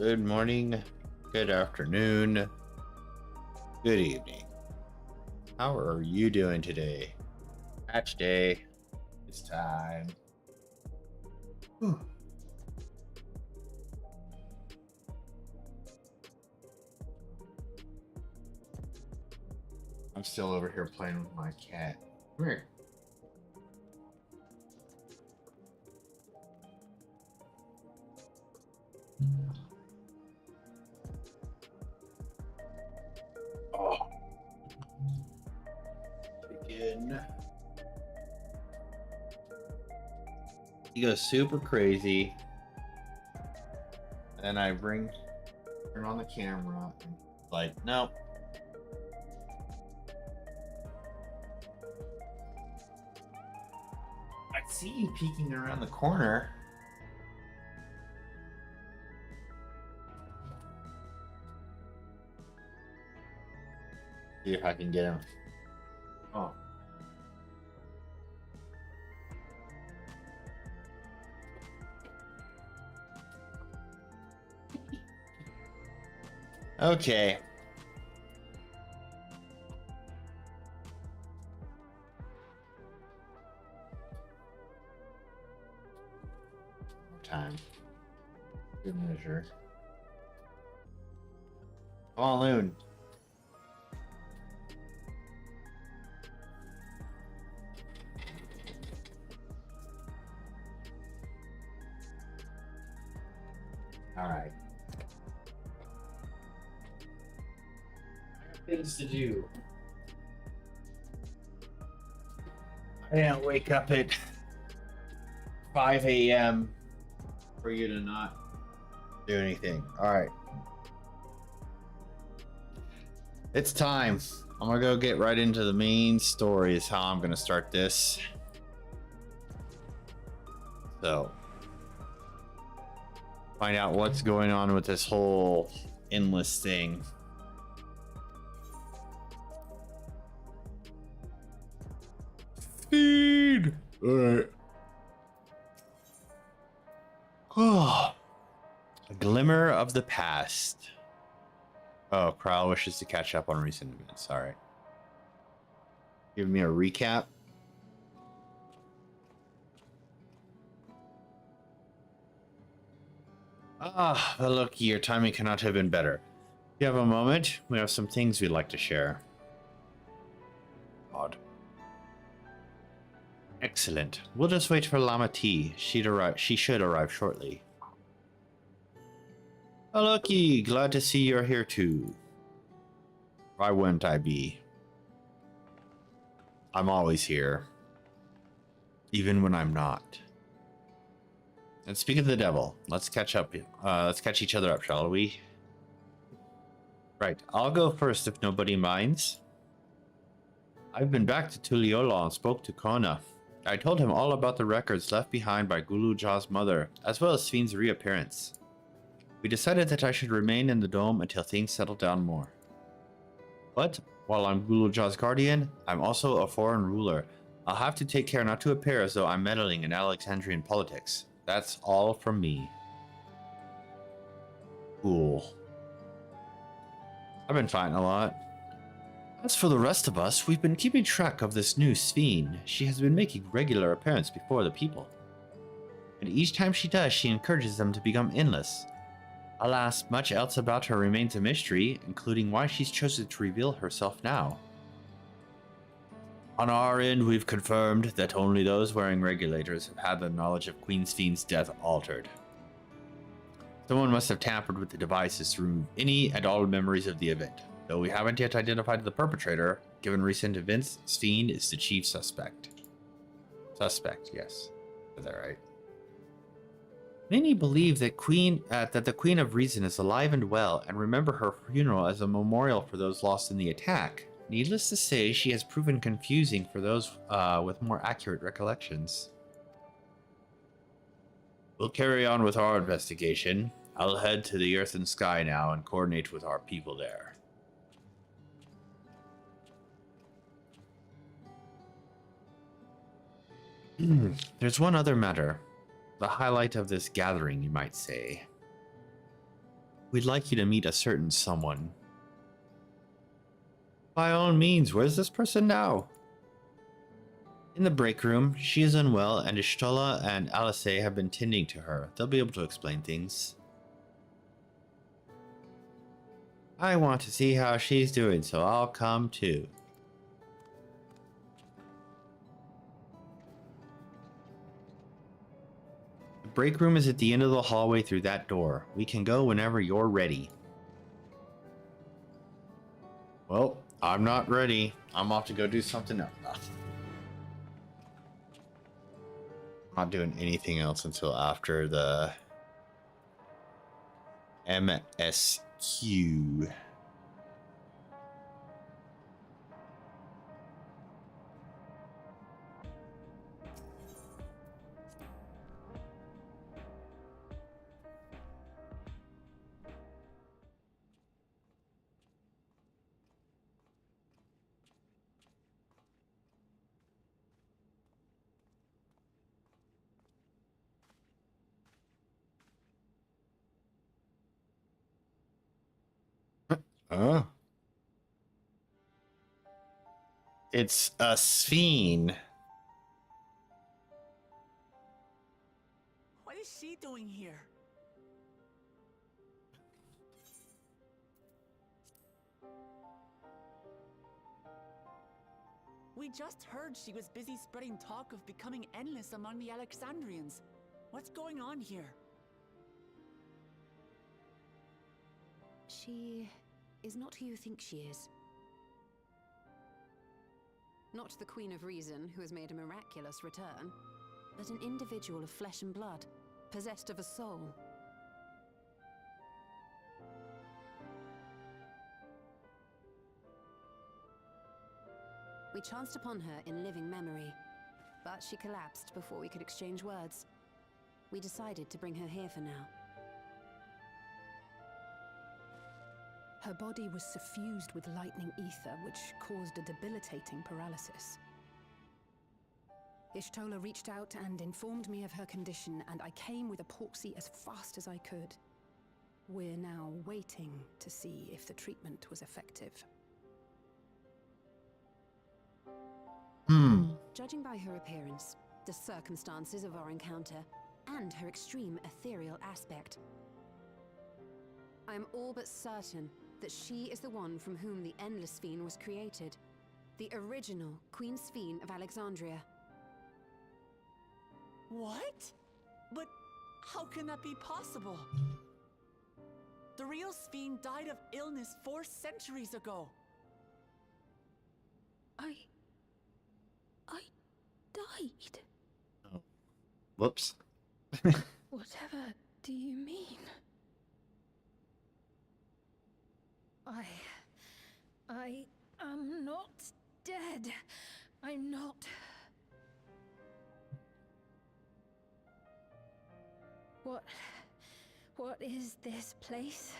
Good morning, good afternoon, good evening. How are you doing today? Patch day. It's time. Whew. I'm still over here playing with my cat. Come here. Oh. Begin. He goes super crazy. And then I turn on the camera and like, nope. I see you peeking around the corner. See if I can get him. Oh. Okay. Time. Good measure. Come on, Loon. All right. I got things to do. I didn't wake up at 5 a.m. for you to not do anything. All right. It's time. I'm gonna go get right into the main story is how I'm gonna start this. So, find out what's going on with this whole endless thing. Feed! Alright. Oh, a glimmer of the past. Oh, Kral wishes to catch up on recent events. Alright. Give me a recap. Ah, well, look, your timing cannot have been better. If you have a moment, we have some things we'd like to share. Odd. Excellent. We'll just wait for Lama T. She should arrive shortly. Oh, looky, glad to see you're here too. Why wouldn't I be? I'm always here. Even when I'm not. And speak of the devil, let's catch up. Let's catch each other up, shall we? Right, I'll go first if nobody minds. I've been back to Tuliyola and spoke to Kona. I told him all about the records left behind by Gulu Jaw's mother, as well as Sven's reappearance. We decided that I should remain in the dome until things settle down more. But, while I'm Gulu Jaw's guardian, I'm also a foreign ruler. I'll have to take care not to appear as though I'm meddling in Alexandrian politics. That's all from me. Cool. I've been fighting a lot. As for the rest of us, we've been keeping track of this new Sven. She has been making regular appearance before the people. And each time she does, she encourages them to become endless. Alas, much else about her remains a mystery, including why she's chosen to reveal herself now. On our end, we've confirmed that only those wearing regulators have had the knowledge of Queen Sven's death altered. Someone must have tampered with the devices to remove any and all memories of the event. Though we haven't yet identified the perpetrator, given recent events, Sven is the chief suspect. Suspect, yes. Is that right? Many believe that the Queen of Reason is alive and well, and remember her funeral as a memorial for those lost in the attack. Needless to say, she has proven confusing for those with more accurate recollections. We'll carry on with our investigation. I'll head to the Earth and Sky now and coordinate with our people there. There's one other matter. The highlight of this gathering, you might say. We'd like you to meet a certain someone. By all means, where's this person now? In the break room. She is unwell, and Ishtola and Alice have been tending to her. They'll be able to explain things. I want to see how she's doing, so I'll come too. The break room is at the end of the hallway through that door. We can go whenever you're ready. Well, I'm not ready. I'm off to go do something else. I'm not doing anything else until after the MSQ. Oh. It's a Sphene. What is she doing here? We just heard she was busy spreading talk of becoming endless among the Alexandrians. What's going on here? She is not who you think she is. Not the Queen of Reason, who has made a miraculous return, but an individual of flesh and blood, possessed of a soul. We chanced upon her in living memory, but she collapsed before we could exchange words. We decided to bring her here for now. Her body was suffused with lightning ether, which caused a debilitating paralysis. Ishtola reached out and informed me of her condition, and I came with a porksy as fast as I could. We're now waiting to see if the treatment was effective. Judging by her appearance, the circumstances of our encounter, and her extreme ethereal aspect, I am all but certain that she is the one from whom the Endless Sphene was created. The original Queen Sphene of Alexandria. What? But how can that be possible? The real Sphene died of illness 4 centuries ago. I died. Oh. Whoops. Whatever do you mean? I am not dead. I'm not. What is this place?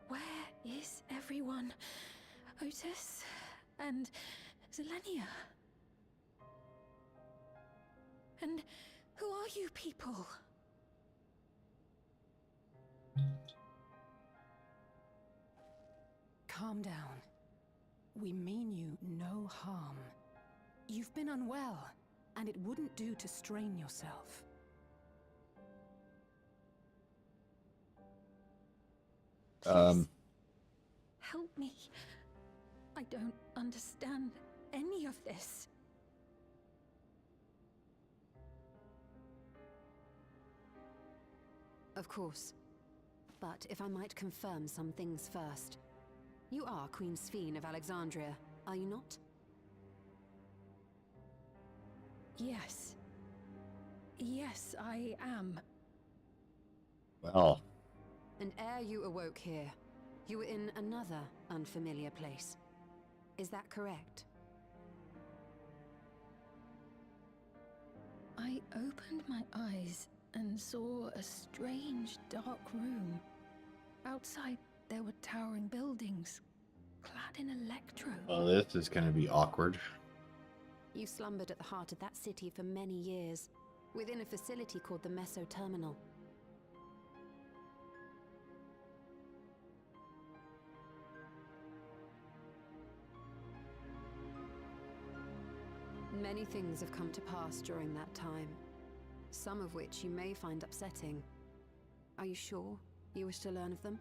Where is everyone? Otis and Zelenia? And who are you people? Calm down. We mean you no harm. You've been unwell, and it wouldn't do to strain yourself. Please, help me. I don't understand any of this. Of course. But if I might confirm some things first. You are Queen Sphene of Alexandria, are you not? Yes. Yes, I am. Well. And ere you awoke here, you were in another unfamiliar place. Is that correct? I opened my eyes and saw a strange, dark room. Outside, there were towering buildings, clad in electro. Well, this is going to be awkward. You slumbered at the heart of that city for many years, within a facility called the Meso Terminal. things have come to pass during that time, some of which you may find upsetting. Are you sure you wish to learn of them?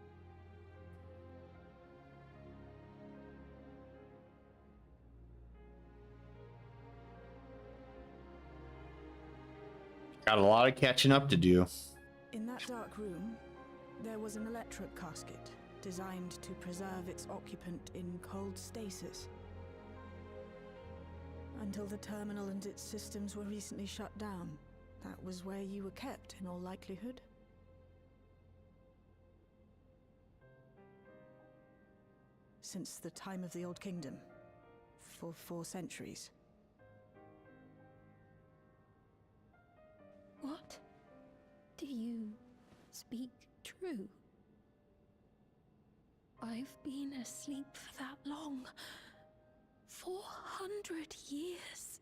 Got a lot of catching up to do. In that dark room, there was an electric casket designed to preserve its occupant in cold stasis. Until the terminal and its systems were recently shut down, that was where you were kept in all likelihood. Since the time of the Old Kingdom, for 4 centuries. What? Do you speak true? I've been asleep for that long. 400 years.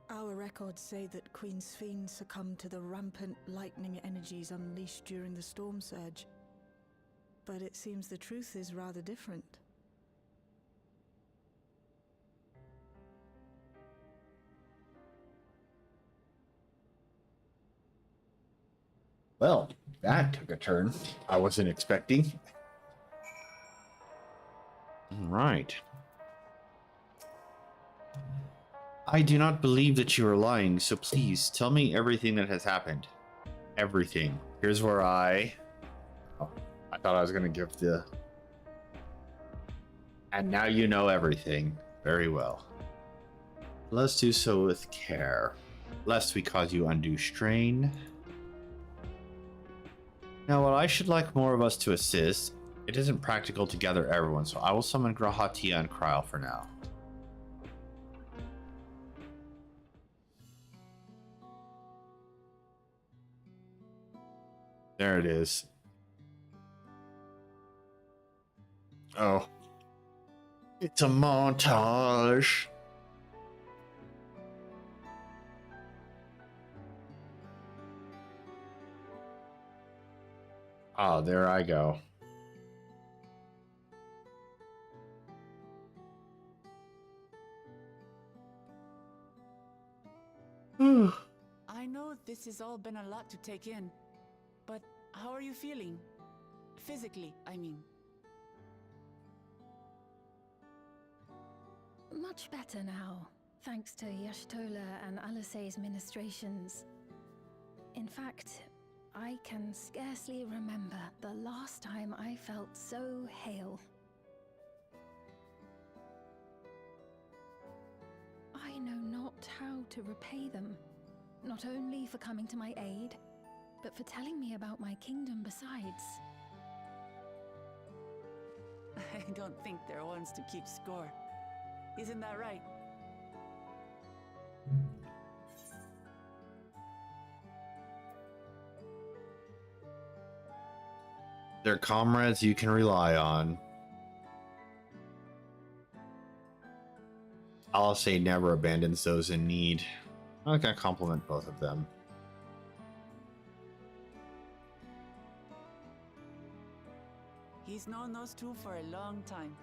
Our records say that Queen Sphene succumbed to the rampant lightning energies unleashed during the storm surge. But it seems the truth is rather different. Well, that took a turn I wasn't expecting. All right. I do not believe that you are lying, so please tell me everything that has happened. Everything. Here's where I thought I was going to give the... And now you know everything. Very well. Let's do so with care, lest we cause you undue strain. Now, while I should like more of us to assist, it isn't practical to gather everyone, so I will summon Grahatia and Kryl for now. There it is. Oh. It's a montage. Oh, there I go. I know this has all been a lot to take in, but how are you feeling? Physically, I mean. Much better now, thanks to Yashtola and Alisay's ministrations. In fact, I can scarcely remember the last time I felt so hale. I know not how to repay them, not only for coming to my aid, but for telling me about my kingdom besides. I don't think they're ones to keep score. Isn't that right? They're comrades you can rely on. I'll say never abandons those in need. I can compliment both of them. He's known those two for a long time.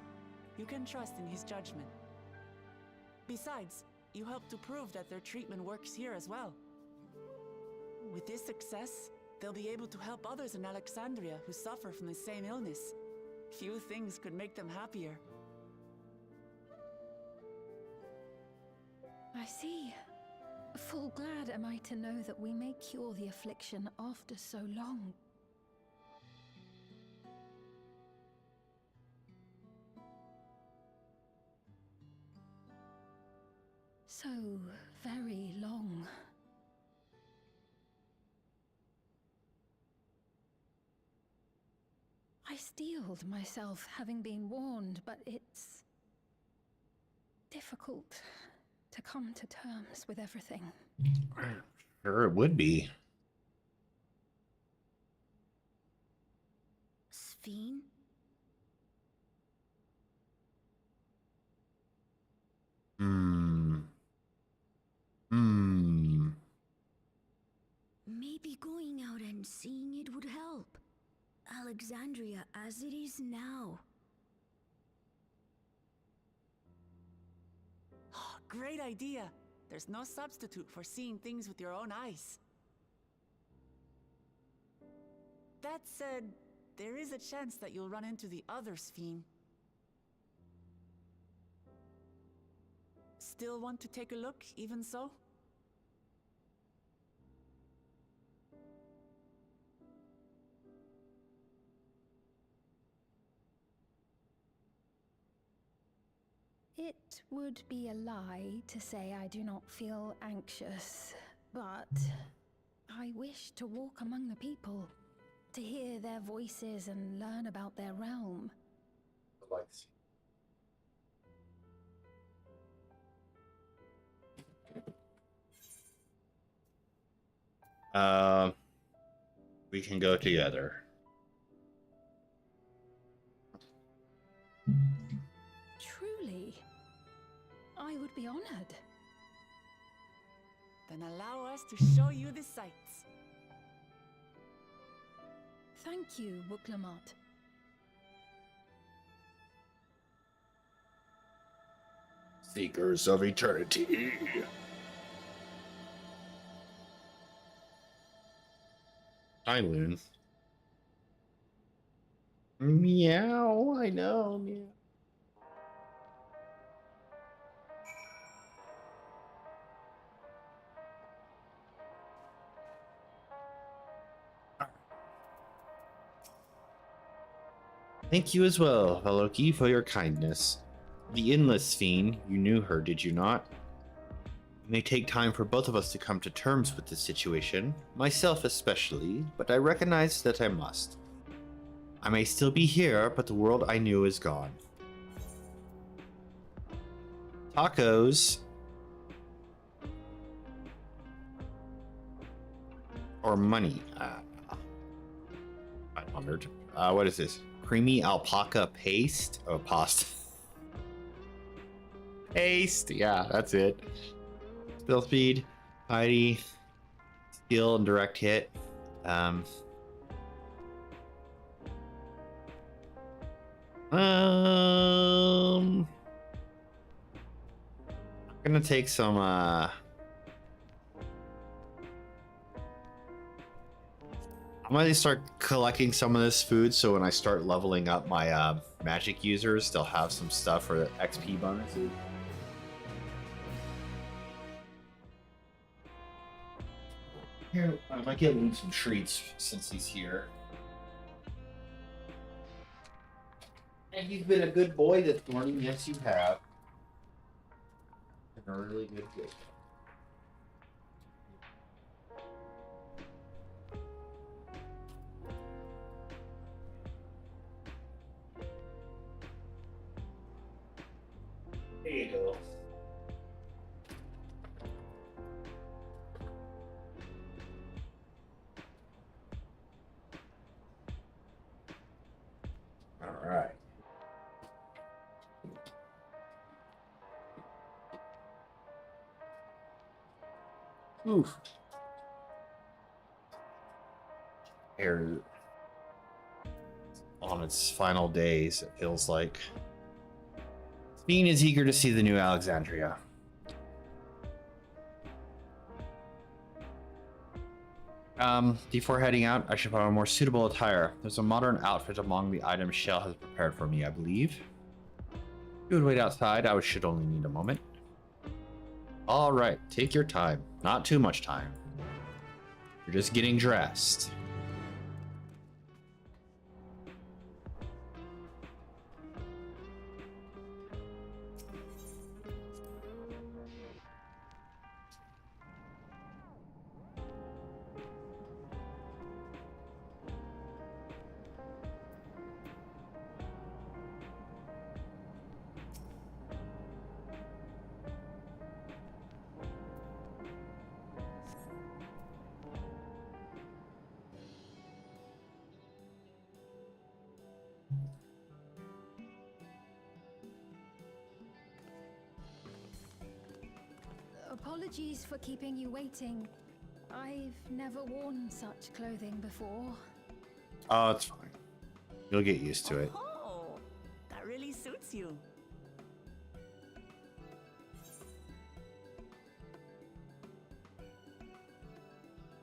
You can trust in his judgment. Besides, you helped to prove that their treatment works here as well. With this success, they'll be able to help others in Alexandria who suffer from the same illness. Few things could make them happier. I see. Full glad am I to know that we may cure the affliction after so long. So very long. I steeled myself, having been warned, but it's difficult to come to terms with everything. Sure, it would be. Sphene? Maybe going out and seeing it would help. Alexandria as it is now. Great idea. There's no substitute for seeing things with your own eyes. That said, there is a chance that you'll run into the other Sphene. Still want to take a look, even so? It would be a lie to say I do not feel anxious, but I wish to walk among the people, to hear their voices and learn about their realm. We can go together. Truly, I would be honored. Then allow us to show you the sights. Thank you, Wuklamot. Seekers of Eternity. Hi, Loon. Meow, I know, meow. Thank you as well, Veloki, for your kindness. The Endless Fiend, you knew her, did you not? It may take time for both of us to come to terms with this situation, myself especially, but I recognize that I must. I may still be here, but the world I knew is gone. Tacos. Or money. 500. What is this? Creamy alpaca paste? Oh, pasta. Paste. Yeah, that's it. Spell speed, piety, skill, and direct hit. I'm gonna take some I'm gonna start collecting some of this food so when I start leveling up my magic users, they'll have some stuff for XP bonuses. Here, I might get him some treats since he's here. And you've been a good boy this morning. Yes, you have. Been a really good boy. There you go. All right. Oof. Hair on its final days, it feels like. Bean is eager to see the new Alexandria. Before heading out, I should put on more suitable attire. There's a modern outfit among the items Shell has prepared for me, I believe. You would wait outside, I should only need a moment. Alright, take your time. Not too much time. You're just getting dressed. Apologies for keeping you waiting. I've never worn such clothing before. Oh, it's fine. You'll get used to it. Oh, that really suits you.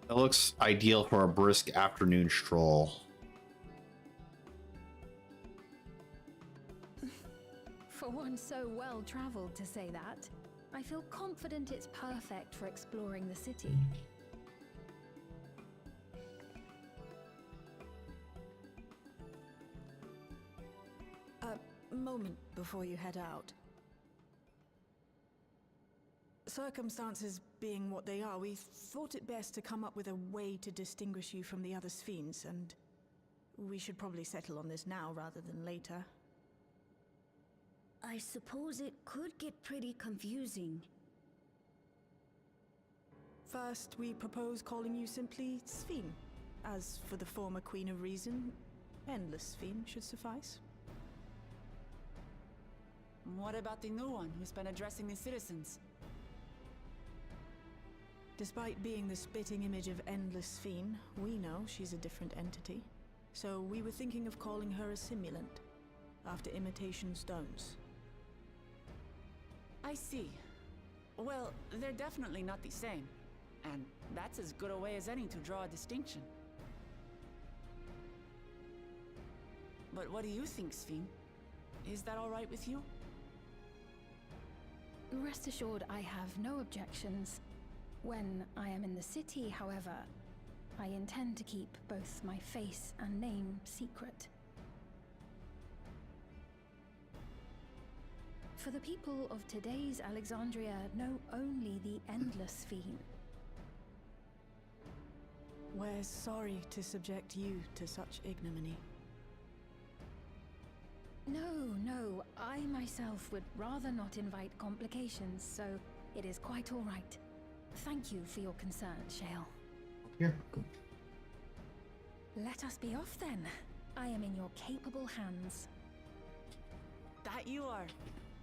It looks ideal for a brisk afternoon stroll. For one so well traveled to say that, I feel confident it's perfect for exploring the city. A moment before you head out. Circumstances being what they are, we thought it best to come up with a way to distinguish you from the other Sphenes, and we should probably settle on this now rather than later. I suppose it could get pretty confusing. First, we propose calling you simply Sphene. As for the former Queen of Reason, Endless Sphene should suffice. What about the new one who's been addressing the citizens? Despite being the spitting image of Endless Sphene, we know she's a different entity. So we were thinking of calling her a simulant, after imitation stones. I see. Well, they're definitely not the same. And that's as good a way as any to draw a distinction. But what do you think, Sphene? Is that all right with you? Rest assured, I have no objections. When I am in the city, however, I intend to keep both my face and name secret. For the people of today's Alexandria know only the Endless Sphene. We're sorry to subject you to such ignominy. No, I myself would rather not invite complications, so it is quite all right. Thank you for your concern, Shale. Here. Let us be off then. I am in your capable hands. That you are.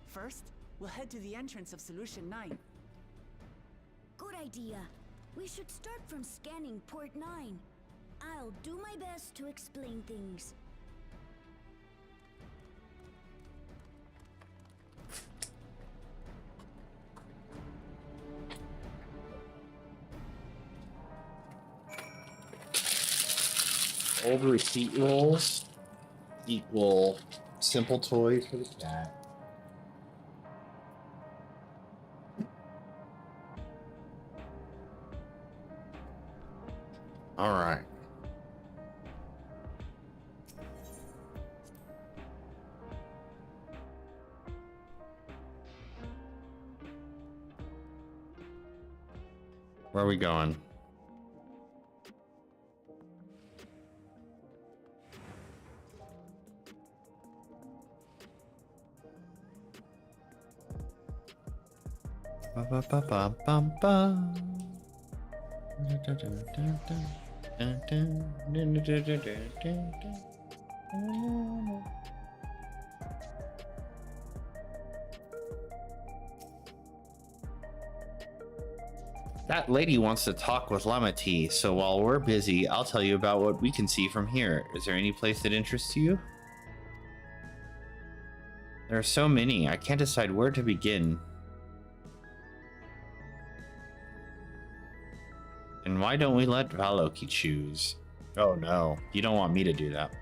First, we'll head to the entrance of Solution 9. Good idea. We should start from scanning Port 9. I'll do my best to explain things. Old receipt rolls equal simple toys for the cat. All right. Where are we going? Ba, ba, ba, ba, bum, bum. That lady wants to talk with Lamati, so while we're busy, I'll tell you about what we can see from here. Is there any place that interests you? There are so many, I can't decide where to begin. And why don't we let Valoki choose? Oh no, you don't want me to do that.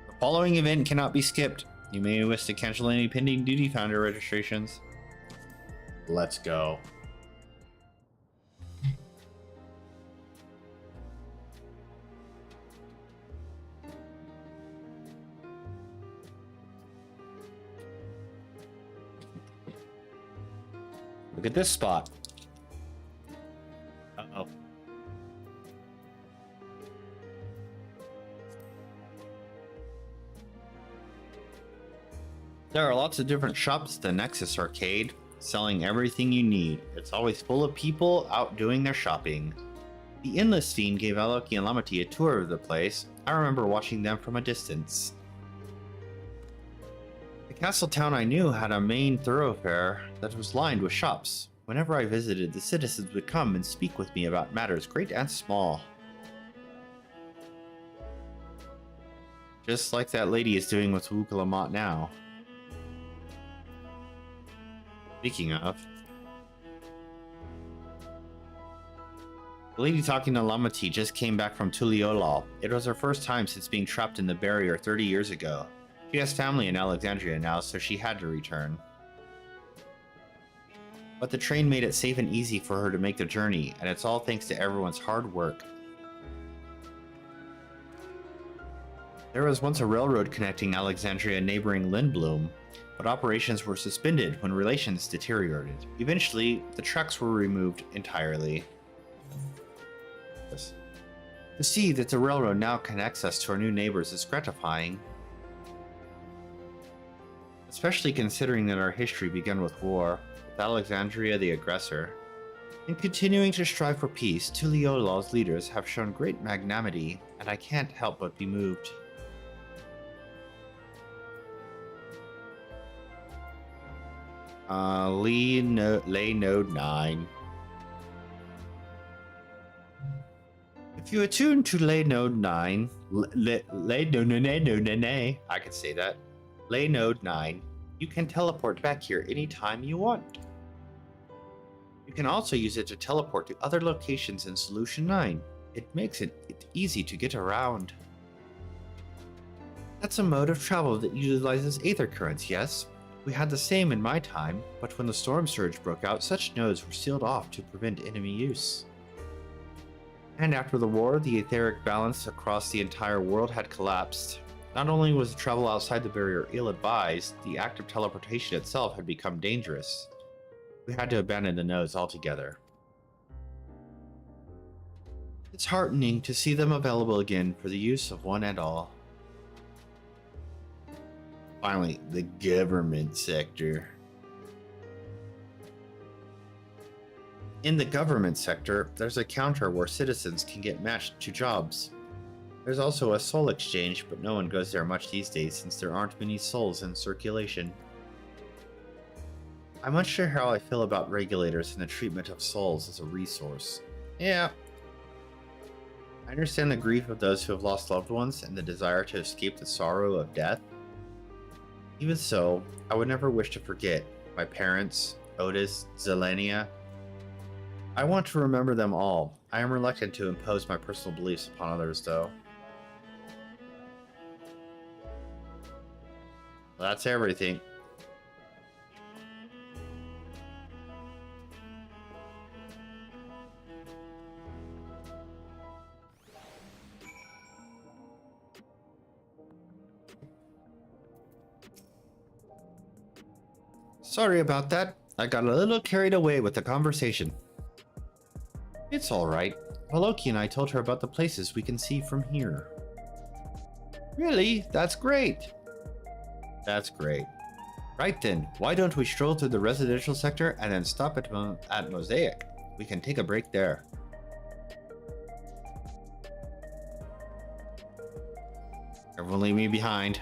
The following event cannot be skipped. You may wish to cancel any pending duty founder registrations. Let's go. Look at this spot. Uh-oh. There are lots of different shops at the Nexus Arcade, selling everything you need. It's always full of people out doing their shopping. The Endless Sphene gave Aloki and Lamati a tour of the place. I remember watching them from a distance. The castle town I knew had a main thoroughfare that was lined with shops. Whenever I visited, the citizens would come and speak with me about matters great and small. Just like that lady is doing with Wukalamat now. Speaking of, the lady talking to Lamati just came back from Tuliolal. It was her first time since being trapped in the barrier 30 years ago. She has family in Alexandria now, so she had to return. But the train made it safe and easy for her to make the journey, and it's all thanks to everyone's hard work. There was once a railroad connecting Alexandria and neighboring Lindblom, but operations were suspended when relations deteriorated. Eventually, the tracks were removed entirely. To see that the railroad now connects us to our new neighbors is gratifying. Especially considering that our history began with war, with Alexandria the aggressor. In continuing to strive for peace, Tuliolal's leaders have shown great magnanimity, and I can't help but be moved. Lay Node 9. If you attune to Lay Node 9, I could say that. Lay Node 9, you can teleport back here anytime you want. You can also use it to teleport to other locations in Solution 9. It makes it easy to get around. That's a mode of travel that utilizes aether currents, yes? We had the same in my time, but when the storm surge broke out, such nodes were sealed off to prevent enemy use. And after the war, the etheric balance across the entire world had collapsed. Not only was the travel outside the barrier ill-advised, the act of teleportation itself had become dangerous. We had to abandon the nodes altogether. It's heartening to see them available again for the use of one and all. Finally, the government sector. In the government sector, there's a counter where citizens can get matched to jobs. There's also a soul exchange, but no one goes there much these days since there aren't many souls in circulation. I'm unsure how I feel about regulators and the treatment of souls as a resource. Yeah. I understand the grief of those who have lost loved ones and the desire to escape the sorrow of death. Even so, I would never wish to forget my parents, Otis, Zelenia. I want to remember them all. I am reluctant to impose my personal beliefs upon others, though. That's everything. Sorry about that. I got a little carried away with the conversation. It's alright. Valoki and I told her about the places we can see from here. Really? That's great. That's great. Right then, why don't we stroll through the residential sector and then stop at Mosaic? We can take a break there. Everyone leave me behind.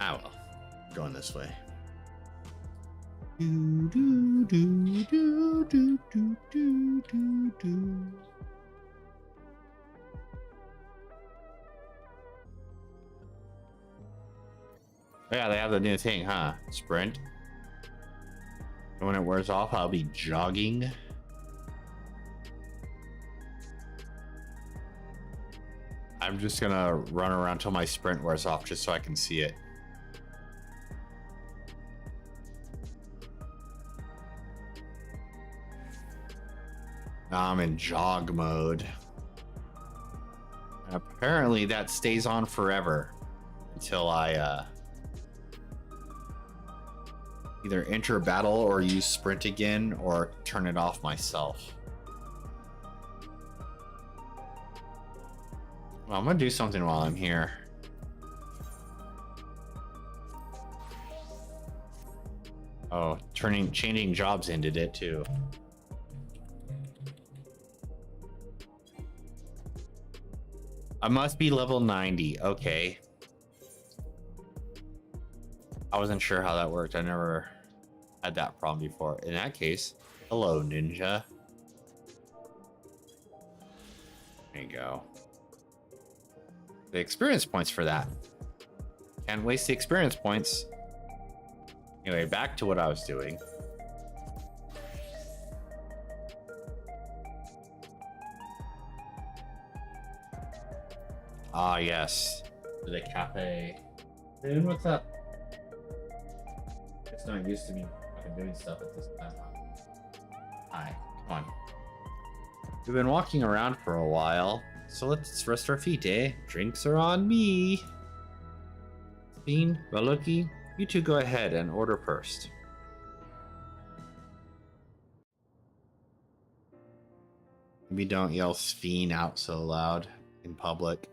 Ah well, going this way. Do, do, do, do, do, do, do, do, do. Yeah, they have the new thing, huh? Sprint. And when it wears off, I'll be jogging. I'm just gonna run around till my sprint wears off just so I can see it. Now I'm in jog mode. And apparently that stays on forever until I either enter battle or use sprint again or turn it off myself. Well, I'm gonna do something while I'm here. Oh, changing jobs ended it too. I must be level 90. Okay. I wasn't sure how that worked. I never had that problem before. In that case, hello, ninja. There you go. The experience points for that. Can't waste the experience points. Anyway, back to what I was doing. Ah, yes. The cafe. Dude, what's up? It's not used to me fucking doing stuff at this time. Hi, come on. We've been walking around for a while, so let's rest our feet, eh? Drinks are on me. Bean, Valuki, you two go ahead and order first. Maybe don't yell Sphene out so loud in public.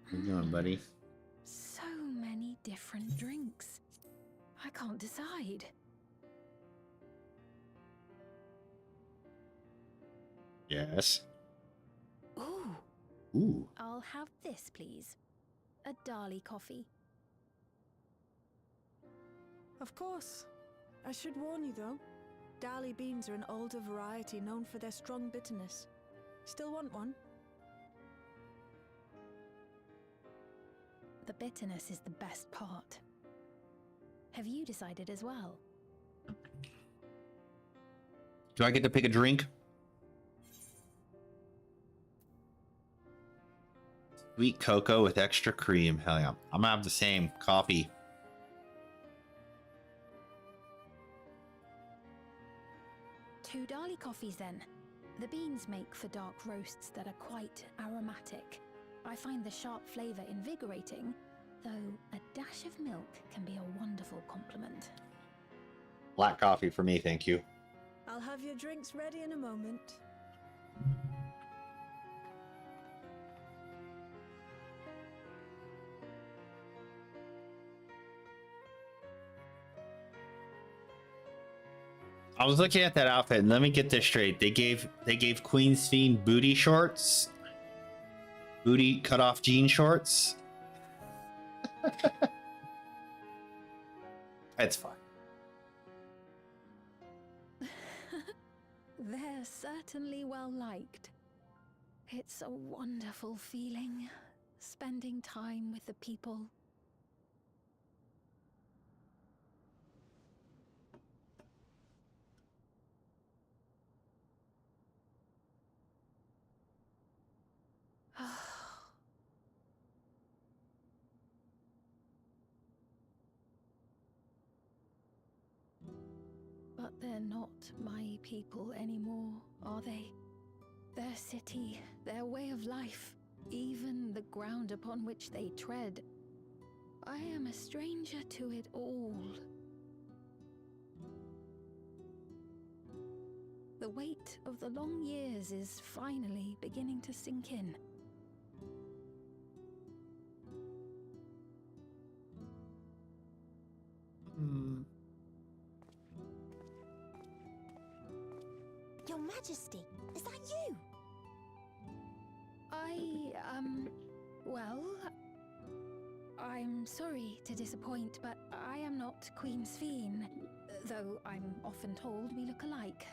How you doing, buddy? So many different drinks. I can't decide. Yes. Ooh. Ooh. I'll have this, please. A Dali coffee. Of course. I should warn you though, Dali beans are an older variety known for their strong bitterness. Still want one? The bitterness is the best part. Have you decided as well? Do I get to pick a drink? Sweet cocoa with extra cream. Hell yeah. I'm gonna have the same coffee. Two Dali coffees then. The beans make for dark roasts that are quite aromatic. I find the sharp flavor invigorating, though a dash of milk can be a wonderful complement. Black coffee for me, thank you. I'll have your drinks ready in a moment. I was looking at that outfit, and let me get this straight. They gave Queen Sphene booty shorts, booty cut off jean shorts. It's fine. They're certainly well liked. It's a wonderful feeling, spending time with the people. But they're not my people anymore, are they? Their city, their way of life, even the ground upon which they tread. I am a stranger to it all. The weight of the long years is finally beginning to sink in. Your Majesty, is that you? Well, I'm sorry to disappoint, but I am not Queen Sphene, though I'm often told we look alike.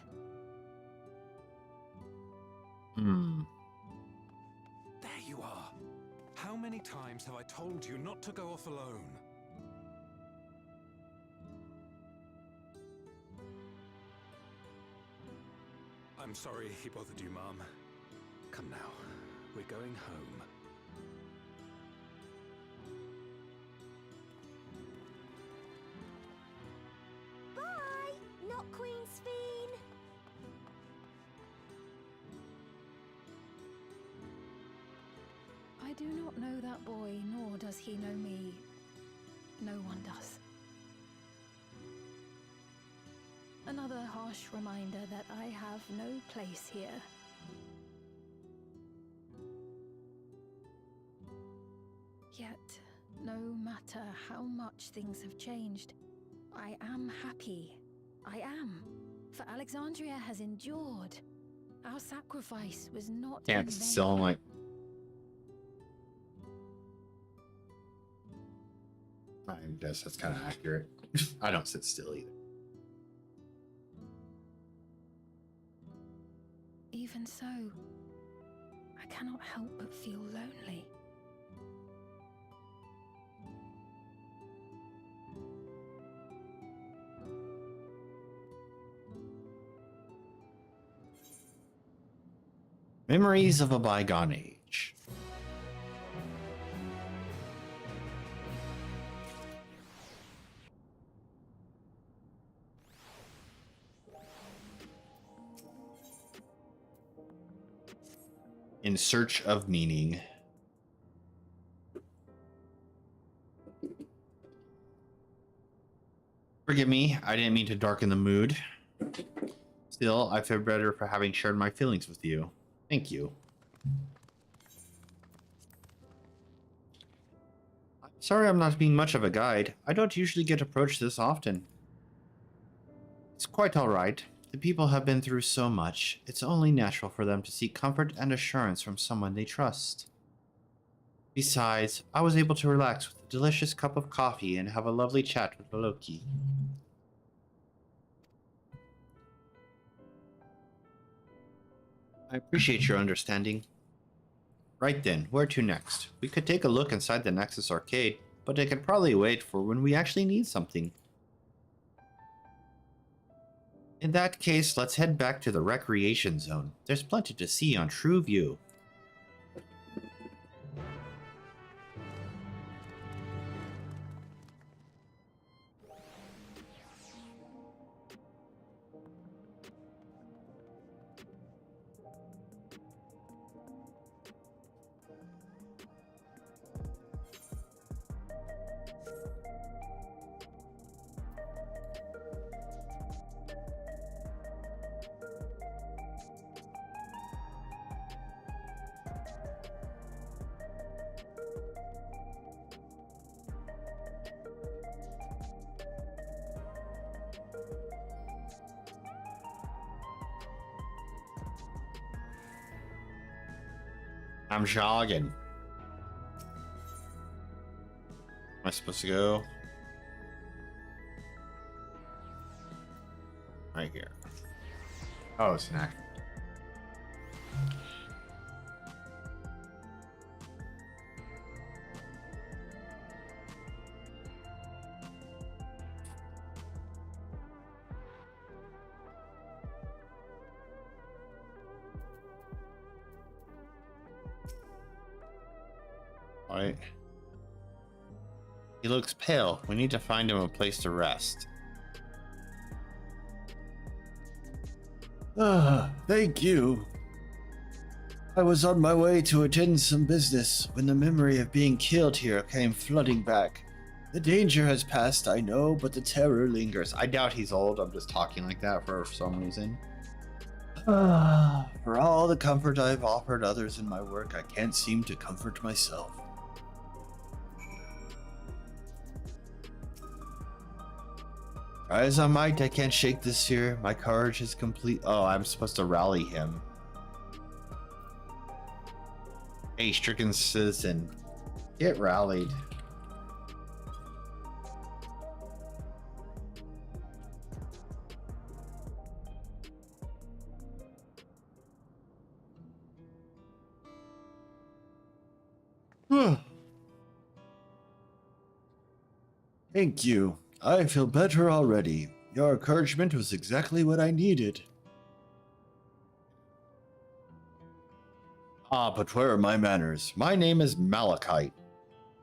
There you are. How many times have I told you not to go off alone? I'm sorry he bothered you, Mom. Come now, we're going home. Bye, not Queen Sphene. I do not know that boy, nor does he know me. No one does. Another harsh reminder that I have no place here. Yet, no no matter how much things have changed, I am happy. I am. For Alexandria has endured. Our sacrifice was not Can't in vain. still like. I guess that's kind of accurate. I don't sit still either. Even so, I cannot help but feel lonely. Memories of a bygone age. In search of meaning. Forgive me, I didn't mean to darken the mood. Still, I feel better for having shared my feelings with you. Thank you. I'm sorry I'm not being much of a guide. I don't usually get approached this often. It's quite alright. The people have been through so much, it's only natural for them to seek comfort and assurance from someone they trust. Besides, I was able to relax with a delicious cup of coffee and have a lovely chat with Loki. I appreciate your understanding. Right then, where to next? We could take a look inside the Nexus Arcade, but it could probably wait for when we actually need something. In that case, let's head back to the recreation zone. There's plenty to see on True View. I'm jogging. Am I supposed to go? Right here. Oh, it's an act. Right. He looks pale. We need to find him a place to rest. Thank you. I was on my way to attend some business when the memory of being killed here came flooding back. The danger has passed, I know, but the terror lingers. I doubt he's old. I'm just talking like that for some reason. For all the comfort I've offered others in my work, I can't seem to comfort myself. Try as I might, I can't shake this fear. My courage is complete. Oh, I'm supposed to rally him. Hey, stricken citizen. Get rallied. Thank you. I feel better already. Your encouragement was exactly what I needed. Ah, but where are my manners? My name is Malachite,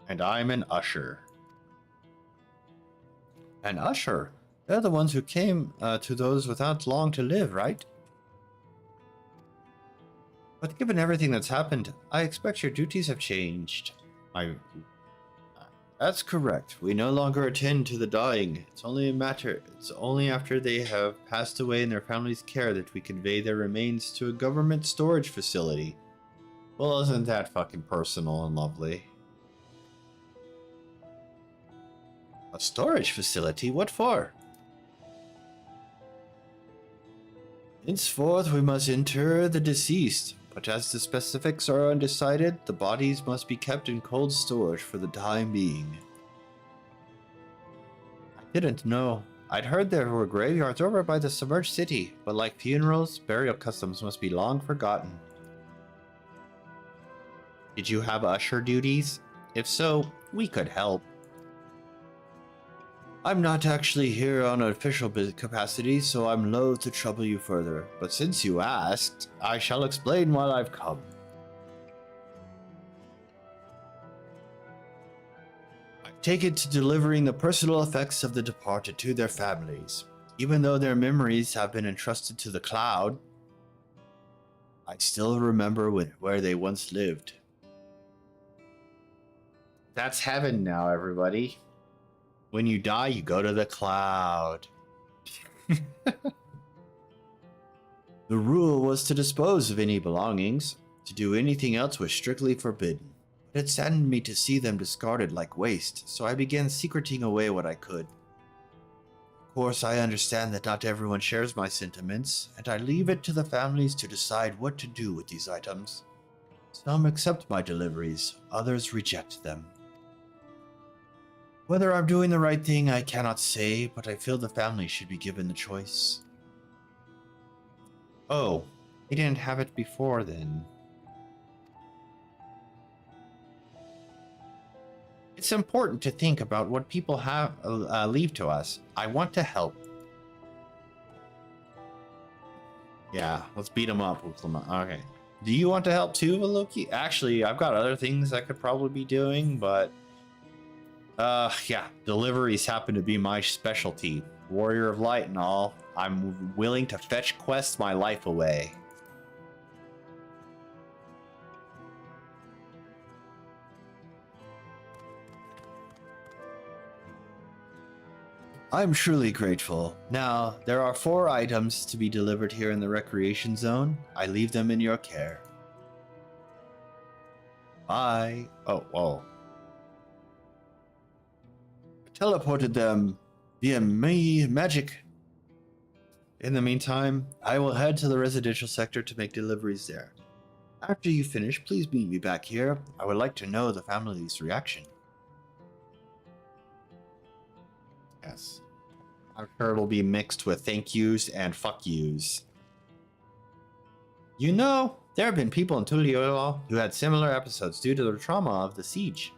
and I'm an usher. An usher? They're the ones who came to those without long to live, right? But given everything that's happened, I expect your duties have changed. That's correct. We no longer attend to the dying. It's only after they have passed away in their family's care that we convey their remains to a government storage facility. Well, isn't that fucking personal and lovely? A storage facility? What for? Henceforth, we must inter the deceased, but as the specifics are undecided, the bodies must be kept in cold storage for the time being. I didn't know. I'd heard there were graveyards over by the submerged city, but like funerals, burial customs must be long forgotten. Did you have usher duties? If so, we could help. I'm not actually here on an official capacity, so I'm loath to trouble you further. But since you asked, I shall explain why I've come. I've taken to delivering the personal effects of the departed to their families. Even though their memories have been entrusted to the cloud, I still remember where they once lived. That's heaven now, everybody. When you die, you go to the cloud. The rule was to dispose of any belongings. To do anything else was strictly forbidden. But it saddened me to see them discarded like waste, so I began secreting away what I could. Of course, I understand that not everyone shares my sentiments, and I leave it to the families to decide what to do with these items. Some accept my deliveries, others reject them. Whether I'm doing the right thing, I cannot say, but I feel the family should be given the choice. Oh, he didn't have it before then. It's important to think about what people have leave to us. I want to help. Yeah, let's beat him up. Okay. Do you want to help too, Loki? Actually, I've got other things I could probably be doing, but yeah, deliveries happen to be my specialty. Warrior of Light and all. I'm willing to fetch quests my life away. I'm truly grateful. Now, there are 4 items to be delivered here in the recreation zone. I leave them in your care. Bye. Oh, whoa. Teleported them via magic. In the meantime, I will head to the residential sector to make deliveries there. After you finish, please meet me back here. I would like to know the family's reaction. Yes. I'm sure it'll be mixed with thank yous and fuck yous. You know, there have been people in Tuliolo who had similar episodes due to the trauma of the siege.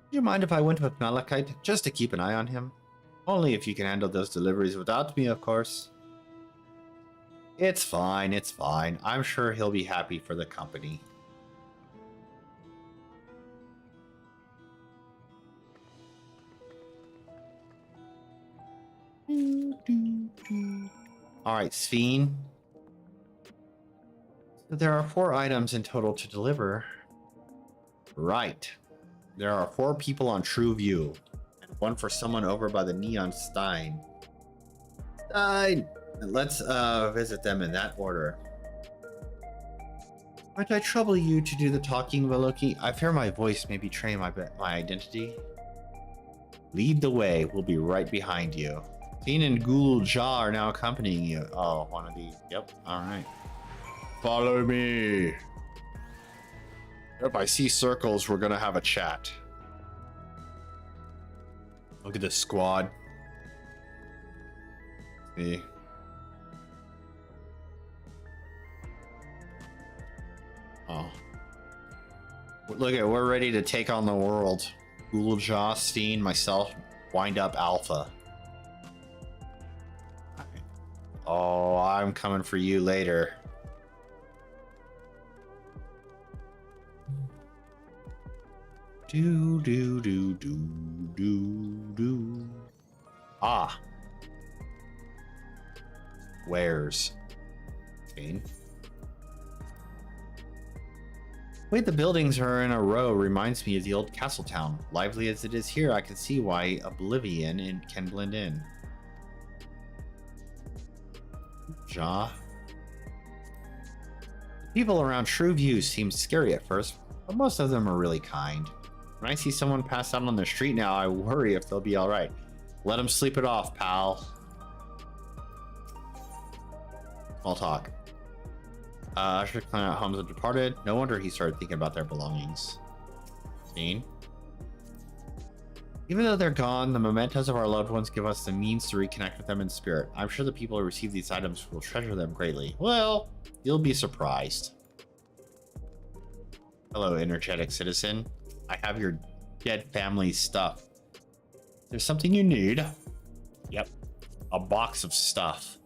Would you mind if I went with Malachite, just to keep an eye on him? Only if you can handle those deliveries without me, of course. It's fine, it's fine. I'm sure he'll be happy for the company. Alright, Sphene. So there are 4 items in total to deliver. Right. There are 4 people on True View. And 1 for someone over by the Neon Stein. Let's visit them in that order. Might I trouble you to do the talking, Veloki? I fear my voice may betray my identity. Lead the way. We'll be right behind you. Sphene and Ghoul Jaw are now accompanying you. Oh, one of these. Yep. Alright. Follow me. If I see circles, we're gonna have a chat. Look at this squad. See? Oh. Look at, we're ready to take on the world. Ghoul Jaw, Sphene, myself, wind up Alpha. Oh, I'm coming for you later. Do do do do do do. Ah. Where's Sphene? The way the buildings are in a row reminds me of the old castle town. Lively as it is here, I can see why Oblivion can blend in. Jaw. People around True View seem scary at first, but most of them are really kind. When I see someone pass out on the street now, I worry if they'll be alright. Let them sleep it off, pal. Small talk. Usher clean out homes have departed. No wonder he started thinking about their belongings. Scene. Even though they're gone, the mementos of our loved ones give us the means to reconnect with them in spirit. I'm sure the people who receive these items will treasure them greatly. Well, you'll be surprised. Hello, energetic citizen. I have your dead family's stuff. There's something you need. Yep. A box of stuff.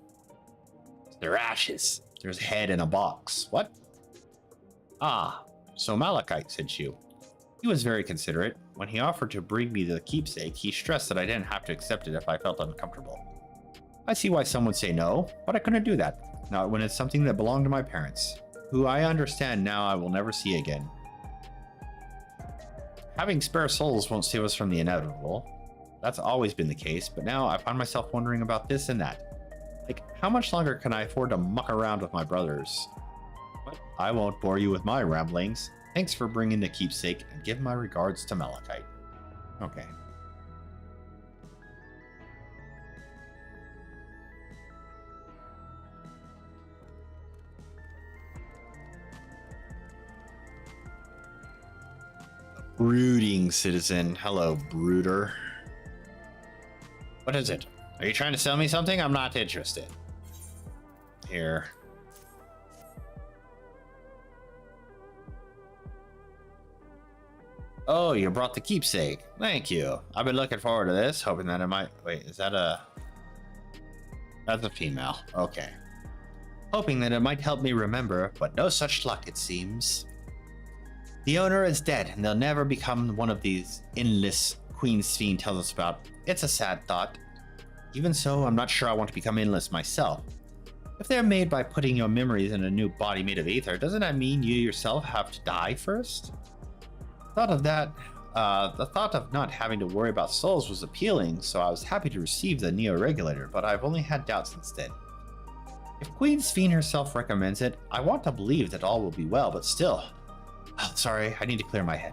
They're ashes. There's a head in a box. What? Ah, so Malachite sent you. He was very considerate. When he offered to bring me the keepsake, he stressed that I didn't have to accept it if I felt uncomfortable. I see why some would say no, but I couldn't do that. Not when it's something that belonged to my parents, who I understand now I will never see again. Having spare souls won't save us from the inevitable. That's always been the case, but now I find myself wondering about this and that. Like, how much longer can I afford to muck around with my brothers? But I won't bore you with my ramblings. Thanks for bringing the keepsake, and give my regards to Malachite. Okay. Brooding citizen. Hello, brooder. What is it? Are you trying to sell me something? I'm not interested. Here. Oh, you brought the keepsake. Thank you. I've been looking forward to this, hoping that it might... Wait, is that a... That's a female. Okay. Hoping that it might help me remember, but no such luck, it seems. The owner is dead, and they'll never become one of these endless Queen's Fiend tells us about. It's a sad thought. Even so, I'm not sure I want to become endless myself. If they're made by putting your memories in a new body made of aether, doesn't that mean you yourself have to die first? The thought of not having to worry about souls was appealing, so I was happy to receive the Neo-Regulator, but I've only had doubts since then. If Queen's Fiend herself recommends it, I want to believe that all will be well, but still... Oh, sorry, I need to clear my head.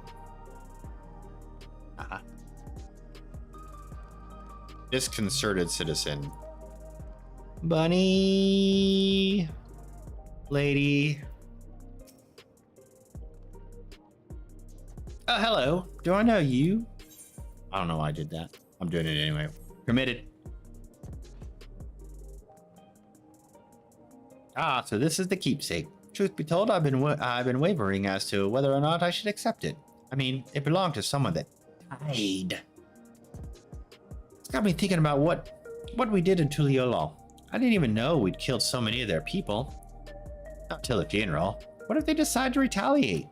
Disconcerted citizen. Bunny... Lady... Oh, hello. Do I know you? I don't know why I did that. I'm doing it anyway. Committed. Ah, so this is the keepsake. Truth be told, I've been wavering as to whether or not I should accept it. I mean, it belonged to someone that died. It's got me thinking about what we did in Tuliolol. I didn't even know we'd killed so many of their people. Not till the funeral. What if they decide to retaliate?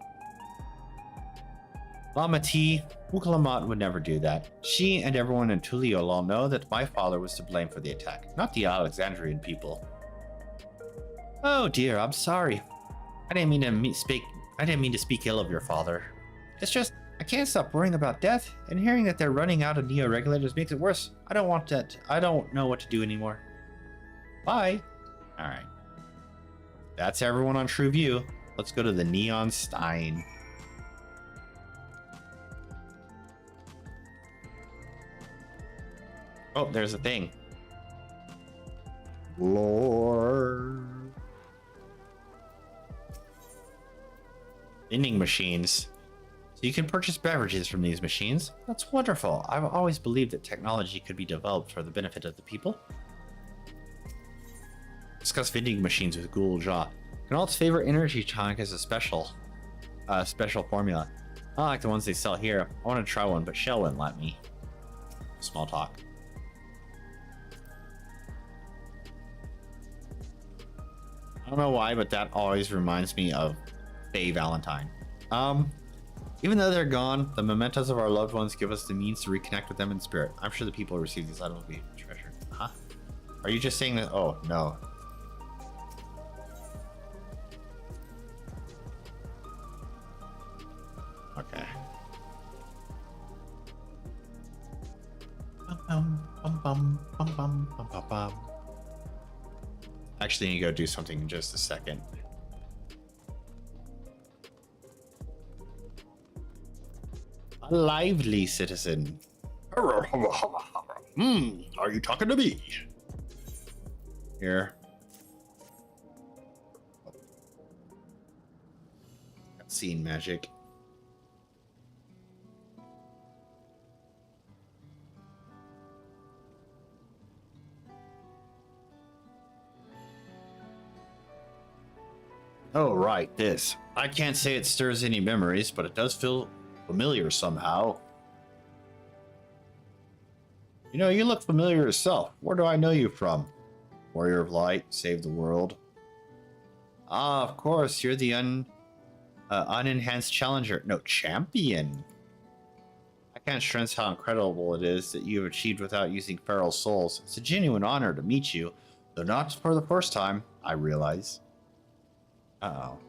Lama T, Ukalamat would never do that. She and everyone in Tuliolol know that my father was to blame for the attack, not the Alexandrian people. Oh dear, I'm sorry. I didn't mean to speak ill of your father. It's just I can't stop worrying about death, and hearing that they're running out of Neo-Regulators makes it worse. I don't want that. I don't know what to do anymore. Bye. All right. That's everyone on True View. Let's go to the Neon Stein. Oh, there's a thing. Lord. Vending machines. So you can purchase beverages from these machines. That's wonderful. I've always believed that technology could be developed for the benefit of the people. Discuss vending machines with Ghoul Jaw. Canalt's favorite energy tonic is a special formula. Not like the ones they sell here. I want to try one, but Shell wouldn't let me. Small talk. I don't know why, but that always reminds me of Faye Valentine. Even though they're gone, the mementos of our loved ones give us the means to reconnect with them in spirit. I'm sure the people who receive these items will be treasured. Huh? Are you just saying that? Oh, no. Okay. Actually, I need to go do something in just a second. A lively citizen. Are you talking to me? Here. Scene magic. Oh, right, this. I can't say it stirs any memories, but it does feel familiar somehow. You know, you look familiar yourself. Where do I know you from? Warrior of Light, save the world. Ah, of course, you're the unenhanced challenger. No, champion. I can't stress how incredible it is that you have achieved without using feral souls. It's a genuine honor to meet you, though not for the first time, I realize. Uh-oh.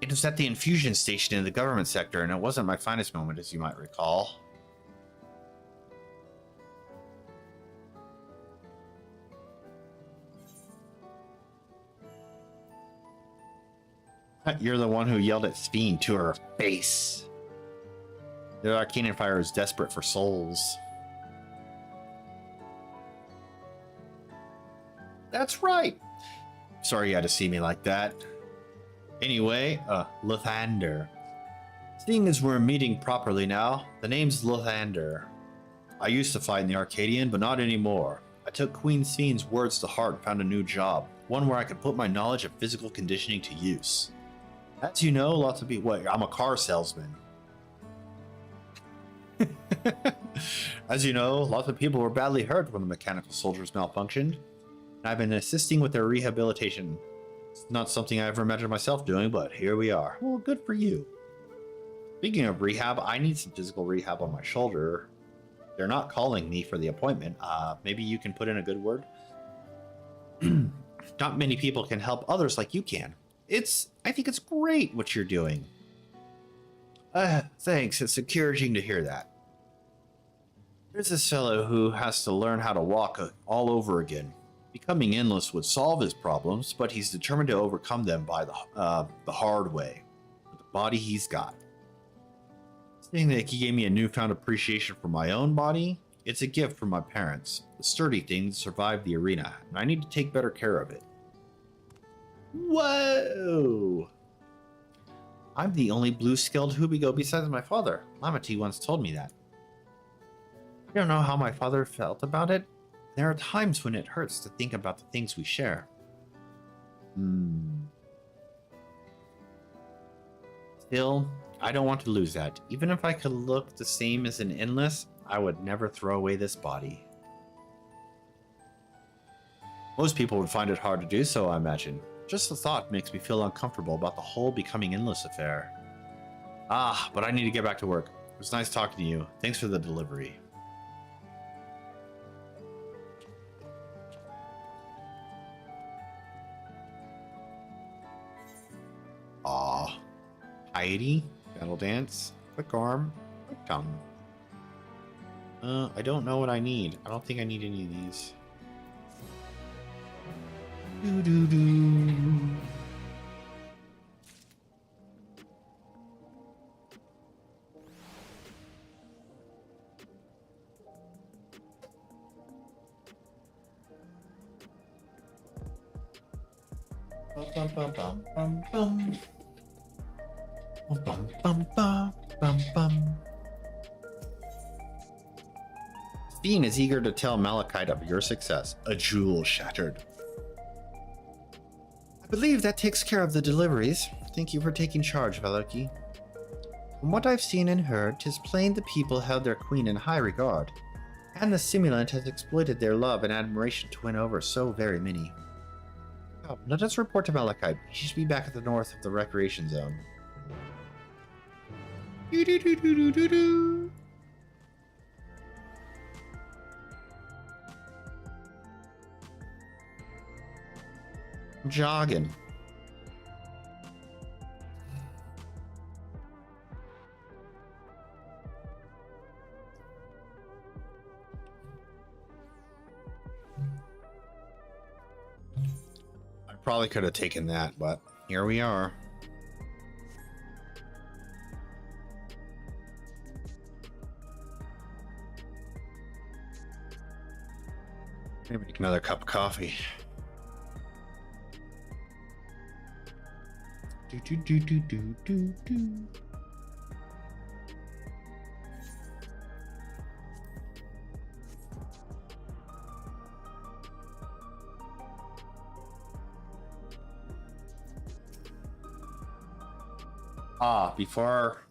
It was at the infusion station in the government sector, and it wasn't my finest moment, as you might recall. You're the one who yelled at Sphene to her face. The Arcadion fire is desperate for souls. That's right. Sorry you had to see me like that. Anyway, Lathander. Seeing as we're meeting properly now, the name's Lathander. I used to fight in the Arcadion, but not anymore. I took Queen Sphene's words to heart and found a new job. One where I could put my knowledge of physical conditioning to use. As you know, lots of people... Wait, I'm a car salesman. As you know, lots of people were badly hurt when the mechanical soldiers malfunctioned. I've been assisting with their rehabilitation. It's not something I ever imagined myself doing, but here we are. Well, good for you. Speaking of rehab, I need some physical rehab on my shoulder. They're not calling me for the appointment. Maybe you can put in a good word? Not many people can help others like you can. I think it's great what you're doing. Thanks. It's encouraging to hear that. There's this fellow who has to learn how to walk all over again. Becoming endless would solve his problems, but he's determined to overcome them by the hard way, with the body he's got. Seeing that he gave me a newfound appreciation for my own body, it's a gift from my parents. The sturdy thing that survived the arena, and I need to take better care of it. Whoa! I'm the only blue-skilled Hubigo besides my father. Lamati once told me that. I don't know how my father felt about it. There are times when it hurts to think about the things we share. Still, I don't want to lose that. Even if I could look the same as an endless, I would never throw away this body. Most people would find it hard to do so, I imagine. Just the thought makes me feel uncomfortable about the whole becoming endless affair. But I need to get back to work. It was nice talking to you. Thanks for the delivery. Piety, battle dance, quick arm, quick tongue. I don't know what I need. I don't think I need any of these. Bum, bum, bum, bum, bum. Bum, bum, bum, bum, bum. Sphene is eager to tell Malachite of your success. A jewel shattered. I believe that takes care of the deliveries. Thank you for taking charge, Valaki. From what I've seen and heard, 'tis plain the people held their queen in high regard, and the simulant has exploited their love and admiration to win over so very many. Come, let us report to Malachite. He should be back at the north of the recreation zone. Jogging. I probably could have taken that, but here we are. Maybe make another cup of coffee. Do do do do do do do.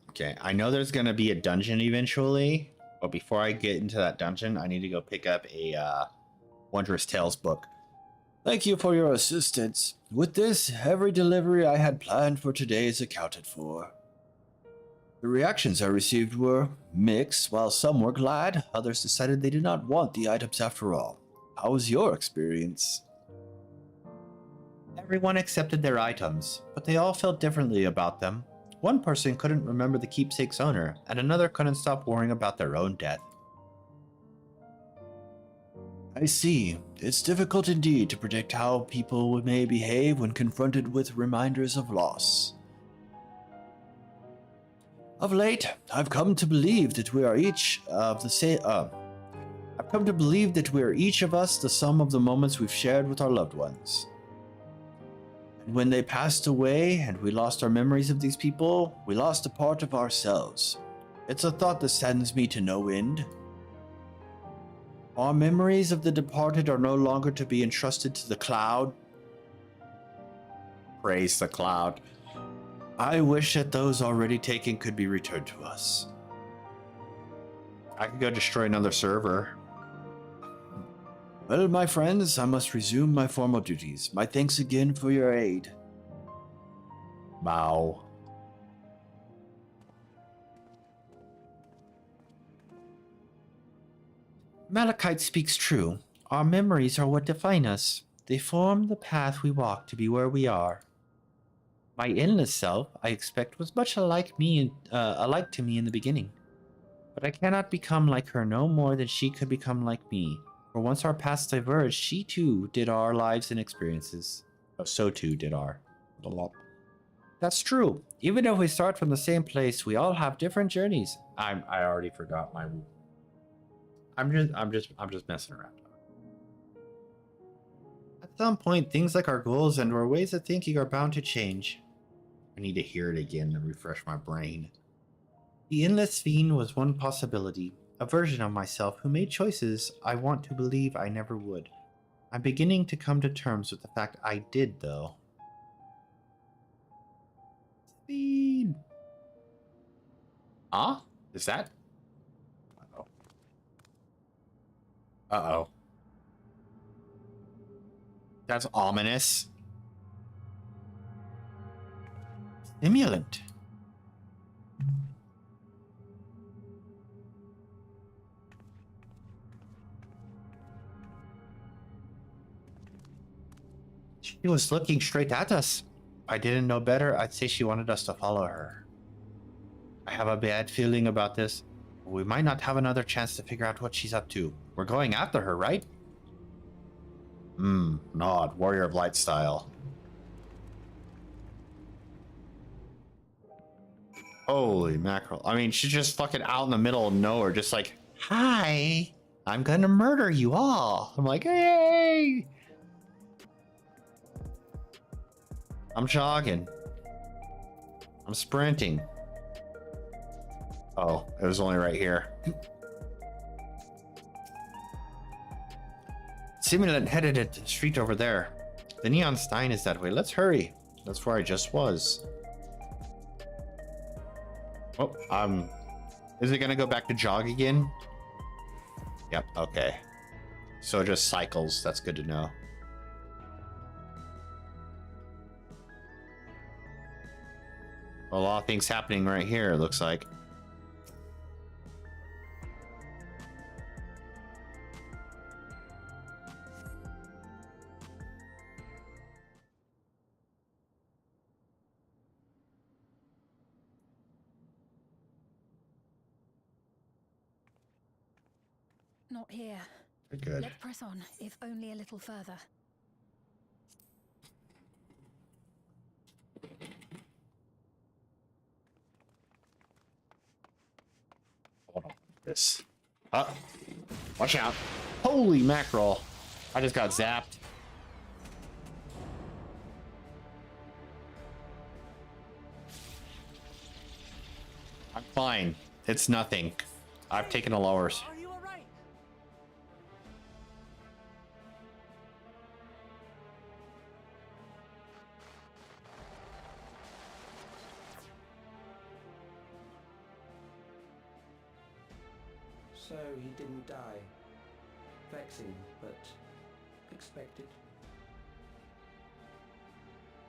Okay, I know there's gonna be a dungeon eventually, but before I get into that dungeon, I need to go pick up a Wondrous Tales book. Thank you for your assistance. With this, every delivery I had planned for today is accounted for. The reactions I received were mixed. While some were glad, others decided they did not want the items after all. How was your experience? Everyone accepted their items, but they all felt differently about them. One person couldn't remember the keepsake's owner, and another couldn't stop worrying about their own death. I see. It's difficult indeed to predict how people may behave when confronted with reminders of loss. Of late, I've come to believe that we are each of the same. I've come to believe that we are each of us the sum of the moments we've shared with our loved ones. And when they passed away and we lost our memories of these people, we lost a part of ourselves. It's a thought that saddens me to no end. Our memories of the departed are no longer to be entrusted to the cloud. Praise the cloud. I wish that those already taken could be returned to us. I could go destroy another server. Well, my friends, I must resume my formal duties. My thanks again for your aid. Bow. Malachite speaks true. Our memories are what define us. They form the path we walk to be where we are. My endless self, I expect, was much alike to me in the beginning. But I cannot become like her no more than she could become like me. For once our paths diverged, she too did our lives and experiences. Oh, so too did our. That's true. Even if we start from the same place, we all have different journeys. I already forgot my. I'm just messing around. At some point, things like our goals and our ways of thinking are bound to change. I need to hear it again to refresh my brain. The Endless Fiend was one possibility, a version of myself who made choices I want to believe I never would. I'm beginning to come to terms with the fact I did, though. Speed. Huh? Is that? Uh-oh. Uh-oh. That's ominous. Stimulant. She was looking straight at us. If I didn't know better, I'd say she wanted us to follow her. I have a bad feeling about this. We might not have another chance to figure out what she's up to. We're going after her, right? Nod, Warrior of Light style. Holy mackerel. I mean, she's just fucking out in the middle of nowhere, just like, hi, I'm gonna murder you all. I'm like, hey! I'm jogging. I'm sprinting. Oh, it was only right here. Simulant headed at the street over there. The Neon Stein is that way. Let's hurry. That's where I just was. Oh, is it gonna go back to jog again? Yep, okay. So it just cycles. That's good to know. A lot of things happening right here, it looks like. Not here. Good. Let's press on, if only a little further. This. Watch out. Holy mackerel. I just got zapped. I'm fine. It's nothing. I've taken a lowers. Are you alright? So he didn't die. Vexing, but expected.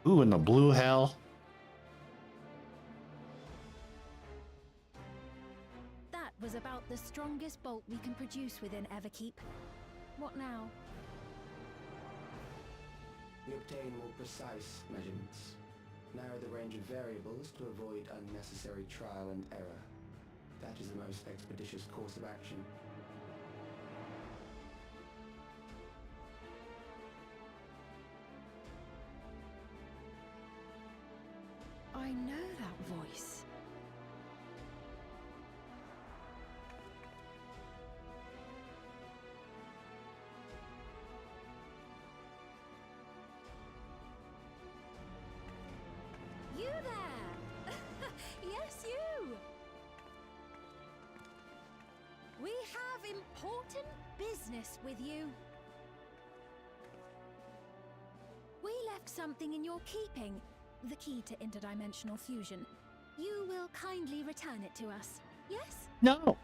Ooh, in the blue hell. That was about the strongest bolt we can produce within Everkeep. What now? We obtain more precise measurements. Narrow the range of variables to avoid unnecessary trial and error. That is the most expeditious course of action. I know that voice. You there! Yes, you! We have important business with you. We left something in your keeping. The key to interdimensional fusion. You will kindly return it to us, yes? No.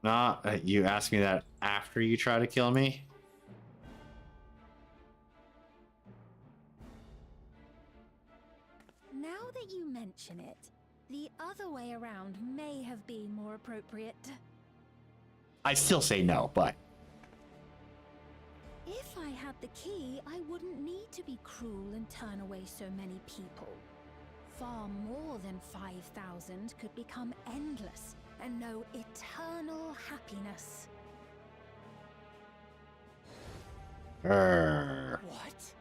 Nah, you asked me that after you try to kill me? Now that you mention it, the other way around may have been more appropriate. I still say no, but... If I had the key, I wouldn't need to be cruel and turn away so many people. Far more than 5,000 could become endless and know eternal happiness. What?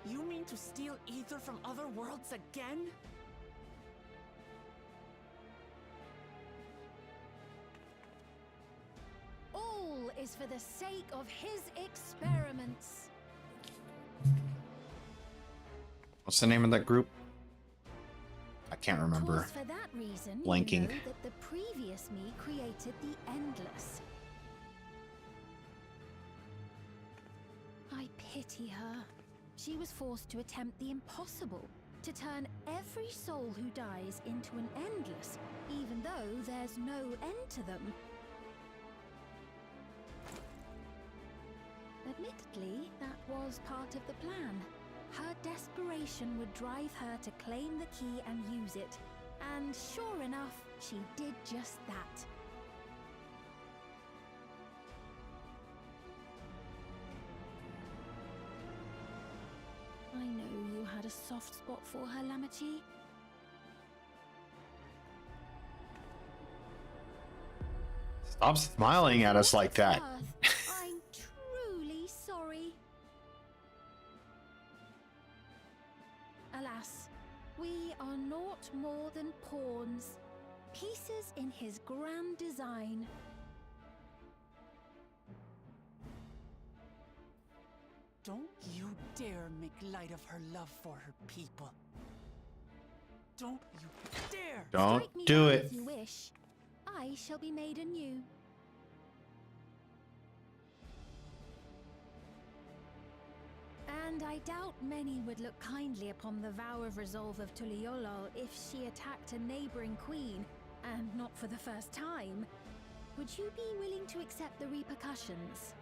You mean to steal ether from other worlds again? All is for the sake of his experiments. What's the name of that group? I can't remember. 'Twas for that reason, Blanking. you know that the previous me created the endless. I pity her. She was forced to attempt the impossible, to turn every soul who dies into an endless, even though there's no end to them. Admittedly, that was part of the plan. Her desperation would drive her to claim the key and use it. And sure enough, she did just that. I know you had a soft spot for her, Lamachi. Stop smiling at us like that. I'm truly sorry. Alas, we are naught more than pawns, pieces in his grand design. Don't you dare make light of her love for her people. Don't you dare! Don't Strike me do down it. if you wish. I shall be made anew. And I doubt many would look kindly upon the vow of resolve of Tuliolol if she attacked a neighboring queen, and not for the first time. Would you be willing to accept the repercussions?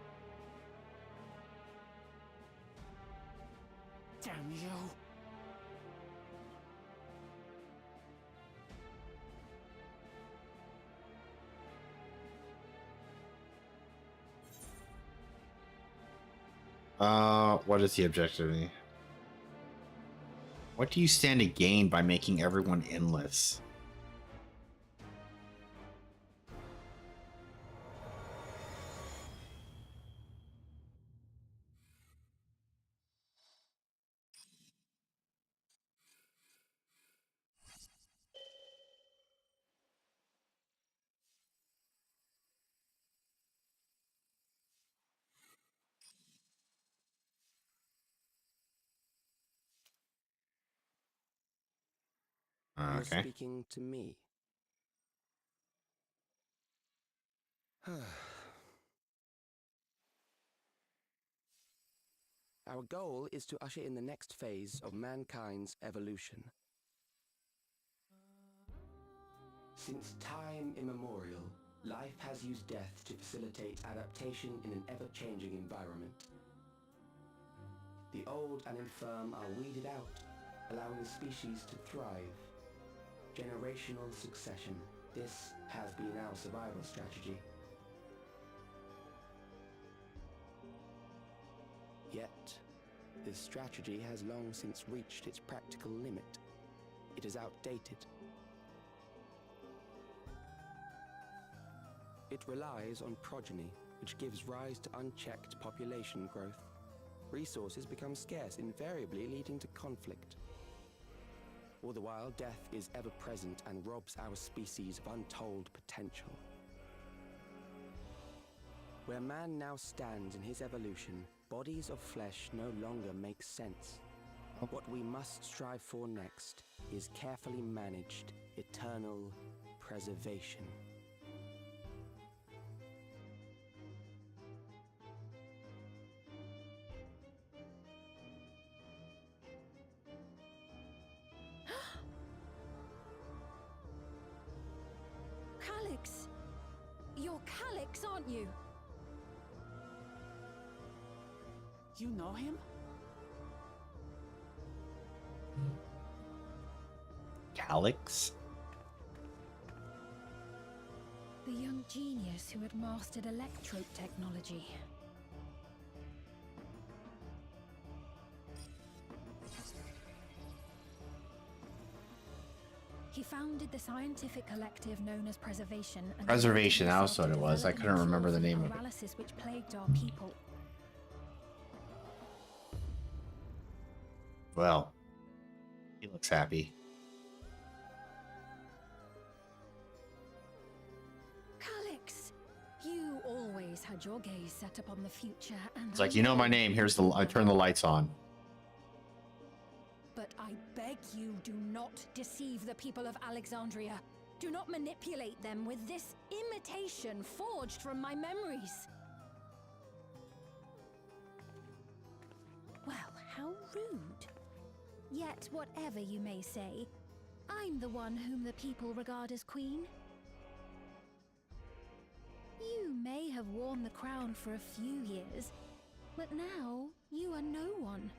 Damn you! What is the objective? What do you stand to gain by making everyone endless? You're Okay. speaking to me. Our goal is to usher in the next phase of mankind's evolution. Since time immemorial, life has used death to facilitate adaptation in an ever-changing environment. The old and infirm are weeded out, allowing the species to thrive. Generational succession. This has been our survival strategy. Yet, this strategy has long since reached its practical limit. It is outdated. It relies on progeny, which gives rise to unchecked population growth. Resources become scarce, invariably leading to conflict. All the while, death is ever present and robs our species of untold potential. Where man now stands in his evolution, bodies of flesh no longer make sense. What we must strive for next is carefully managed, eternal preservation. Calyx! You're Calyx, aren't you? You know him? Calyx? The young genius who had mastered electrope technology. He founded the scientific collective known as Preservation. And Preservation, that was himself what to it was. I develop couldn't and remember the cure name the of it. paralysis which plagued our people. Well, he looks happy. Calyx, you always had your gaze set upon the future, and It's like, you know my name. Here's the. I turn the lights on. But I beg you, do not deceive the people of Alexandria. Do not manipulate them with this imitation forged from my memories. Well, how rude. Yet, whatever you may say, I'm the one whom the people regard as queen. You may have worn the crown for a few years, but now you are no one.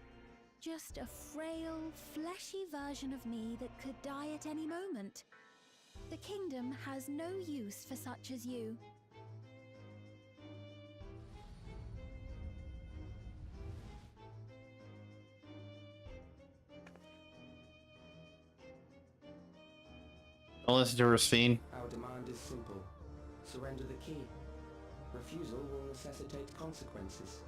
Just a frail, fleshy version of me that could die at any moment. The kingdom has no use for such as you. Don't listen to Racine. Our demand is simple. Surrender the key. Refusal will necessitate consequences.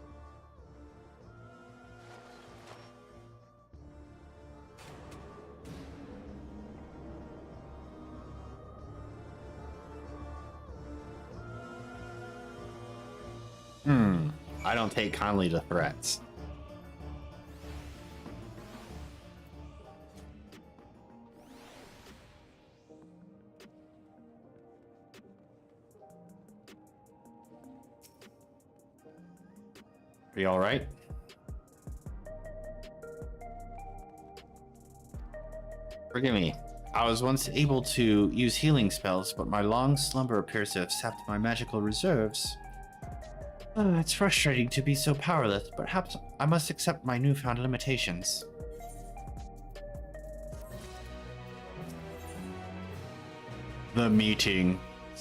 I don't take kindly to threats. Are you all right? Forgive me. I was once able to use healing spells, but my long slumber appears to have sapped my magical reserves. It's frustrating to be so powerless, but perhaps I must accept my newfound limitations. The meeting.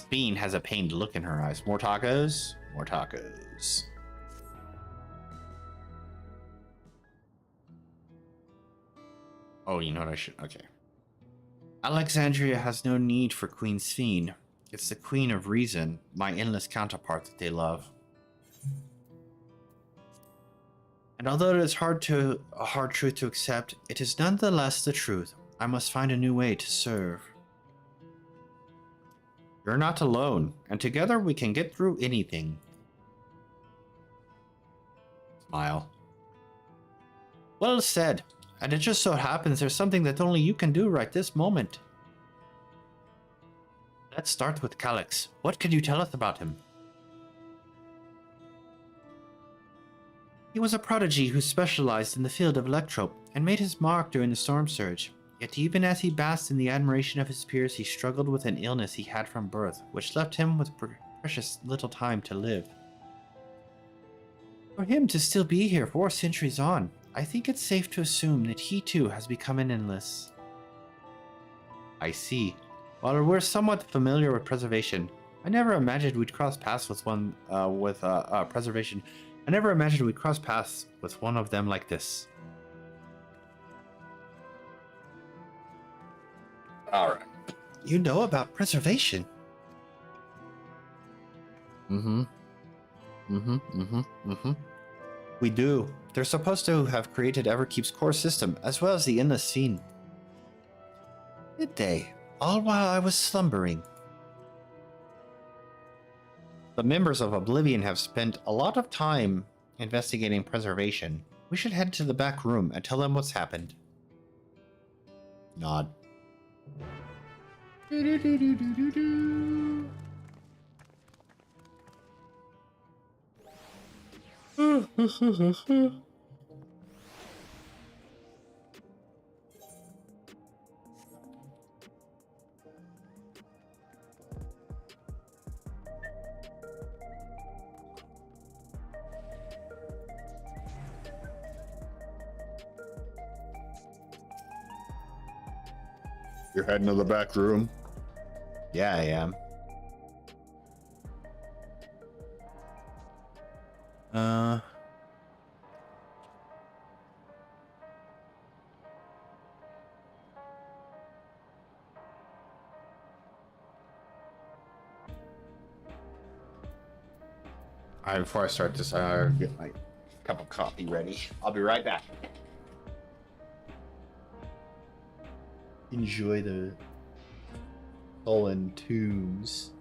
Bean has a pained look in her eyes. More tacos? More tacos. Oh, you know what I should... Okay. Alexandria has no need for Queen Sphene. It's the Queen of Reason, my endless counterpart that they love. And although it is a hard truth to accept, it is nonetheless the truth. I must find a new way to serve. You're not alone, and together we can get through anything. Smile. Well said. And it just so happens there's something that only you can do right this moment. Let's start with Calyx. What can you tell us about him? He was a prodigy who specialized in the field of electro and made his mark during the storm surge. Yet even as he basked in the admiration of his peers, he struggled with an illness he had from birth, which left him with precious little time to live. For him to still be here 4 centuries on, I think it's safe to assume that he too has become an endless. I see. While we're somewhat familiar with preservation, I never imagined we'd cross paths with preservation. I never imagined we'd cross paths with one of them like this. Alright. You know about preservation? We do. They're supposed to have created Everkeep's core system, as well as the Endless Scene. Did they? All while I was slumbering. The members of Oblivion have spent a lot of time investigating preservation. We should head to the back room and tell them what's happened. Nod. You're heading to the back room? Yeah, I am. Alright, before I start this, I'll get my cup of coffee ready. I'll be right back. Enjoy the sullen tombs.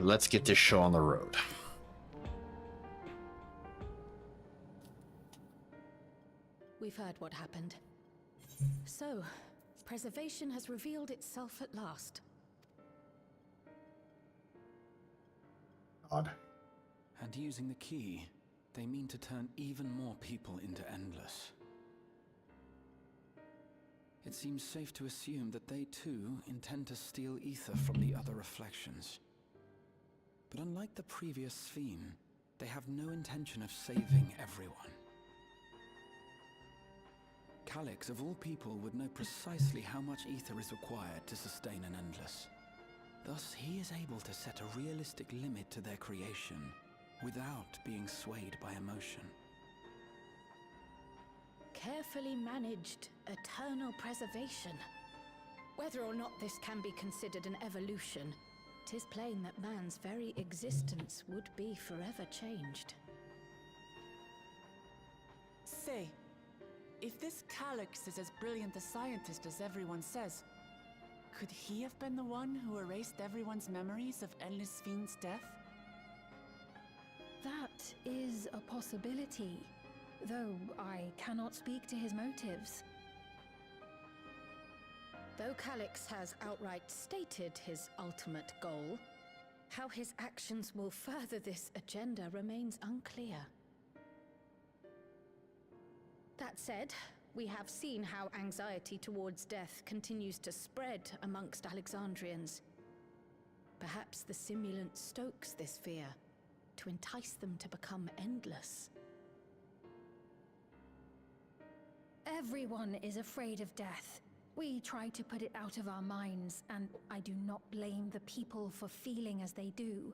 Let's get this show on the road. We've heard what happened. So, preservation has revealed itself at last. Odd. And using the key, they mean to turn even more people into Endless. It seems safe to assume that they too intend to steal ether from the other reflections. But unlike the previous Sphere, they have no intention of saving everyone. Calyx, of all people, would know precisely how much ether is required to sustain an Endless. Thus, he is able to set a realistic limit to their creation, without being swayed by emotion. Carefully managed eternal preservation. Whether or not this can be considered an evolution, 'tis plain that man's very existence would be forever changed. Say, if this Calyx is as brilliant a scientist as everyone says, could he have been the one who erased everyone's memories of Endless Fiend's death? That is a possibility, though I cannot speak to his motives. Though Calyx has outright stated his ultimate goal, how his actions will further this agenda remains unclear. That said, we have seen how anxiety towards death continues to spread amongst Alexandrians. Perhaps the simulant stokes this fear, to entice them to become endless. Everyone is afraid of death. We try to put it out of our minds, and I do not blame the people for feeling as they do.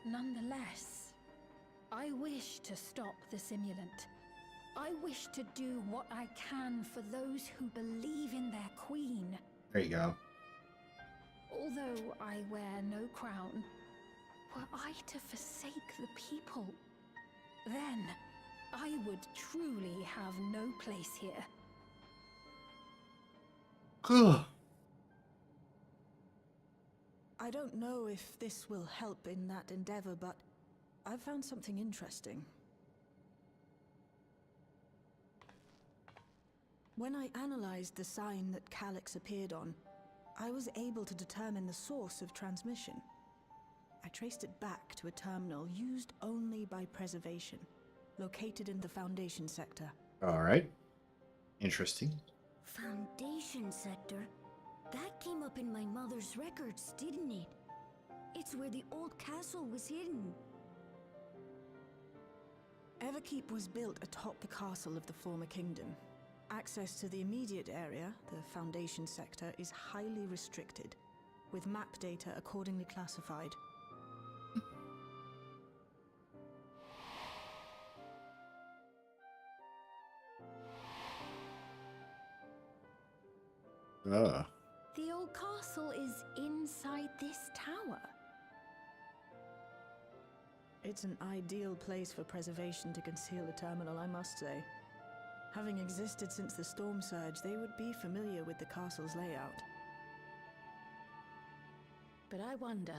Nonetheless, I wish to stop the simulant. I wish to do what I can for those who believe in their queen. There you go. Although I wear no crown, were I to forsake the people, then I would truly have no place here. I don't know if this will help in that endeavor, but I've found something interesting. When I analyzed the sign that Calyx appeared on, I was able to determine the source of transmission. I traced it back to a terminal used only by preservation, located in the Foundation sector. All right. Interesting. Foundation sector? That came up in my mother's records, didn't it? It's where the old castle was hidden. Everkeep was built atop the castle of the former kingdom. Access to the immediate area, the Foundation sector, is highly restricted, with map data accordingly classified. The old castle is inside this tower. It's an ideal place for preservation to conceal a terminal, I must say. Having existed since the Storm Surge, they would be familiar with the castle's layout. But I wonder,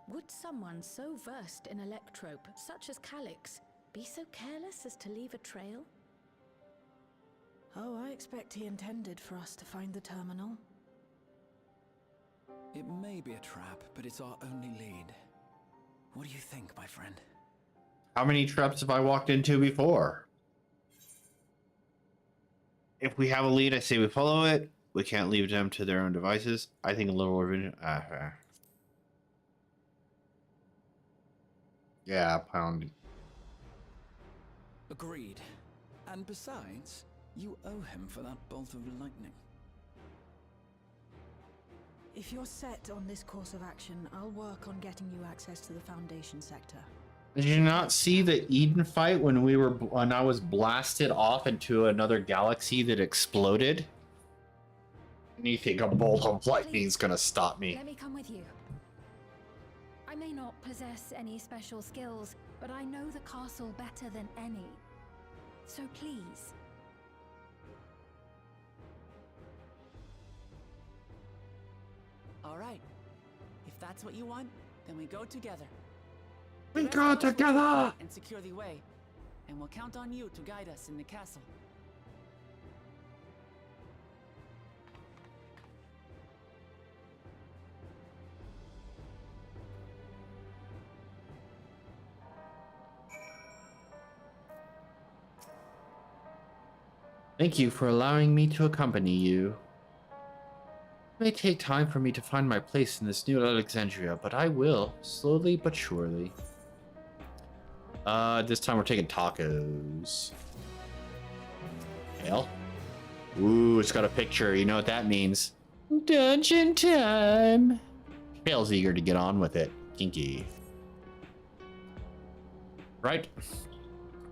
would someone so versed in electrope, such as Calyx, be so careless as to leave a trail? Oh, I expect he intended for us to find the terminal. It may be a trap, but it's our only lead. What do you think, my friend? How many traps have I walked into before? If we have a lead, I say we follow it. We can't leave them to their own devices. I think a little revision. Yeah, pound. Agreed. And besides, you owe him for that bolt of lightning. If you're set on this course of action, I'll work on getting you access to the Foundation sector. Did you not see the Eden fight when I was blasted off into another galaxy that exploded? And you think a bolt of lightning is gonna stop me? Let me come with you. I may not possess any special skills, but I know the castle better than any. So please. All right. If that's what you want, then we go together. We Rest go our forces together! And secure the way. And we'll count on you to guide us in the castle. Thank you for allowing me to accompany you. It may take time for me to find my place in this new Alexandria, but I will, slowly but surely. This time we're taking tacos. Hell. Ooh, it's got a picture. You know what that means. Dungeon time. Kale's eager to get on with it. Kinky. Right.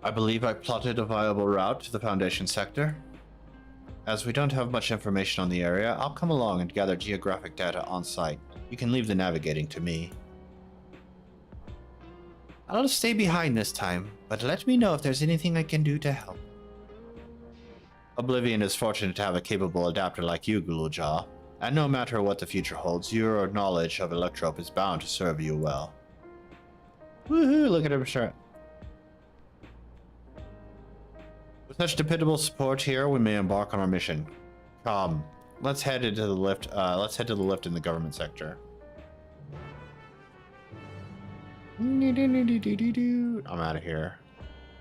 I believe I plotted a viable route to the Foundation sector. As we don't have much information on the area, I'll come along and gather geographic data on site. You can leave the navigating to me. I'll stay behind this time, but let me know if there's anything I can do to help. Oblivion is fortunate to have a capable adapter like you, Gulujaw, and no matter what the future holds, your knowledge of Electrope is bound to serve you well. Woohoo, look at him start. With such dependable support here, we may embark on our mission. Come, let's head into the lift. Let's head to the lift in the government sector. I'm out of here.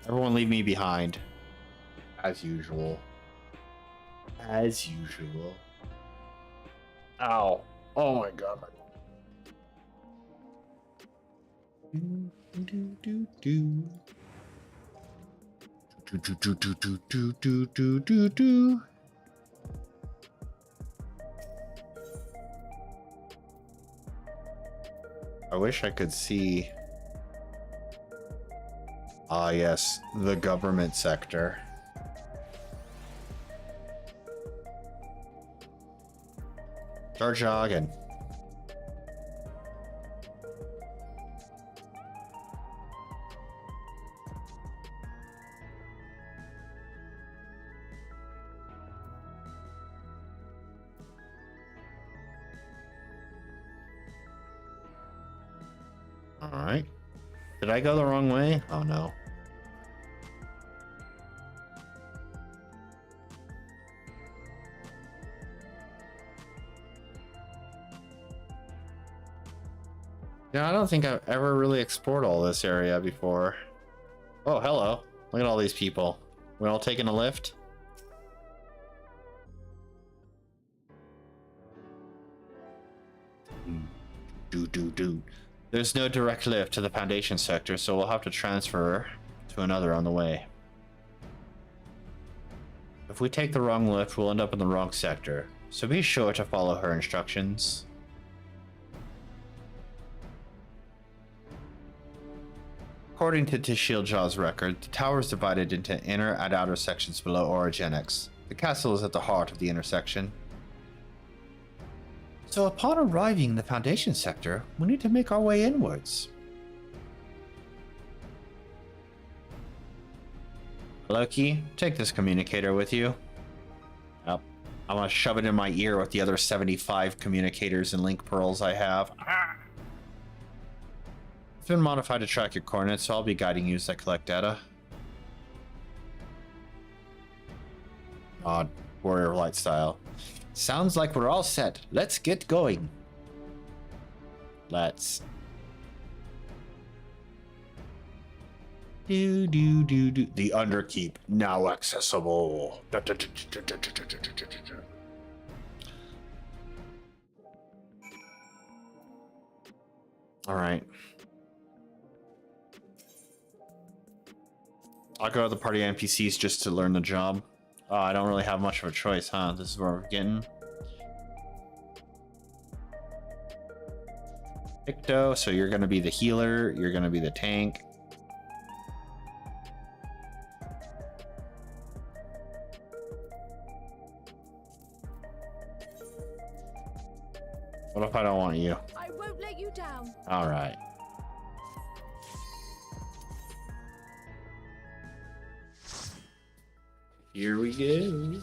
Everyone leave me behind. As usual. As usual. Ow. Oh my god. I wish I could see. Ah, yes, the government sector. Start jogging. All right. Did I go the wrong way? Oh no. Yeah, I don't think I've ever really explored all this area before. Oh, hello. Look at all these people. We all taking a lift? Do. There's no direct lift to the Foundation sector, so we'll have to transfer to another on the way. If we take the wrong lift, we'll end up in the wrong sector, so be sure to follow her instructions. According to Tishieljaw's record, the tower is divided into inner and outer sections below Orogenics. The castle is at the heart of the intersection. So upon arriving in the Foundation sector, we need to make our way inwards. Loki, take this communicator with you. Yep. I'm gonna shove it in my ear with the other 75 communicators and link pearls I have. It's been modified to track your coordinates, so I'll be guiding you as I collect data. Odd warrior light style. Sounds like we're all set. Let's get going. Let's. The Underkeep now accessible. All right. I'll go to the party NPCs just to learn the job. Oh, I don't really have much of a choice, huh? This is where we're getting. Icto, so you're gonna be the healer, you're gonna be the tank. What if I don't want you? I won't let you down. Alright. Here we go.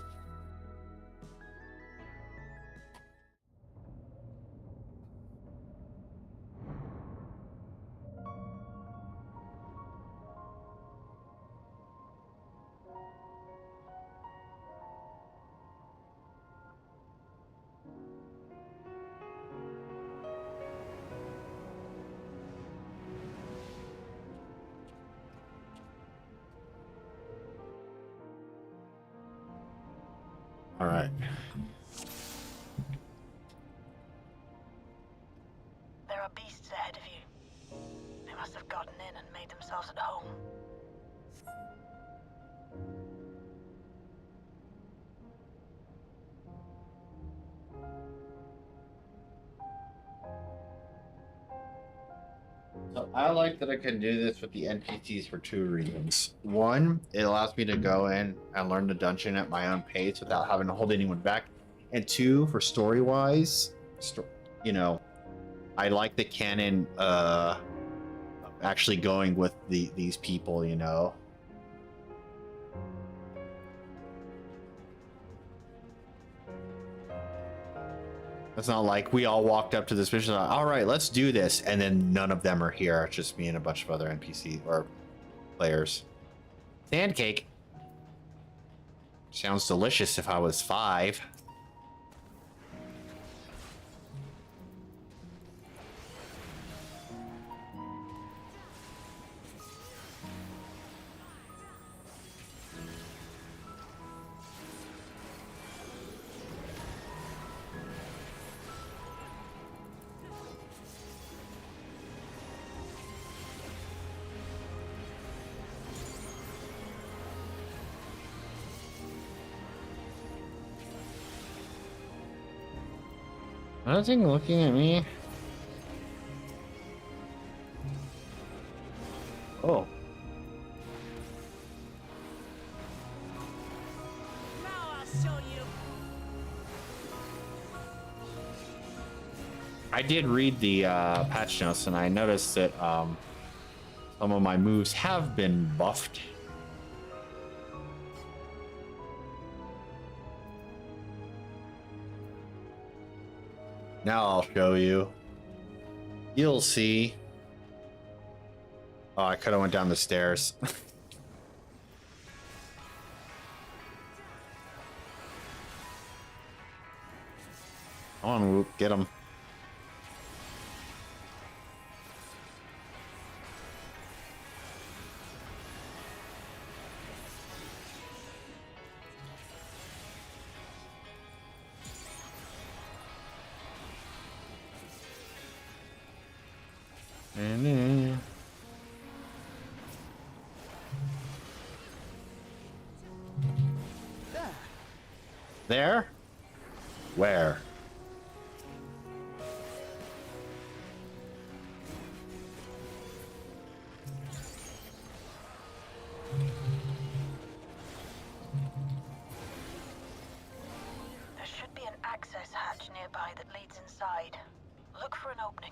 All right. There are beasts ahead of you. They must have gotten in and made themselves at home. So I like that I can do this with the NPCs for two reasons. One, it allows me to go in and learn the dungeon at my own pace without having to hold anyone back. And two, for story-wise, you know, I like the canon actually going with these people, you know. It's not like we all walked up to this mission, like, all right, let's do this, and then none of them are here. It's just me and a bunch of other NPC or players. Sand cake. Sounds delicious if I was 5. Nothing looking at me. Oh. Now I'll show you. I did read the patch notes, and I noticed that some of my moves have been buffed. Now I'll show you. You'll see. Oh, I could have went down the stairs. Come on, Whoop, get him. There? Where? There should be an access hatch nearby that leads inside. Look for an opening.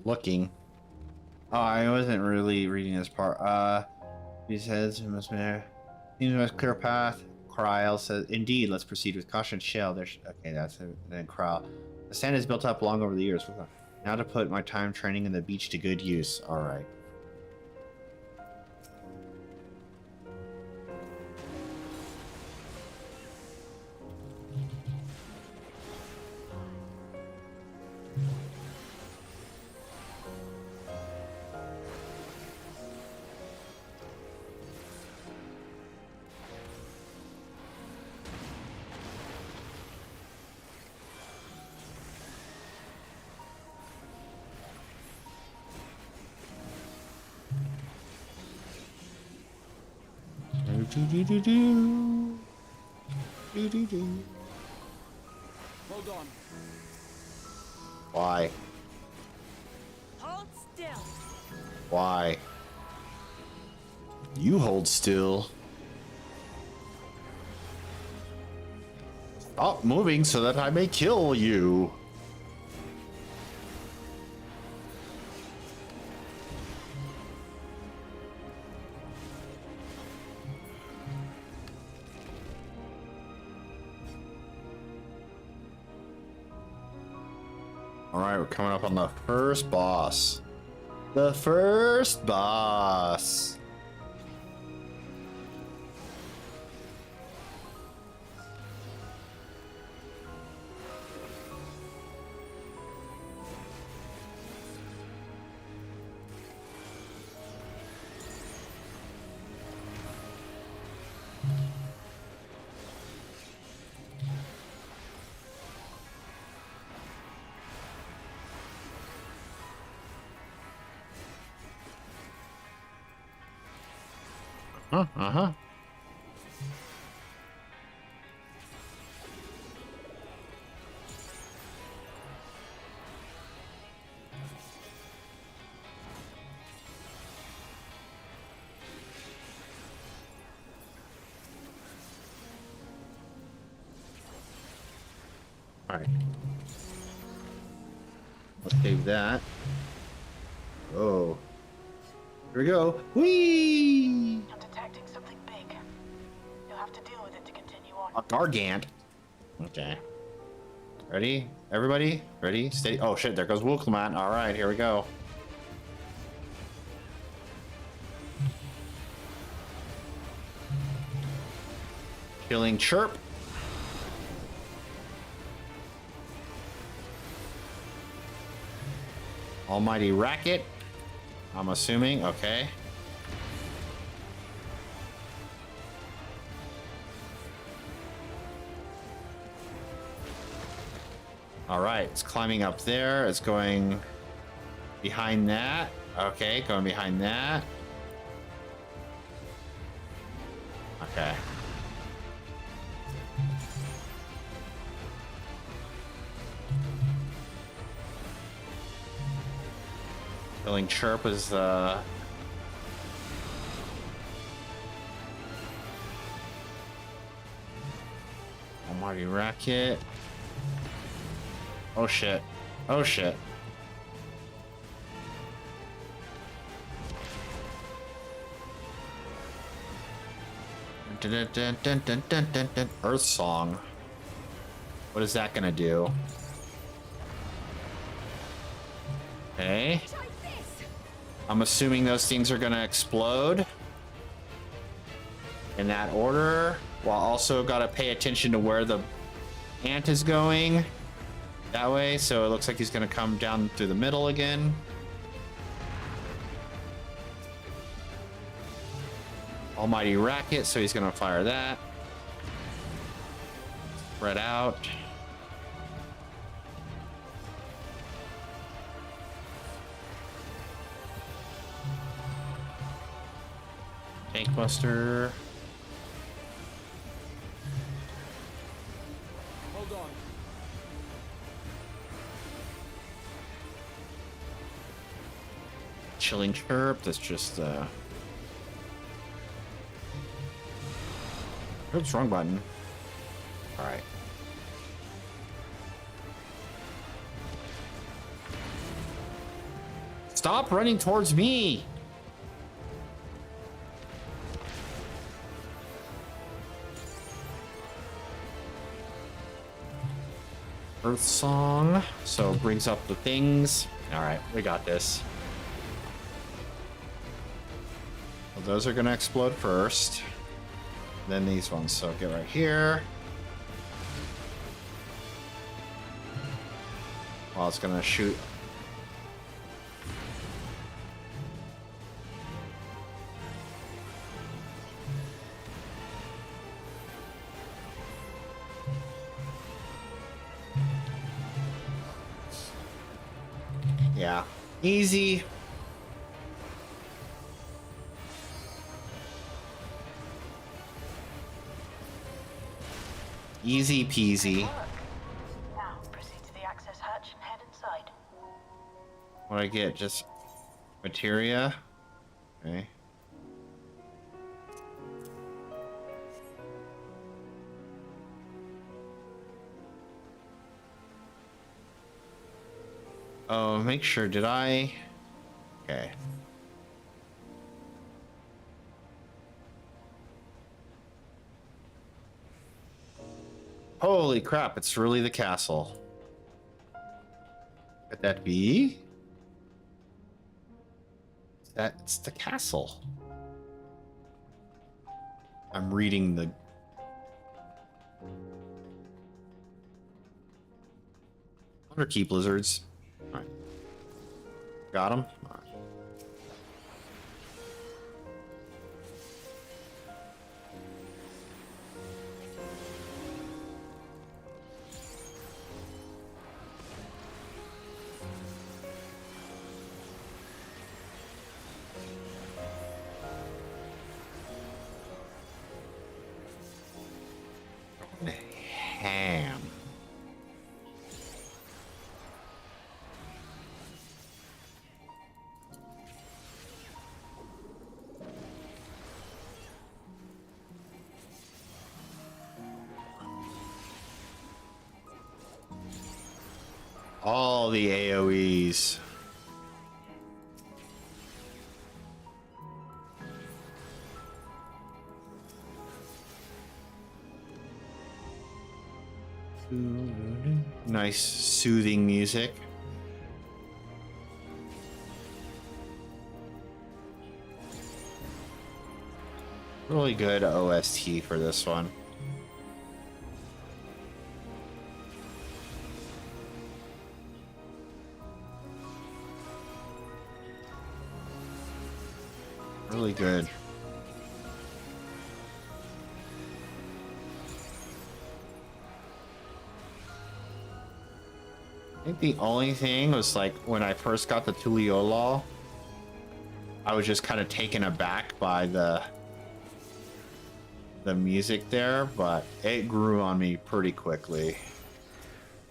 Looking. Oh, I wasn't really reading this part. He says it must be there. Seems most clear path. Kryl says, indeed, let's proceed with caution. Shell. There's okay, that's it. Then Kryl. The sand is built up long over the years. Now to put my time training in the beach to good use. Alright. Hold on. Why? Hold still. Why? You hold still. Stop moving so that I may kill you. Alright, we're coming up on the first boss. The first boss. Uh-huh, uh-huh. All right. Let's save that. Oh. Here we go. Whee! I'm detecting something big. You'll have to deal with it to continue on. A gargant. Okay. Ready? Everybody? Ready? Steady. Oh shit, there goes Wooklaman. All right, here we go. Killing chirp. Almighty racket. I'm assuming. Okay. All right, it's climbing up there. It's going behind that. Okay, going behind that. Okay. Killing chirp is Almighty racket. Oh shit. Oh shit. Dun, dun, dun, dun, dun, dun, dun, dun. Earth Song. What is that gonna do? Okay. I'm assuming those things are gonna explode in that order, while also gotta pay attention to where the ant is going. That way, so it looks like he's gonna come down through the middle again. Almighty racket, so he's gonna fire that. Spread out. Tank buster. Hold on. Chilling chirp. That's just oops, wrong button. All right. Stop running towards me. Earth Song. So it brings up the things. All right, we got this. Well, those are gonna explode first. Then these ones. So get right here. Well, it's gonna shoot. Yeah, easy. Easy peasy. Now, proceed to the access hatch and head inside. What do I get? Just materia? Okay. Oh, make sure, did I? Okay. Holy crap, it's really the castle. Could that be? It's the castle. I'm reading the... Underkeep lizards. Alright. Got him? Alright. All the AoEs. Nice soothing music. Really good OST for this one. Really good. I think the only thing was like when I first got the Tuliyola, I was just kind of taken aback by the music there, but it grew on me pretty quickly.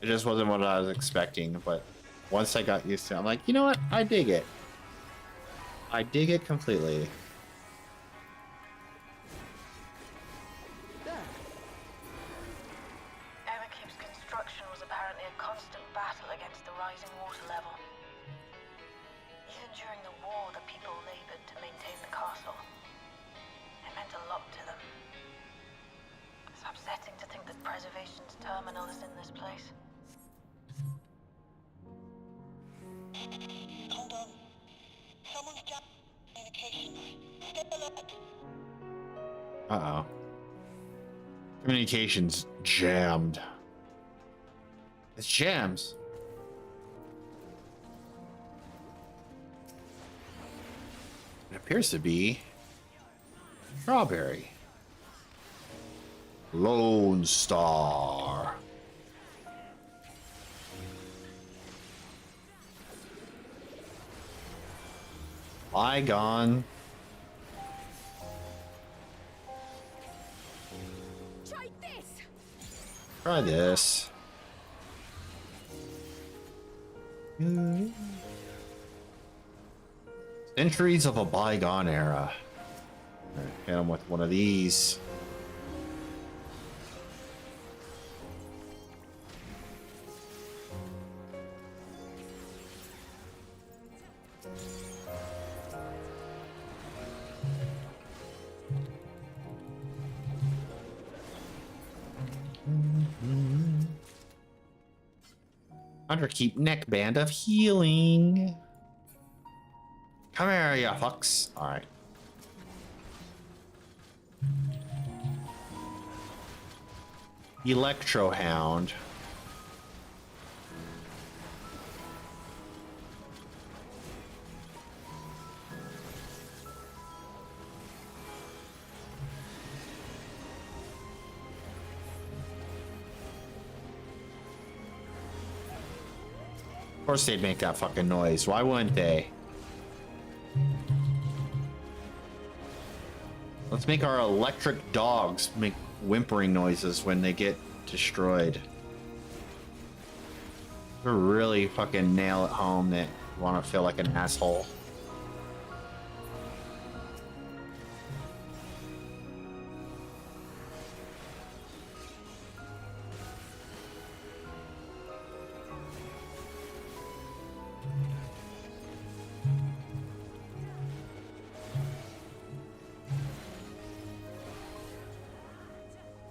It just wasn't what I was expecting, but once I got used to it, I'm like, you know what? I dig it. I dig it completely. Everkeep's construction was apparently a constant battle against the rising water level. Even during the war, the people labored to maintain the castle. It meant a lot to them. It's upsetting to think that Preservation's terminal is in this place. Hold on. Someone's jammed communications. Stay alert. Uh-oh. Communications jammed. It's jams. It appears to be Strawberry. Lone Star. Bygone. Try this. Try this. Centuries of a bygone era. Hit him with one of these. Underkeep neckband of healing. Come here, ya fucks. Alright. Electro Hound. Of course they'd make that fucking noise. Why wouldn't they? Let's make our electric dogs make whimpering noises when they get destroyed. We really fucking nail it home that you want to feel like an asshole.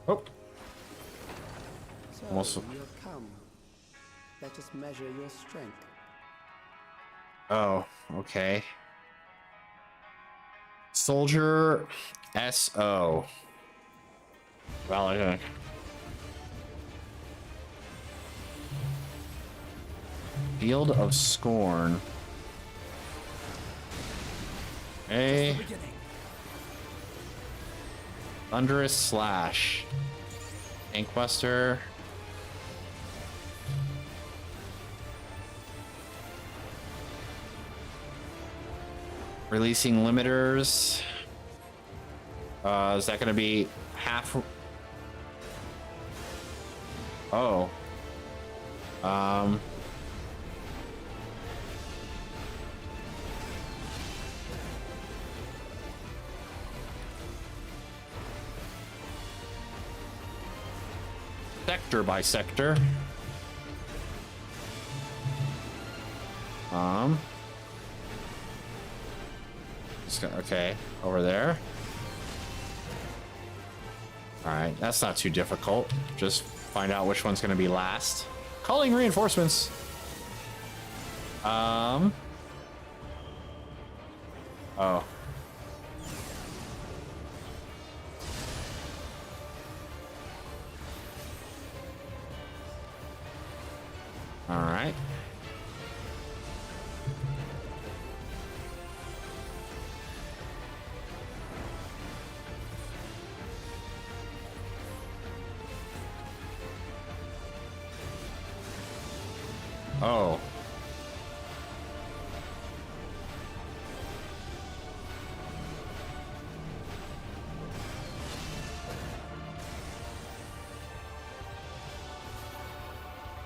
Oh. So, Almost. you have come. Let us measure your strength. Oh, okay. Soldier SO. Well, Field of Scorn. A Thunderous Slash. Inquester. Releasing limiters. Is that gonna be half? Oh. Sector by sector. Okay, over there. All right, that's not too difficult. Just find out which one's going to be last. Calling reinforcements. Oh. All right. Oh.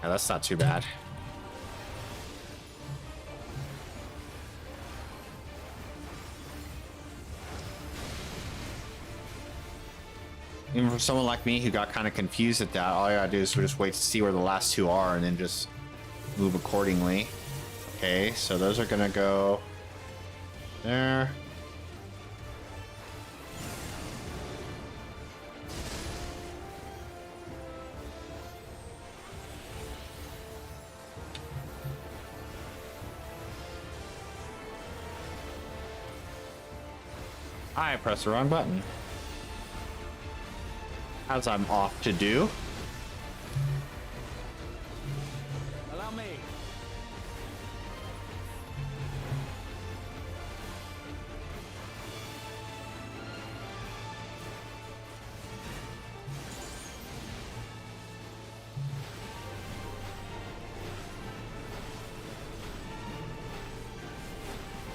Yeah, that's not too bad. Even for someone like me who got kind of confused at that, all I gotta do is just wait to see where the last two are and then just move accordingly. Okay, so those are gonna go there. I pressed the wrong button. As I'm off to do. Allow me.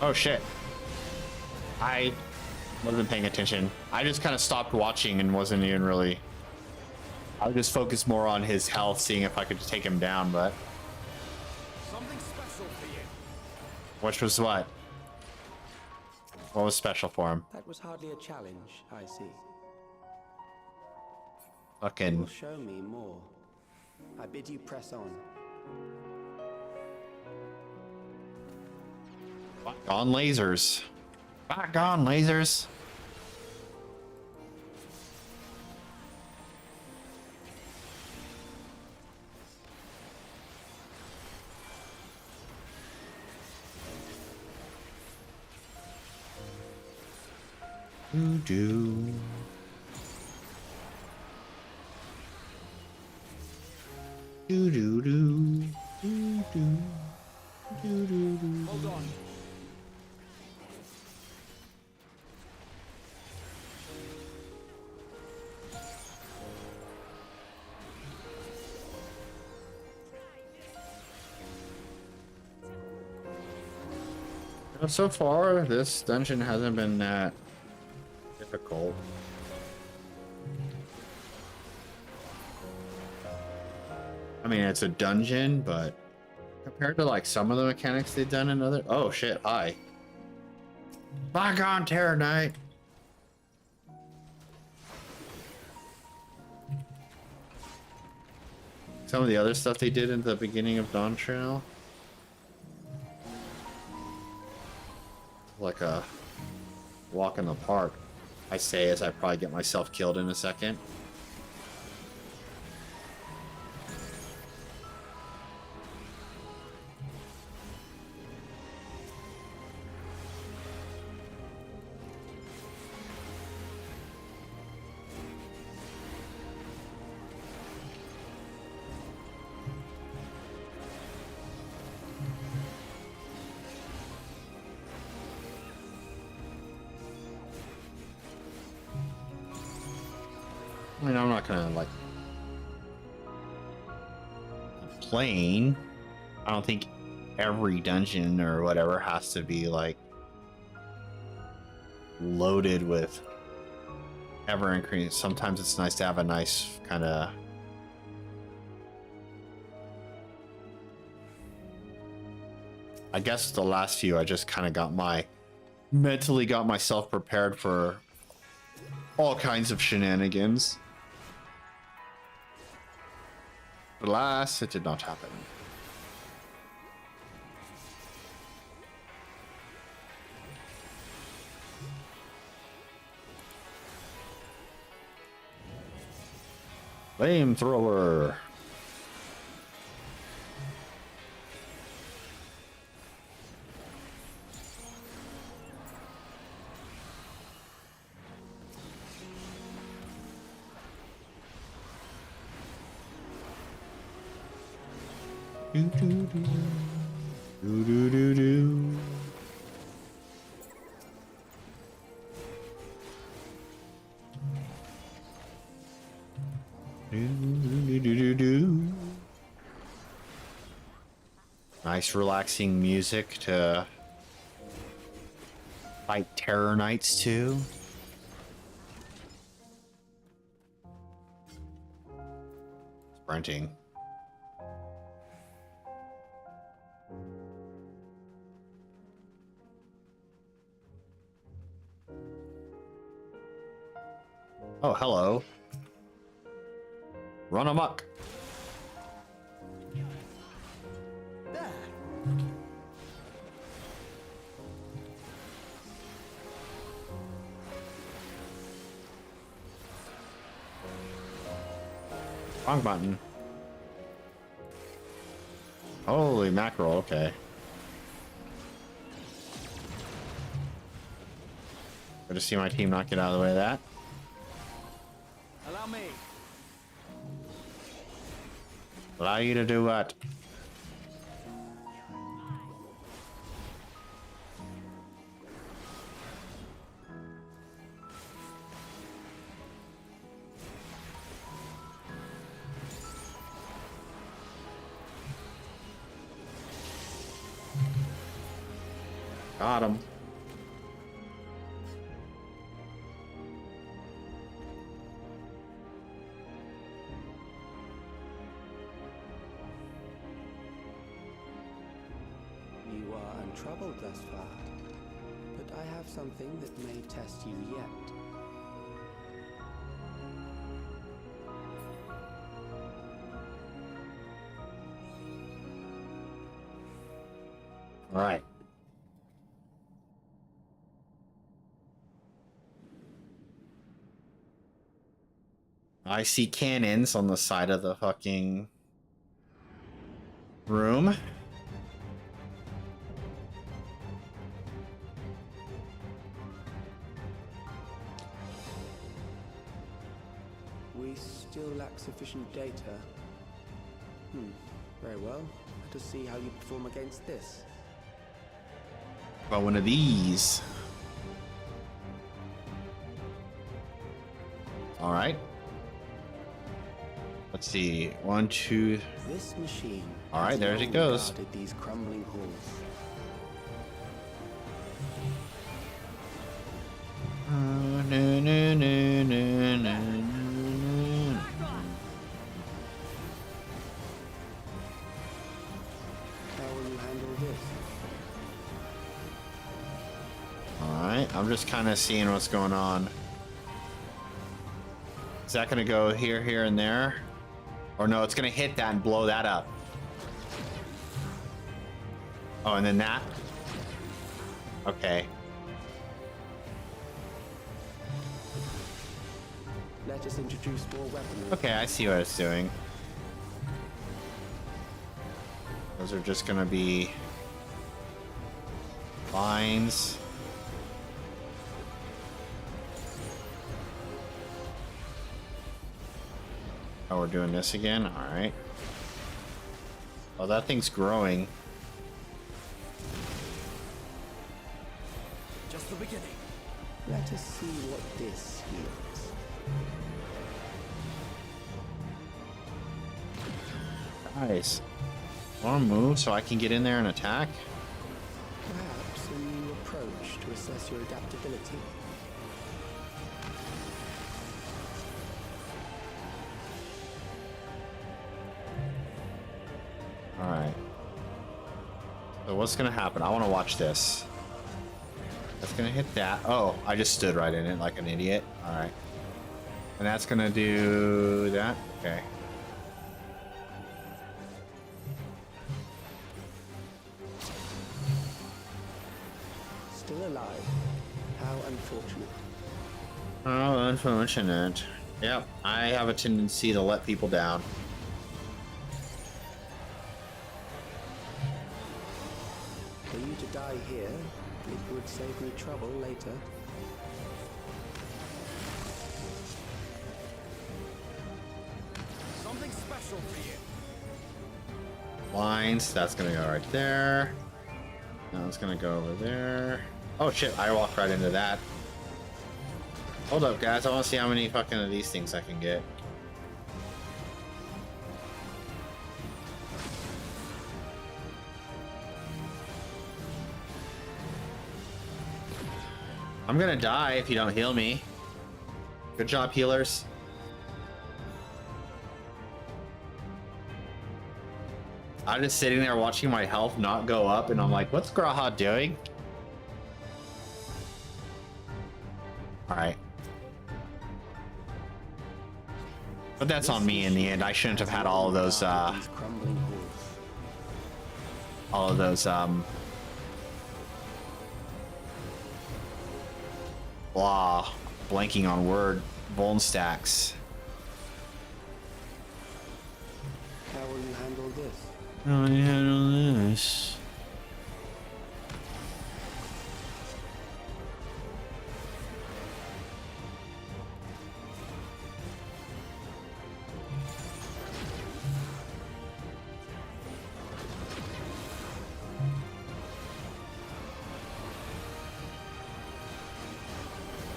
Oh shit. I wasn't paying attention. I just kind of stopped watching and wasn't even really... I would just focus more on his health, seeing if I could take him down, but... Something special for you. Which was what? What was special for him? That was hardly a challenge, I see. You Fucking... will show me more. I bid you press on. On lasers. Back on lasers. Do. Do do do do do do do. Hold on. So far, this dungeon hasn't been that difficult. I mean, it's a dungeon, but compared to like some of the mechanics they've done in other... Oh shit, hi. Bygone Terror Knight. Some of the other stuff they did in the beginning of Dawn Trail. Like a walk in the park, I say, as I probably get myself killed in a second. I mean, I'm not gonna like complain. I don't think every dungeon or whatever has to be like loaded with ever increasing. Sometimes it's nice to have a nice kind of I guess the last few I just kind of got mentally got myself prepared for all kinds of shenanigans. Alas, it did not happen. Flamethrower. Do do do do do do do. Nice relaxing music to fight Terror Knights too. Sprinting. Oh, hello. Run amok. There. Wrong button. Holy mackerel, okay. Good to see my team not get out of the way of that. Allow me. Allow you to do what? Got him. You are untroubled thus far, but I have something that may test you yet. All right. I see cannons on the side of the fucking room. We still lack sufficient data. Very well. Let us see how you perform against this. About one of these. All right. Let's see. 1, 2. This machine. All right, has there it long goes. guarded these crumbling halls. No, no, no, no, no, no. How will you handle this? All right, I'm just kind of seeing what's going on. Is that going to go here, here, and there? Or no, it's going to hit that and blow that up. Oh, and then that? Okay. Let us introduce more weaponry. Okay, I see what it's doing. Those are just going to be lines. Oh, we're doing this again? Alright. Oh, that thing's growing. Just the beginning. Let us see what this yields. Nice. Want to move so I can get in there and attack? Perhaps a new approach to assess your adaptability. Alright. So what's gonna happen? I want to watch this. That's gonna hit that. Oh, I just stood right in it like an idiot. Alright. And that's gonna do that? Okay. Still alive. How unfortunate. Oh, unfortunate. Yep, I have a tendency to let people down. For you to die here, it would save me trouble later. Something special for you. Lines, that's gonna go right there. Now it's gonna go over there. Oh shit, I walked right into that. Hold up, guys, I wanna see how many fucking of these things I can get. I'm gonna die if you don't heal me. Good job, healers. I'm just sitting there watching my health not go up, and I'm like, what's Graha doing? Alright. But that's on me in the end. I shouldn't have had all of those, blah, blanking on word, Vuln stacks. How will you handle this? How do you handle this?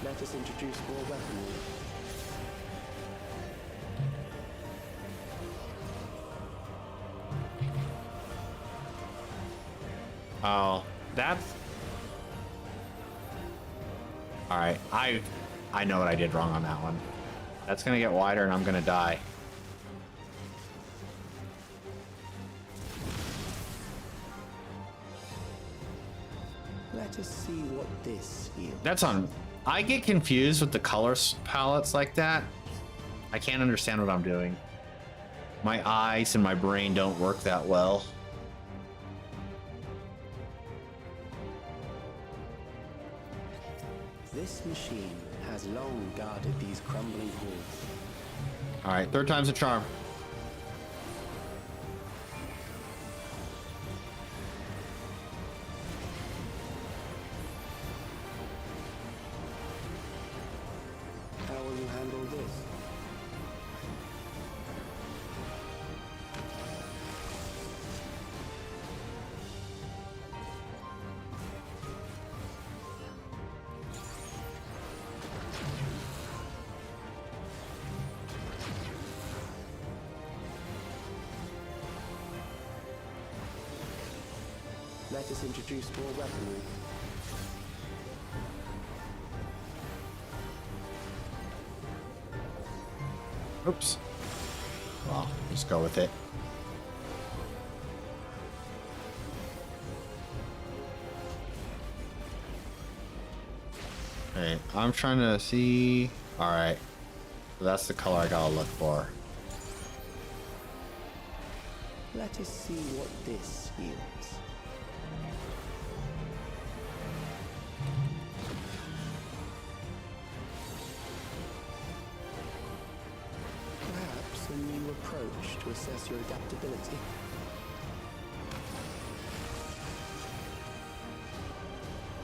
Let us introduce more weaponry. Oh, that's... Alright, I know what I did wrong on that one. That's gonna get wider and I'm gonna die. Let us see what this is. That's on... I get confused with the color palettes like that. I can't understand what I'm doing. My eyes and my brain don't work that well. This machine has long guarded these crumbling halls. Alright, third time's a charm. How will you handle this? Let us introduce more weaponry. Oops. Well, just go with it. Okay, I'm trying to see... Alright. So that's the color I gotta look for. Let us see what this yields. Perhaps a new approach to assess your adaptability.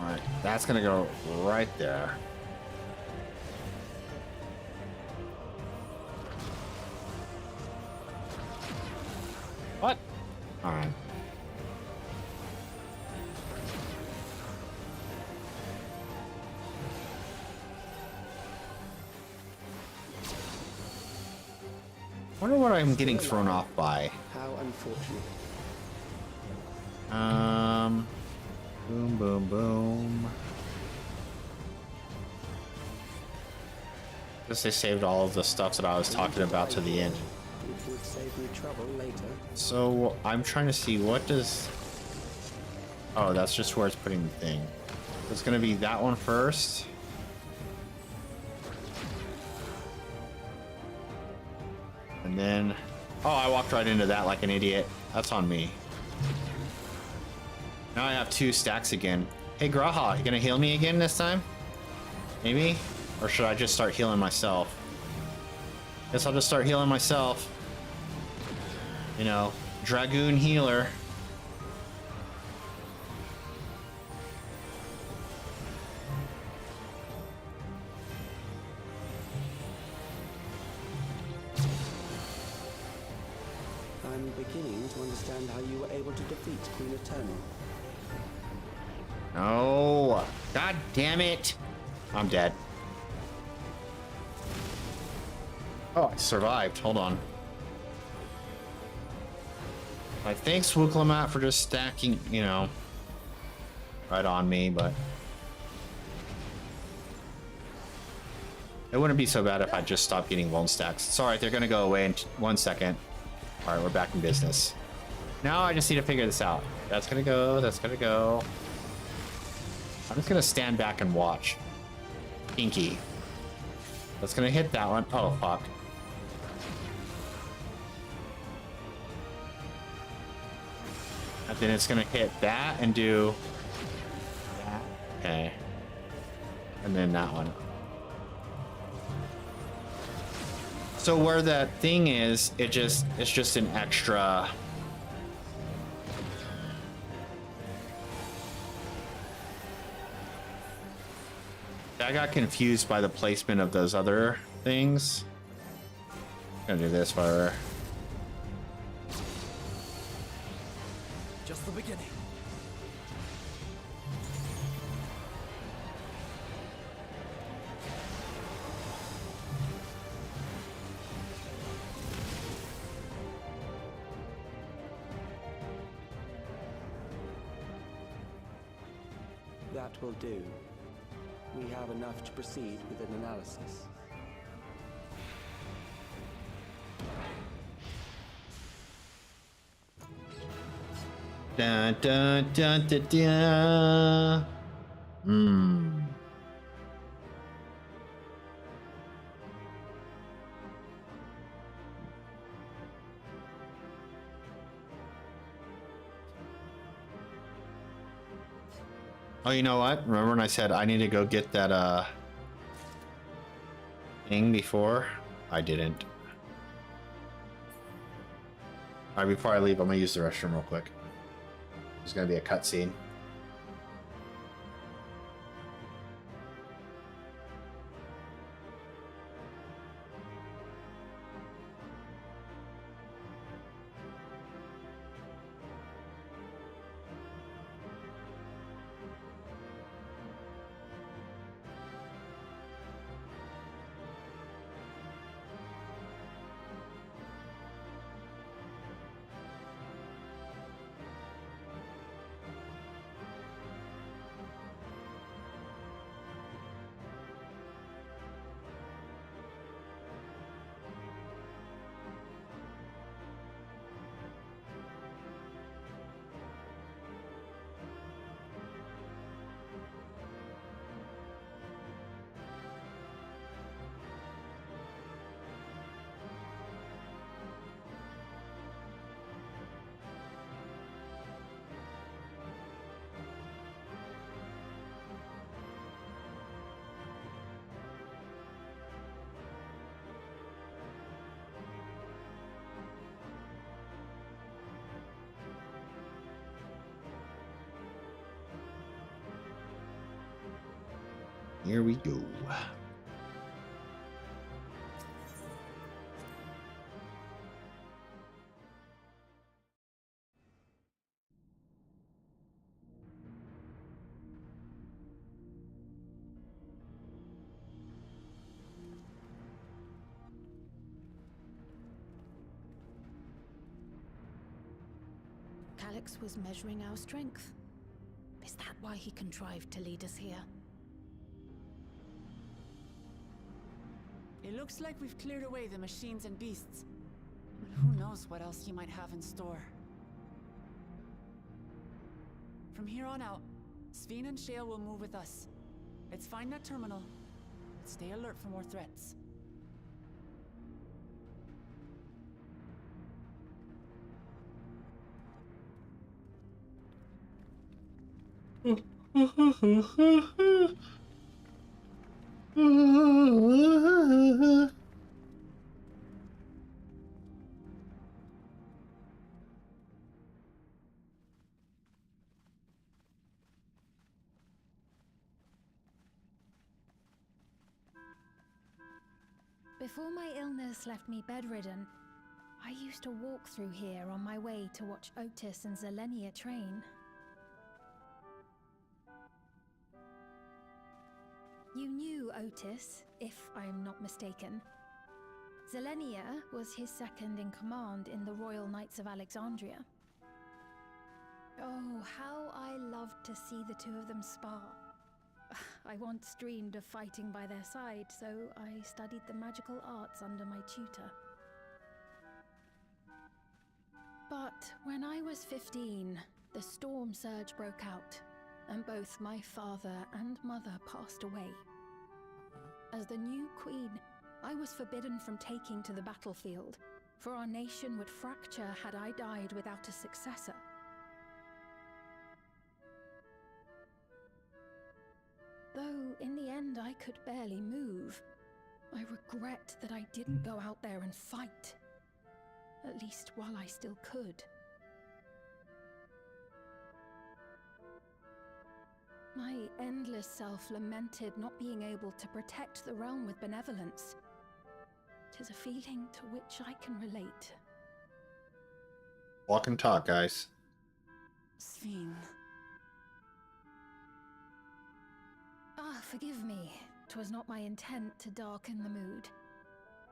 Alright, that's gonna go right there. What? Alright. Wonder what I'm getting thrown off by. How unfortunate. Boom, boom, boom. Guess they saved all of the stuff that I was talking about to the end. It would save me trouble later. So I'm trying to see what does... Oh, that's just where it's putting the thing. It's gonna be that one first. And then... Oh, I walked right into that like an idiot. That's on me. Now I have 2 stacks again. Hey, Graha, you gonna heal me again this time? Maybe? Or should I just start healing myself? Guess I'll just start healing myself. You know, Dragoon healer. I'm beginning to understand how you were able to defeat Queen Eternal. No. God damn it. I'm dead. Oh, I survived. Hold on. Thanks, Wooklamat, for just stacking, you know, right on me, but it wouldn't be so bad if I just stopped getting bone stacks. It's alright, they're gonna go away in 1 second. Alright, we're back in business. Now I just need to figure this out. That's gonna go, that's gonna go. I'm just gonna stand back and watch. Pinky. That's gonna hit that one. Oh, fuck. And then it's gonna hit that and do that. Okay. And then that one. So where that thing is, it's just an extra. I got confused by the placement of those other things. I'm gonna do this for. Just the beginning. That will do. We have enough to proceed with an analysis. Dun, dun, dun, dun, dun. Oh, you know what? Remember when I said I need to go get that thing before? I didn't. All right, before I leave, I'm gonna use the restroom real quick. There's gonna be a cutscene. Here we go. Calix was measuring our strength. Is that why he contrived to lead us here? It looks like we've cleared away the machines and beasts. But who knows what else he might have in store. From here on out, Sveen and Shale will move with us. Let's find that terminal. Stay alert for more threats. Before my illness left me bedridden, I used to walk through here on my way to watch Otis and Zelenia train. You knew Otis, if I'm not mistaken. Zelenia was his second in command in the Royal Knights of Alexandria. Oh, how I loved to see the two of them spar. I once dreamed of fighting by their side, so I studied the magical arts under my tutor. But when I was 15, the storm surge broke out, and both my father and mother passed away. As the new queen, I was forbidden from taking to the battlefield, for our nation would fracture had I died without a successor. Though in the end I could barely move, I regret that I didn't go out there and fight. At least while I still could. My endless self lamented not being able to protect the realm with benevolence. 'Tis a feeling to which I can relate. Walk and talk, guys. Sven. Ah, forgive me. 'Twas not my intent to darken the mood.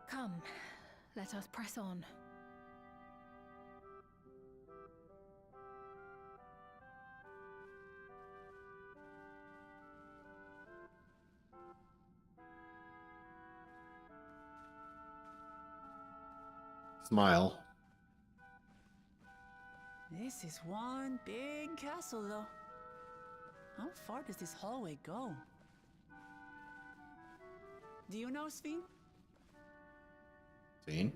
Come, let us press on. Smile. This is one big castle, though. How far does this hallway go? Do you know, Sven? Seen?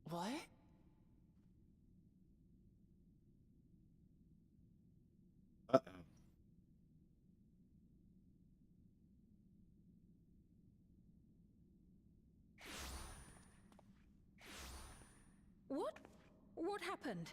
What? Uh-oh. What? What happened?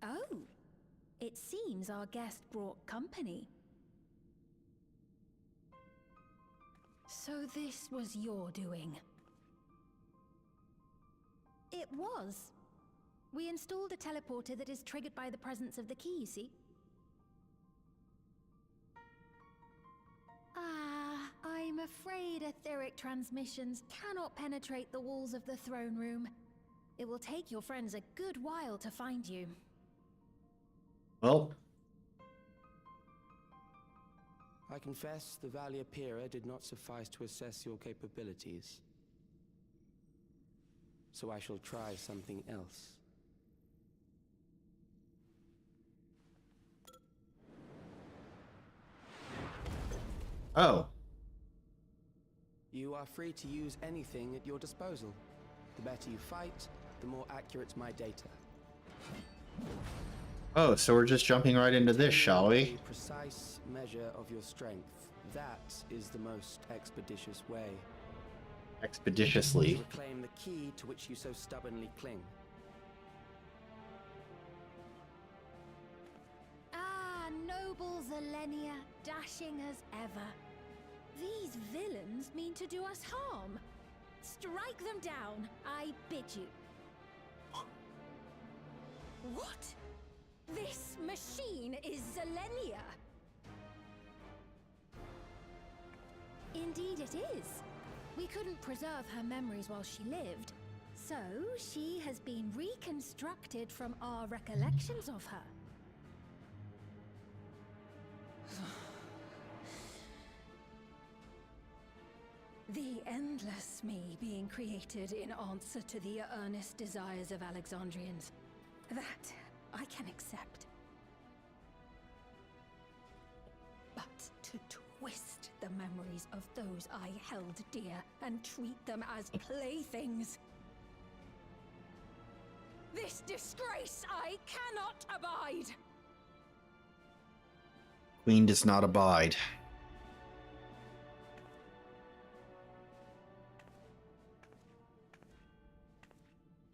Oh, it seems our guest brought company. So this was your doing? It was. We installed a teleporter that is triggered by the presence of the key, you see? Ah, I'm afraid etheric transmissions cannot penetrate the walls of the throne room. It will take your friends a good while to find you. Well, I confess the Valia Pira did not suffice to assess your capabilities. So I shall try something else. oh. You are free to use anything at your disposal. The better you fight, the more accurate my data. Oh, so we're just jumping right into this, shall we? A precise measure of your strength. That is the most expeditious way. Expeditiously. To reclaim the key to which you so stubbornly cling. Ah, noble Zelenia, dashing as ever. These villains mean to do us harm. Strike them down, I bid you. What? This machine is Zelenia! Indeed it is. We couldn't preserve her memories while she lived, so she has been reconstructed from our recollections of her. The endless me being created in answer to the earnest desires of Alexandrians. That I can accept. But to twist the memories of those I held dear and treat them as playthings. This disgrace I cannot abide! Queen does not abide.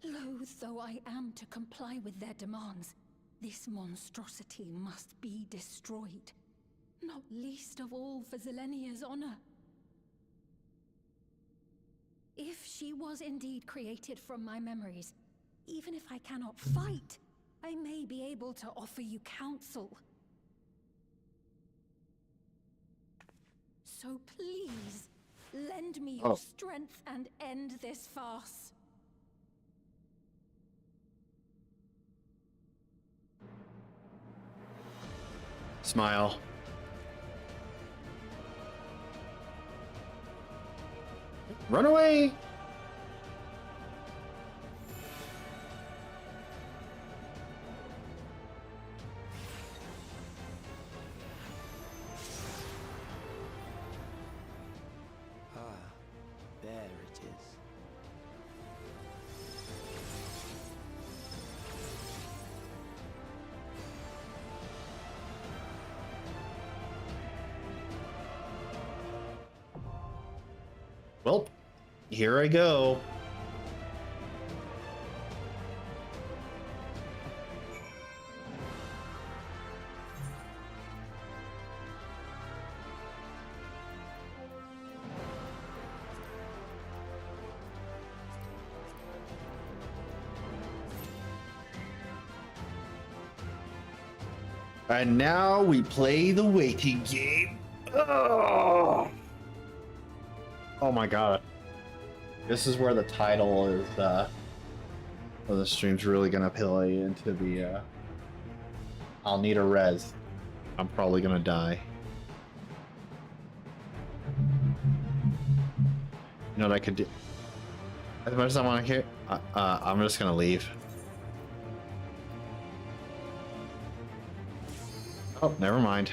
Loath though I am to comply with their demands, this monstrosity must be destroyed. Not least of all for Zelenia's honor. If she was indeed created from my memories, even if I cannot fight, I may be able to offer you counsel. So please, lend me your strength and end this farce. Smile. Run away! There it is. Well, here I go. And now we play the waiting game. Oh my god. This is where the title is, of the stream's really gonna play into the, I'll need a res. I'm probably gonna die. You know what I could do? As much as I want to hear, I'm just gonna leave. Oh, never mind.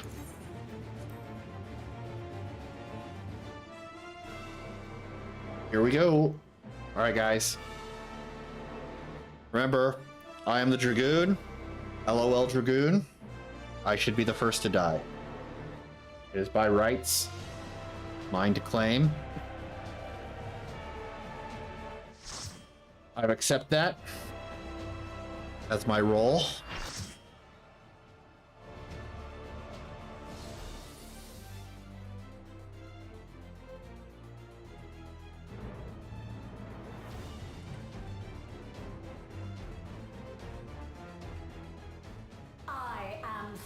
Here we go. All right, guys. Remember, I am the Dragoon. LOL Dragoon. I should be the first to die. It is by rights. Mine to claim. I accept that. That's my role.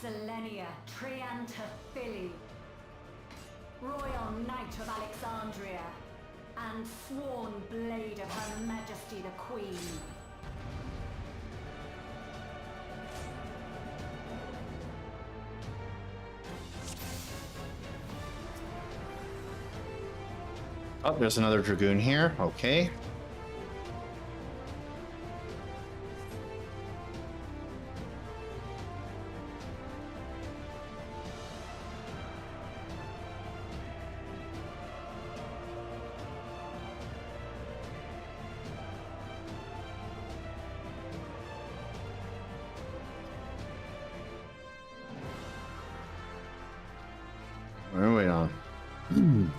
Zelenia Triantaphili, Royal Knight of Alexandria, and sworn blade of Her Majesty the Queen. Oh, there's another Dragoon here. Okay. What are we waiting on?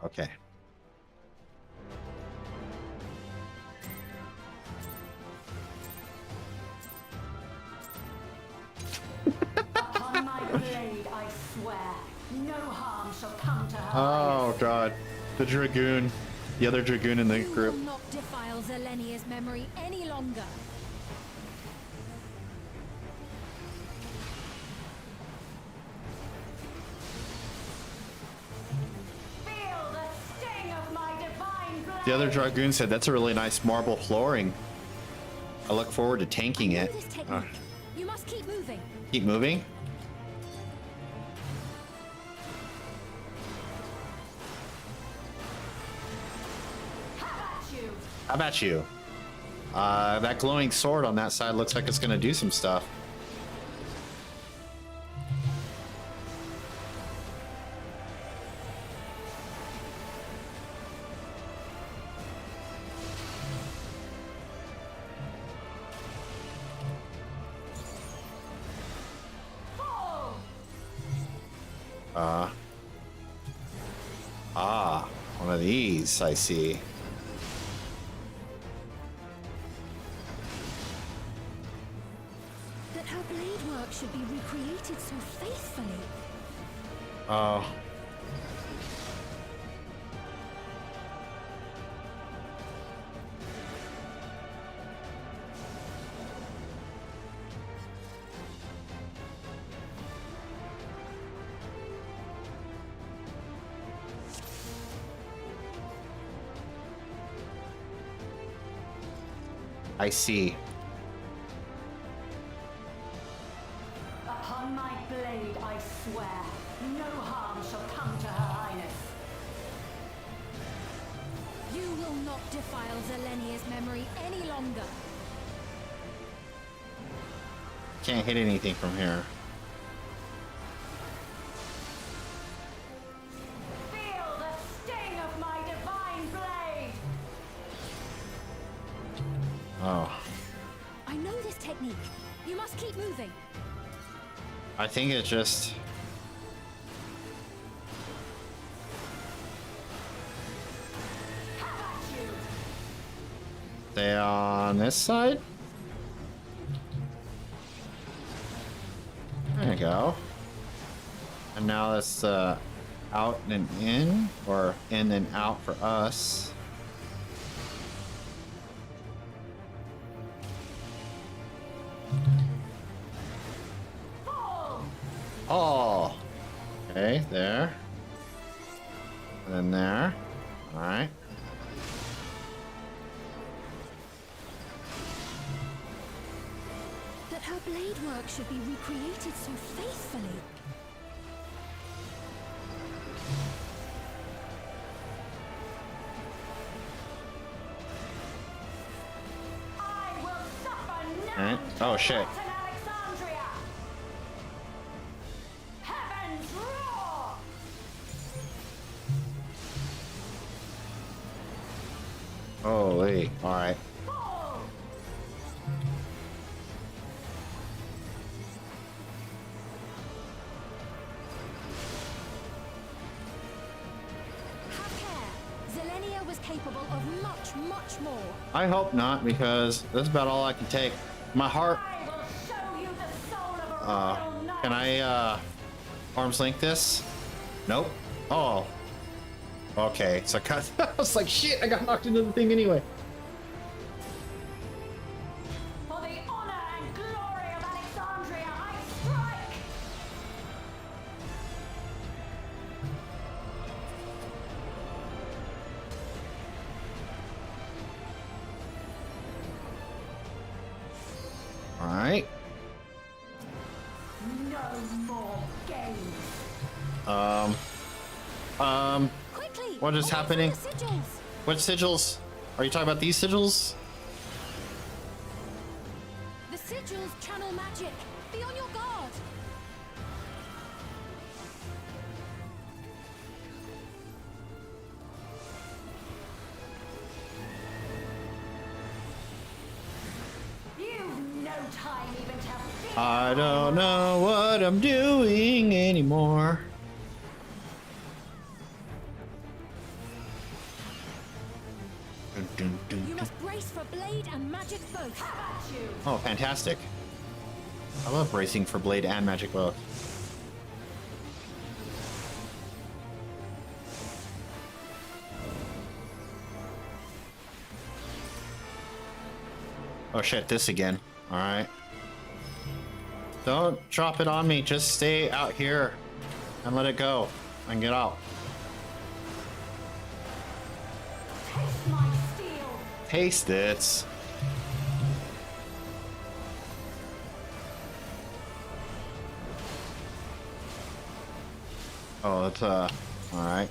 Okay. Upon my blade, I swear, no harm shall come to her. Oh god, the Dragoon, the other Dragoon in the group. You will not defile Zelenia's memory any longer. The other Dragoon said, that's a really nice marble flooring. I look forward to tanking it. You must keep moving. Keep moving? How about you? That glowing sword on that side looks like it's gonna do some stuff. One of these, I see. That her blade work should be recreated so faithfully. Oh. I see. Upon my blade, I swear, no harm shall come to Her Highness. You will not defile Zelenia's memory any longer. Can't hit anything from here. Feel the sting of my divine blade! Oh. I know this technique. You must keep moving. I think it's just... Stay on this side? There you go. And now it's out and in, or in and out for us. Oh, okay, there, and then there. All right. That her blade work should be recreated so faithfully. I will suffer All right. none Oh shit. in Alexandria! Heavens roar! Holy. All right. Zelenia was capable of much, much more. I hope not, because that's about all I can take. My heart. I will show you the soul of a royal knight. Can I arms length this? Nope. Oh. Okay. So I was like, shit. I got knocked into the thing anyway. For the honor and glory of Alexandria, I strike! All right. No more games. Quickly! What is happening? The sigils. What sigils? Are you talking about these sigils? The sigils channel magic. Be on your guard. You've no time even to feel. I don't know what I'm doing anymore. You must brace for blade and magic both. How about you? Oh, fantastic. I love bracing for blade and magic both. Oh shit, this again. Alright. Don't drop it on me, just stay out here and let it go and get out. Taste my steel. Taste it. Oh, it's alright.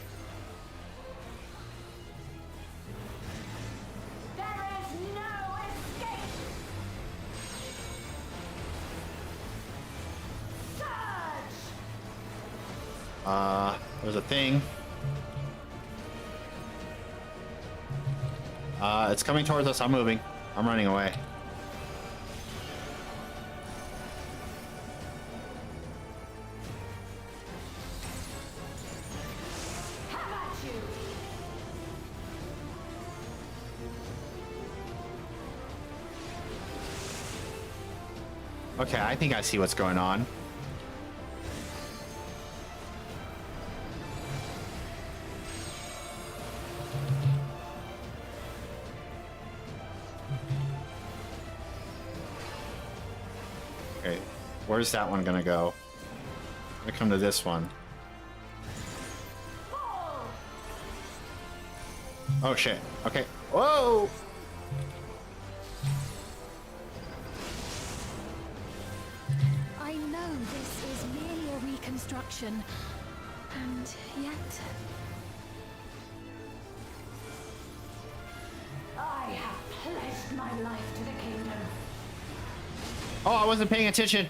There There's a thing. It's coming towards us. I'm moving. I'm running away. Okay, I think I see what's going on. Okay, where's that one gonna go? I'm gonna come to this one. Oh shit, okay. Whoa! I know this is merely a reconstruction, and yet... I have pledged my life to the kingdom. Oh, I wasn't paying attention.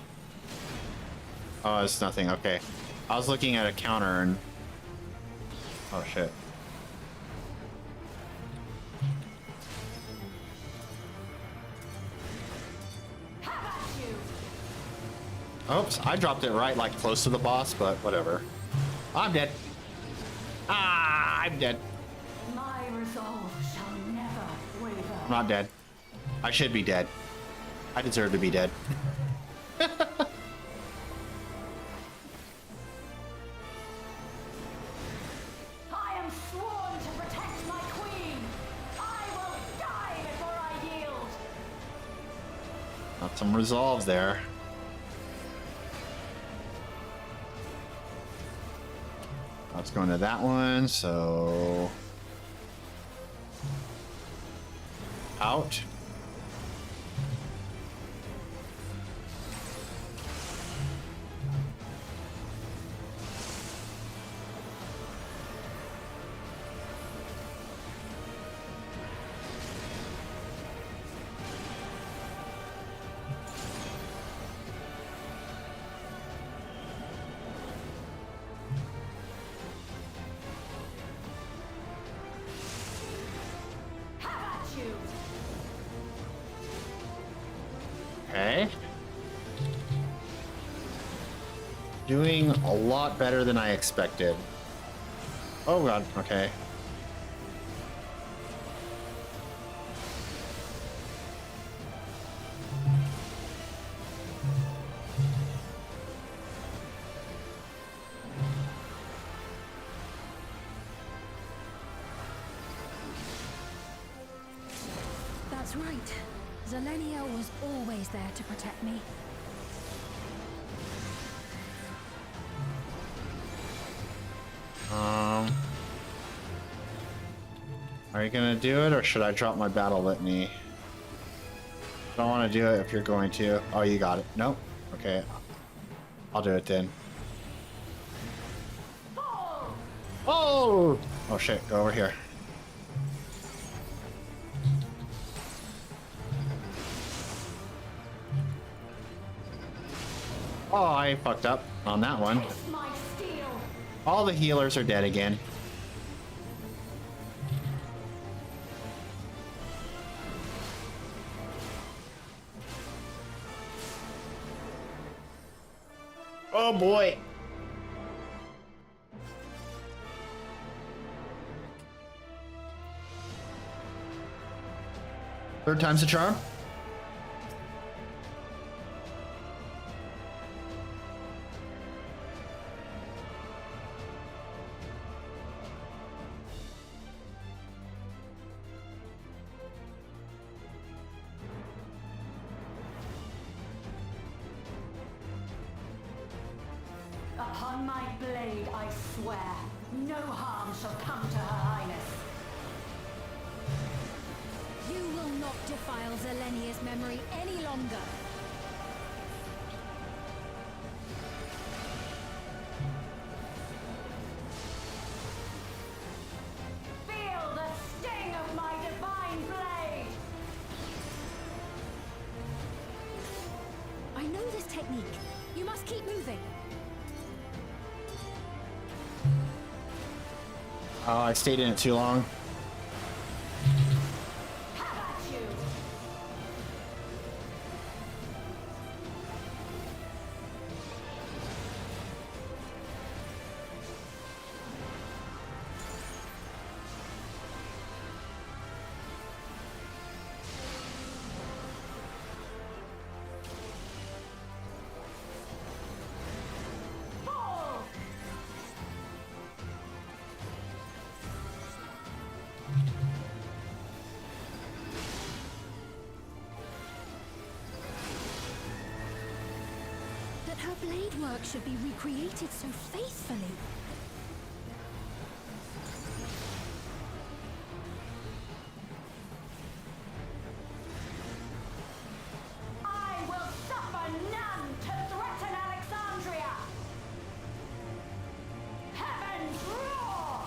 Oh, it's nothing. Okay. I was looking at a counter and... Oh, shit. Oops, I dropped it right, like, close to the boss, but whatever. I'm dead. Ah, I'm dead. My resolve shall never waver. I'm not dead. I should be dead. I deserve to be dead. I am sworn to protect my queen. I will die before I yield. Got some resolve there. Let's go into that one, so... Out. Okay. Doing a lot better than I expected. Oh god, okay. That's right. Zelenia was always there to protect me. Are you gonna do it, or should I drop my battle litany? I don't want to do it if you're going to. Oh, you got it. Nope. Okay. I'll do it then. Oh! Oh shit, go over here. Oh, I fucked up on that one. All the healers are dead again. Oh boy. Third time's the charm. Upon my blade, I swear, no harm shall come to Her Highness. You will not defile Zelenia's memory any longer. Feel the sting of my divine blade! I know this technique. You must keep moving. Oh, I stayed in it too long. Her blade work should be recreated so faithfully. I will suffer none to threaten Alexandria! Heavens roar!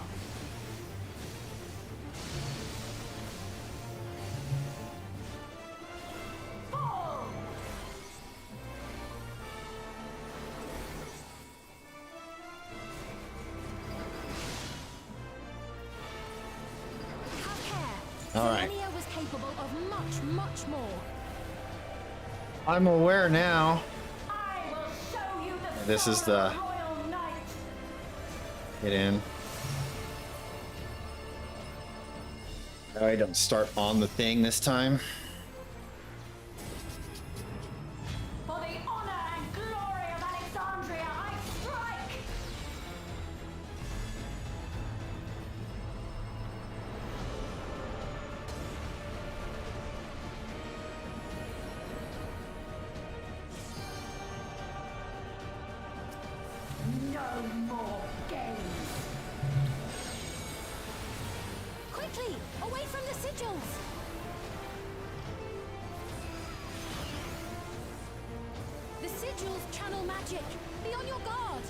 Fall! All right. Zelenia was capable of much, much more. I'm aware now. I will show you the This is the Royal Knight. get in. No, I don't start on the thing this time. For the honor and glory of Alexandria, I strike! No more games! Quickly, away from the sigils! The sigils channel magic. Be on your guard.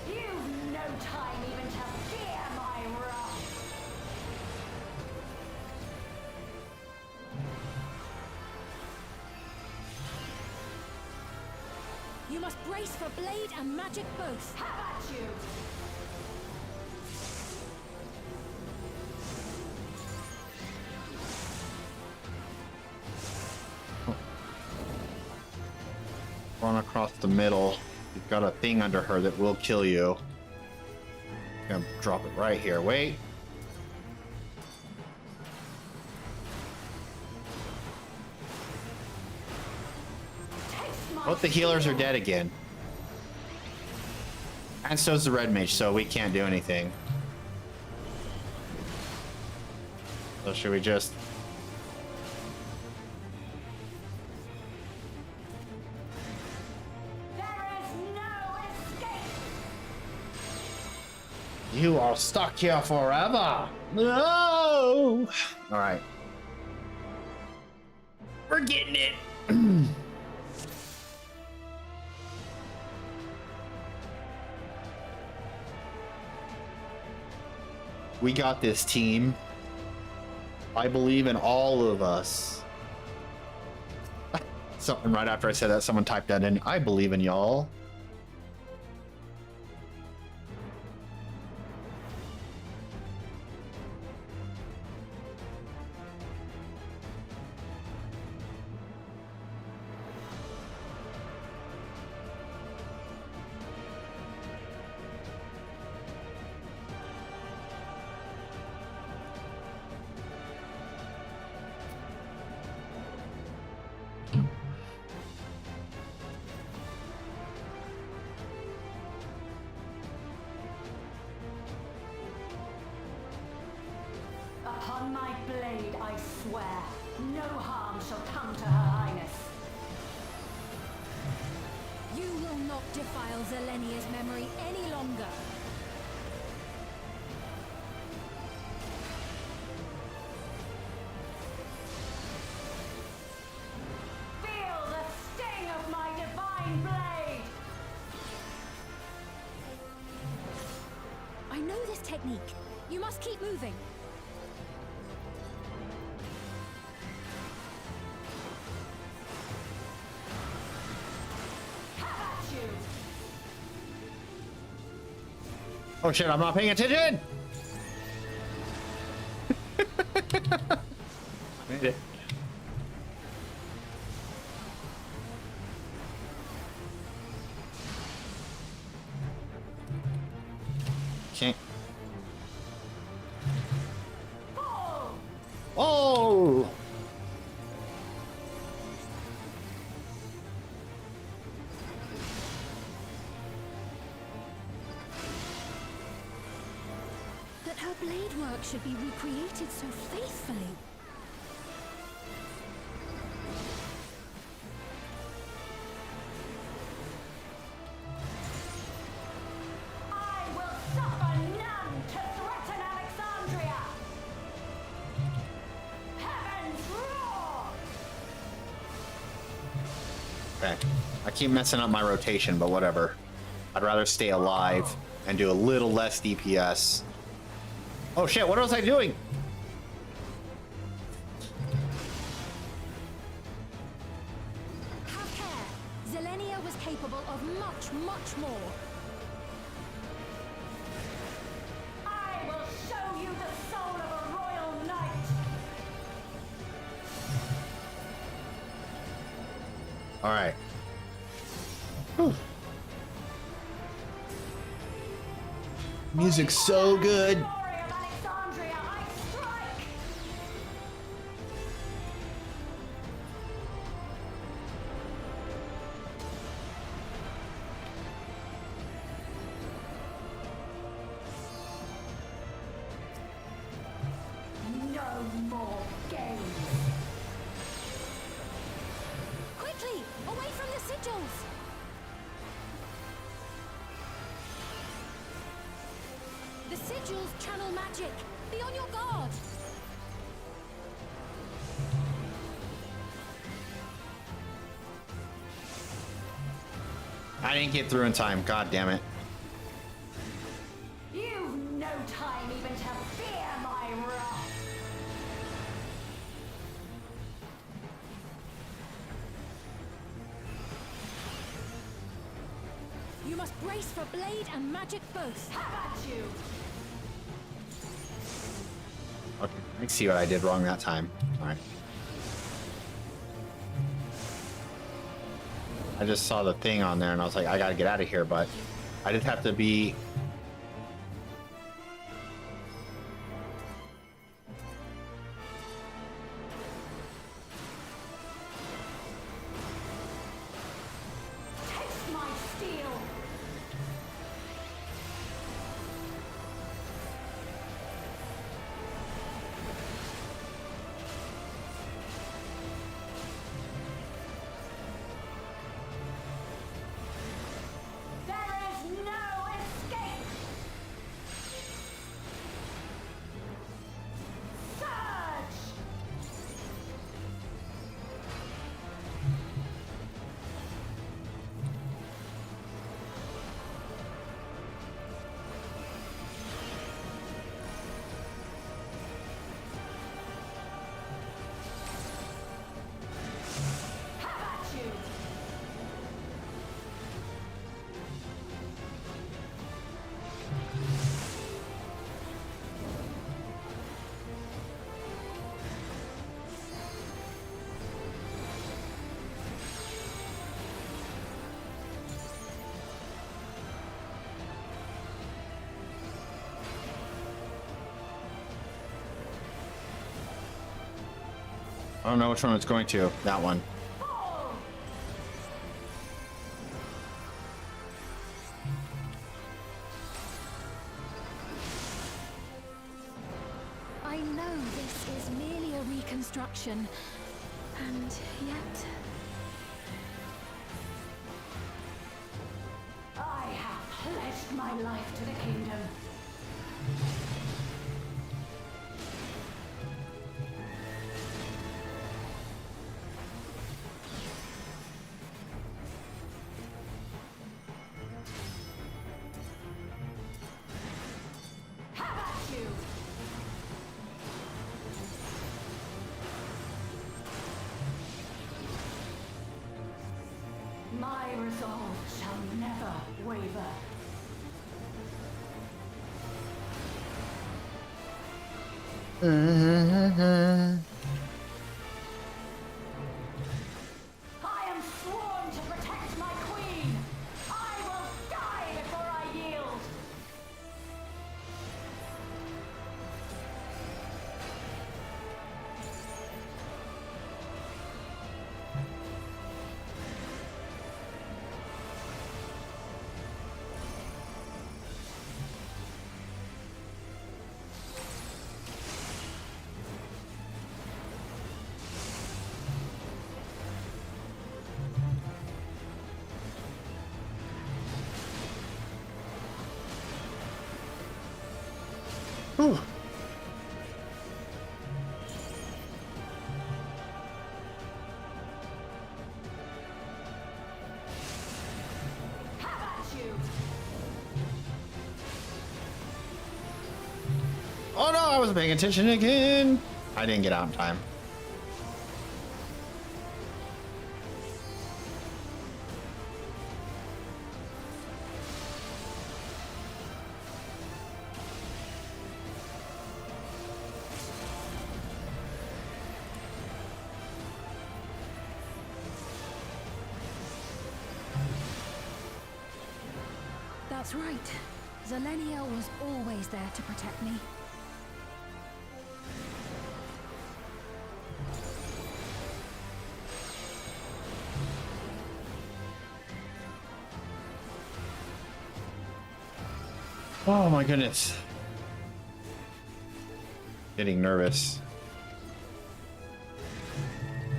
You've no time even to fear my wrath! You must brace for blade and magic both. Have at you! Run across the middle. You've got a thing under her that will kill you. I'm gonna drop it right here. Wait. Both the healers are dead again. And so's the red mage, so we can't do anything. So should we just... There is no escape! You are stuck here forever! No! Alright. We're getting it! We got this, team. I believe in all of us. Something right after I said that, someone typed that in. I believe in y'all. Upon my blade, I swear, no harm shall come to Her Highness. You will not defile Zelenia's memory any longer. Feel the sting of my divine blade! I know this technique. You must keep moving. Oh shit, I'm not paying attention! Made it. Can't. Oh! That her blade work should be recreated so faithfully. I will suffer none to threaten Alexandria! Heavens roar! Okay. I keep messing up my rotation, but whatever. I'd rather stay alive and do a little less DPS. Oh shit, what was I doing? Have care. Zelenia was capable of much, much more. I will show you the soul of a royal knight! Alright. Music's so good. Glory of Alexandria, I strike! No more games! Quickly, away from the sigils! The sigils channel magic. Be on your guard. I didn't get through in time. God damn it. You've no time even to fear my wrath! You must brace for blade and magic both. Have at you! Okay, I see what I did wrong that time. Alright. I just saw the thing on there and I was like, I gotta get out of here, but I just have to be... Taste my steel! There is no escape! Surge! Have at you! I don't know which one it's going to. That one. Fall! I know this is merely a reconstruction, and yet I have pledged my life to the kingdom. Have at you! My resolve shall never waver. I am sworn to protect my queen. I will die before I yield. Whew. Have at you. Oh no, I wasn't paying attention again. I didn't get out in time. That's right. Zelenia was always there to protect me. Oh my goodness. Getting nervous.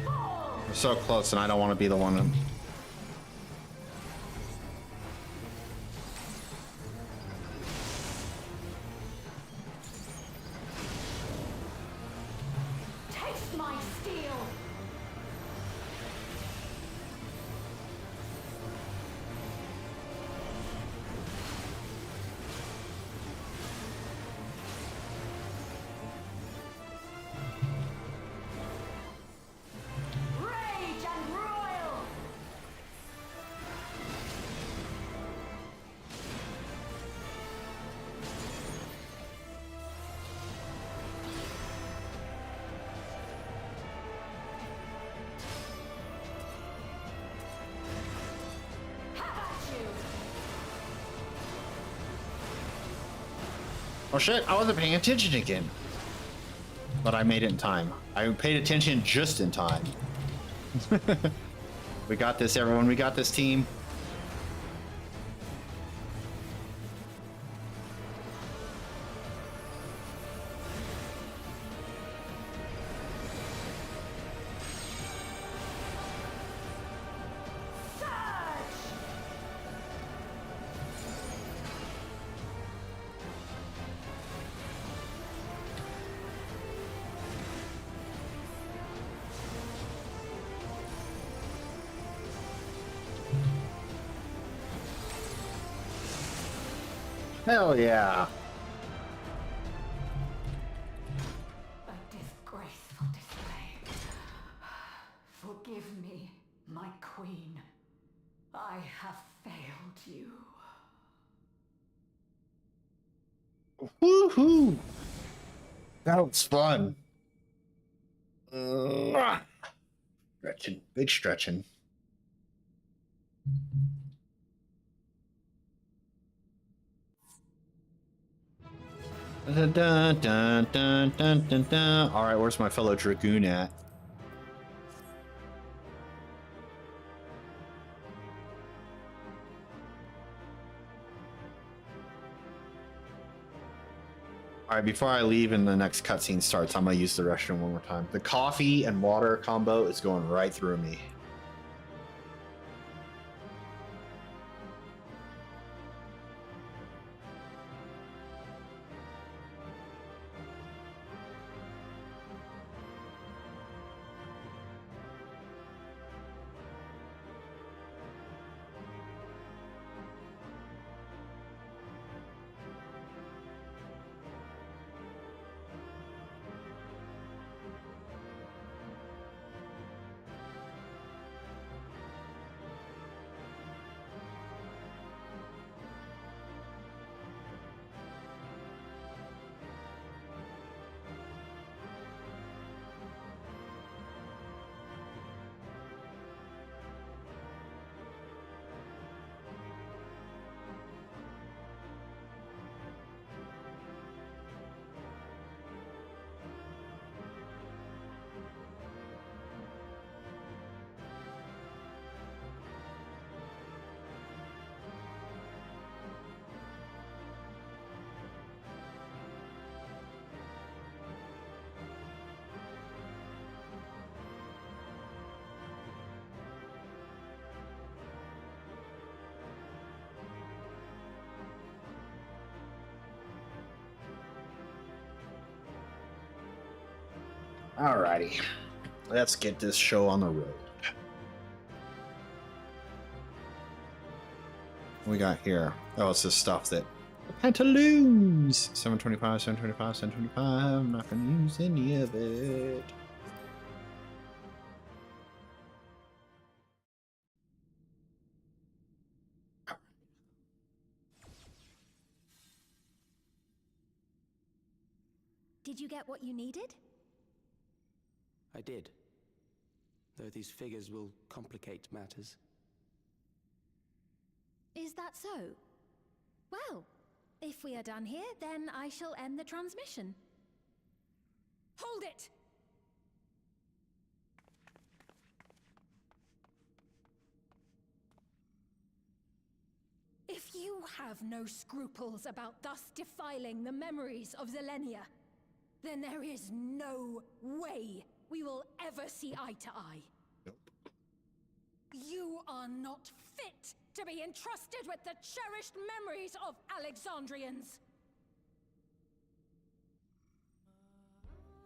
We're so close and I don't want to be the one. Taste my steel. Rage and royal. Have at you. Oh shit, I wasn't paying attention again. But I made it in time. I paid attention just in time. We got this, everyone. We got this, team. Hell yeah. A disgraceful display. Forgive me, my queen. I have failed you. Woohoo! That was fun. Stretching, big stretching. Dun, dun, dun, dun, dun, dun, dun. All right, where's my fellow dragoon at? All right, before I leave and the next cutscene starts, I'm gonna use the restroom one more time. The coffee and water combo is going right through me. Alrighty. Let's get this show on the road. What we got here? Oh, it's the stuff that... Pantaloons! 725, 725, 725. I'm not going to use any of it. Did you get what you needed? I did. Though these figures will complicate matters. Is that so? Well, if we are done here, then I shall end the transmission. Hold it! If you have no scruples about thus defiling the memories of Zelenia, then there is no way we will ever see eye to eye. Nope. You are not fit to be entrusted with the cherished memories of Alexandrians.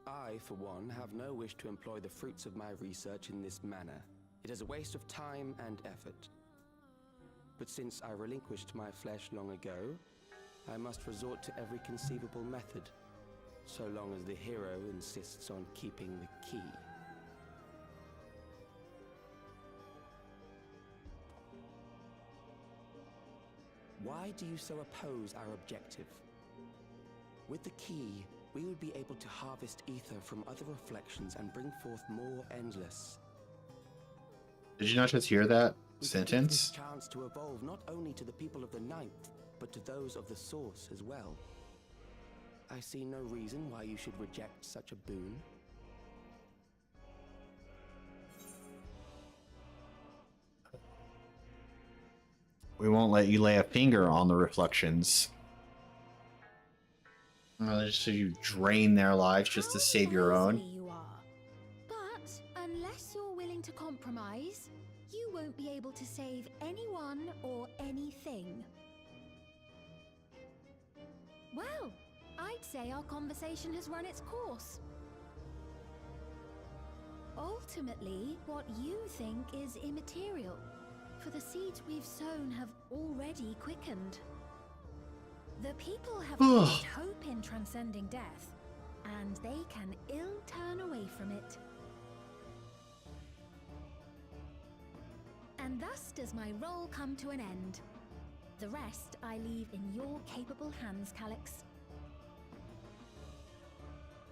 I, for one, have no wish to employ the fruits of my research in this manner. It is a waste of time and effort. But since I relinquished my flesh long ago, I must resort to every conceivable method, so long as the hero insists on keeping the key. Why do you so oppose our objective? With the key, we would be able to harvest ether from other reflections and bring forth more endless. Did you not just hear that We could give sentence? this chance to evolve not only to the people of the Ninth, but to those of the Source as well. I see no reason why you should reject such a boon. We won't let you lay a finger on the reflections. Just so you drain their lives just to save your own. You are. But unless you're willing to compromise, you won't be able to save anyone or anything. Well, I'd say our conversation has run its course. Ultimately, what you think is immaterial, for the seeds we've sown have already quickened. The people have lost hope in transcending death, and they can ill turn away from it. And thus does my role come to an end. The rest I leave in your capable hands, Calyx.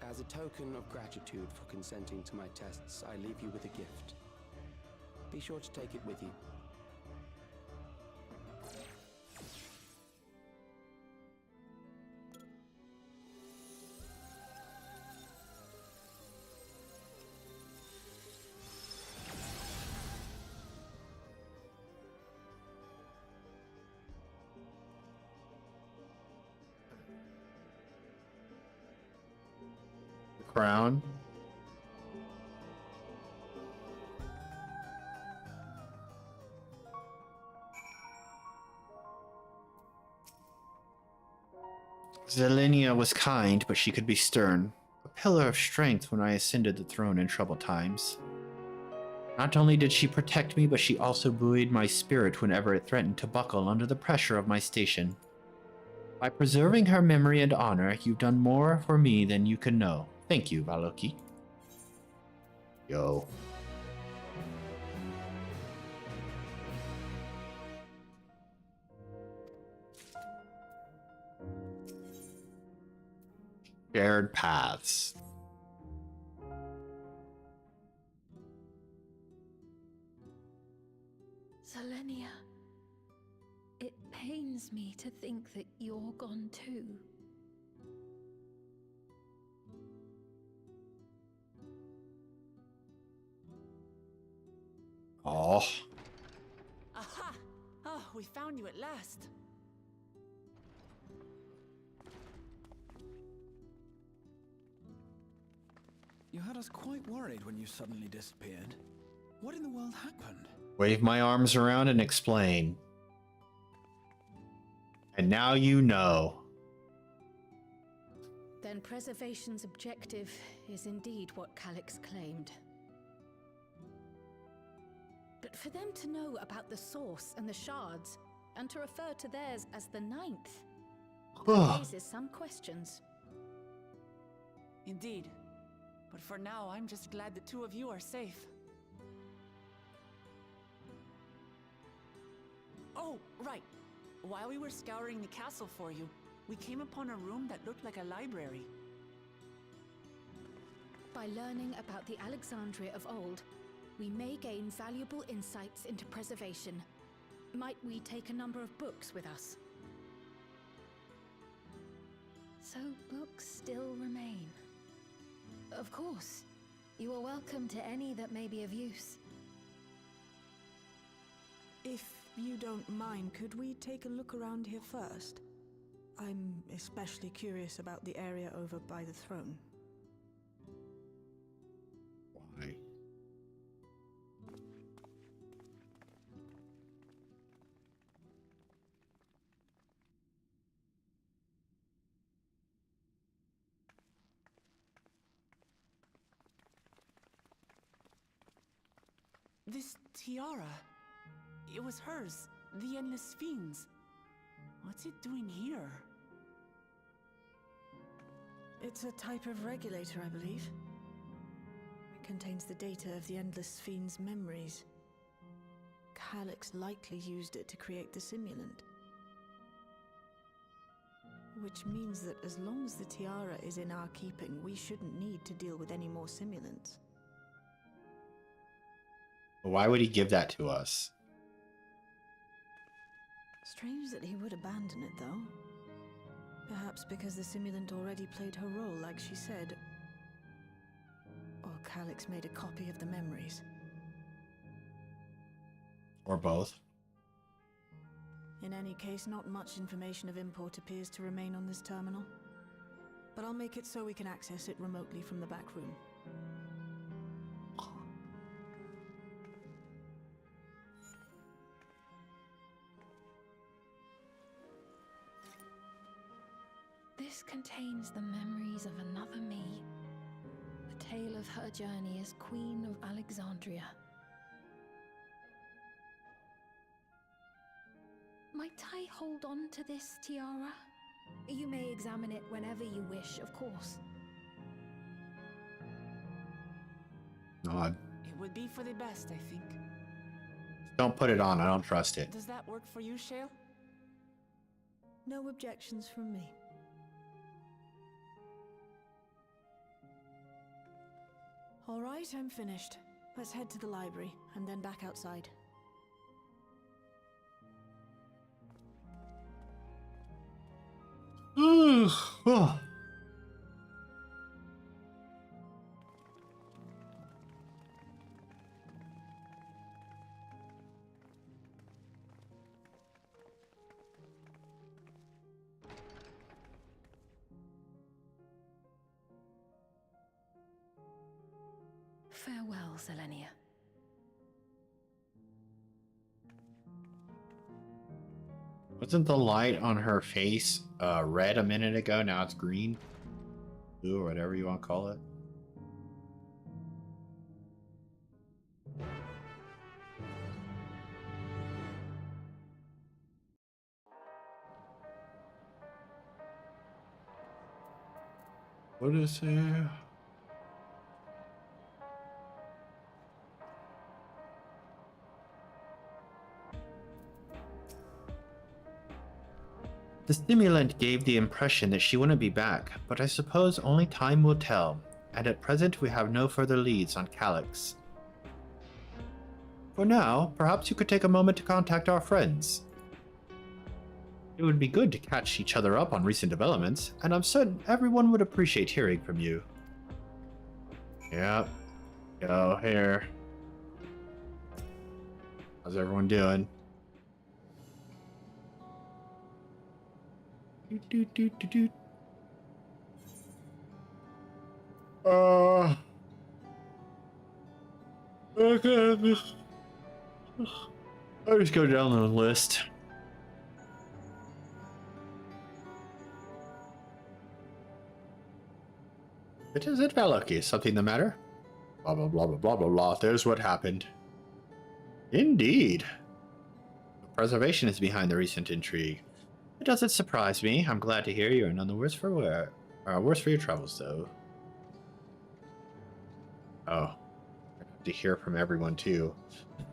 As a token of gratitude for consenting to my tests, I leave you with a gift. Be sure to take it with you. Crown. Zelenia was kind, but she could be stern. A pillar of strength when I ascended the throne in troubled times. Not only did she protect me, but she also buoyed my spirit whenever it threatened to buckle under the pressure of my station. By preserving her memory and honor, you've done more for me than you can know. Thank you, Valoki. Yo. Shared paths. Zelenia, it pains me to think that you're gone too. Oh. Aha! Oh, we found you at last. You had us quite worried when you suddenly disappeared. What in the world happened? Wave my arms around and explain. And now you know. Then preservation's objective is indeed what Calyx claimed. But for them to know about the source and the shards, and to refer to theirs as the ninth, that raises some questions. Indeed. But for now, I'm just glad the two of you are safe. Oh, right. While we were scouring the castle for you, we came upon a room that looked like a library. By learning about the Alexandria of old, we may gain valuable insights into preservation. Might we take a number of books with us? So books still remain. Of course. You are welcome to any that may be of use. If you don't mind, could we take a look around here first? I'm especially curious about the area over by the throne. Why? This tiara, it was hers, the Endless Fiend's. What's it doing here? It's a type of regulator, I believe. It contains the data of the Endless Fiend's memories. Calyx likely used it to create the simulant. Which means that as long as the tiara is in our keeping, we shouldn't need to deal with any more simulants. Why would he give that to us? Strange that he would abandon it, though. Perhaps because the simulant already played her role, like she said. Or Calyx made a copy of the memories. Or both. In any case, not much information of import appears to remain on this terminal. But I'll make it so we can access it remotely from the back room. This contains the memories of another me. A tale of her journey as Queen of Alexandria. Might I hold on to this tiara? You may examine it whenever you wish, of course. Nod. It would be for the best, I think. Don't put it on. I don't trust it. Does that work for you, Shale? No objections from me. All right, I'm finished. Let's head to the library, and then back outside. Oh. Farewell, Selenia. Wasn't the light on her face red a minute ago? Now it's green? Blue, or whatever you want to call it. What is there? The stimulant gave the impression that she wouldn't be back, but I suppose only time will tell, and at present we have no further leads on Calyx. For now, perhaps you could take a moment to contact our friends. It would be good to catch each other up on recent developments, and I'm certain everyone would appreciate hearing from you. Yep. Go here. How's everyone doing? Okay. I'll just go down the list. It isn't Valaki. Is something the matter? Blah, blah, blah, blah, blah, blah, blah. There's what happened. Indeed. The preservation is behind the recent intrigue. It doesn't surprise me. I'm glad to hear you are none the worse for your travels, though. Oh. I have to hear from everyone, too.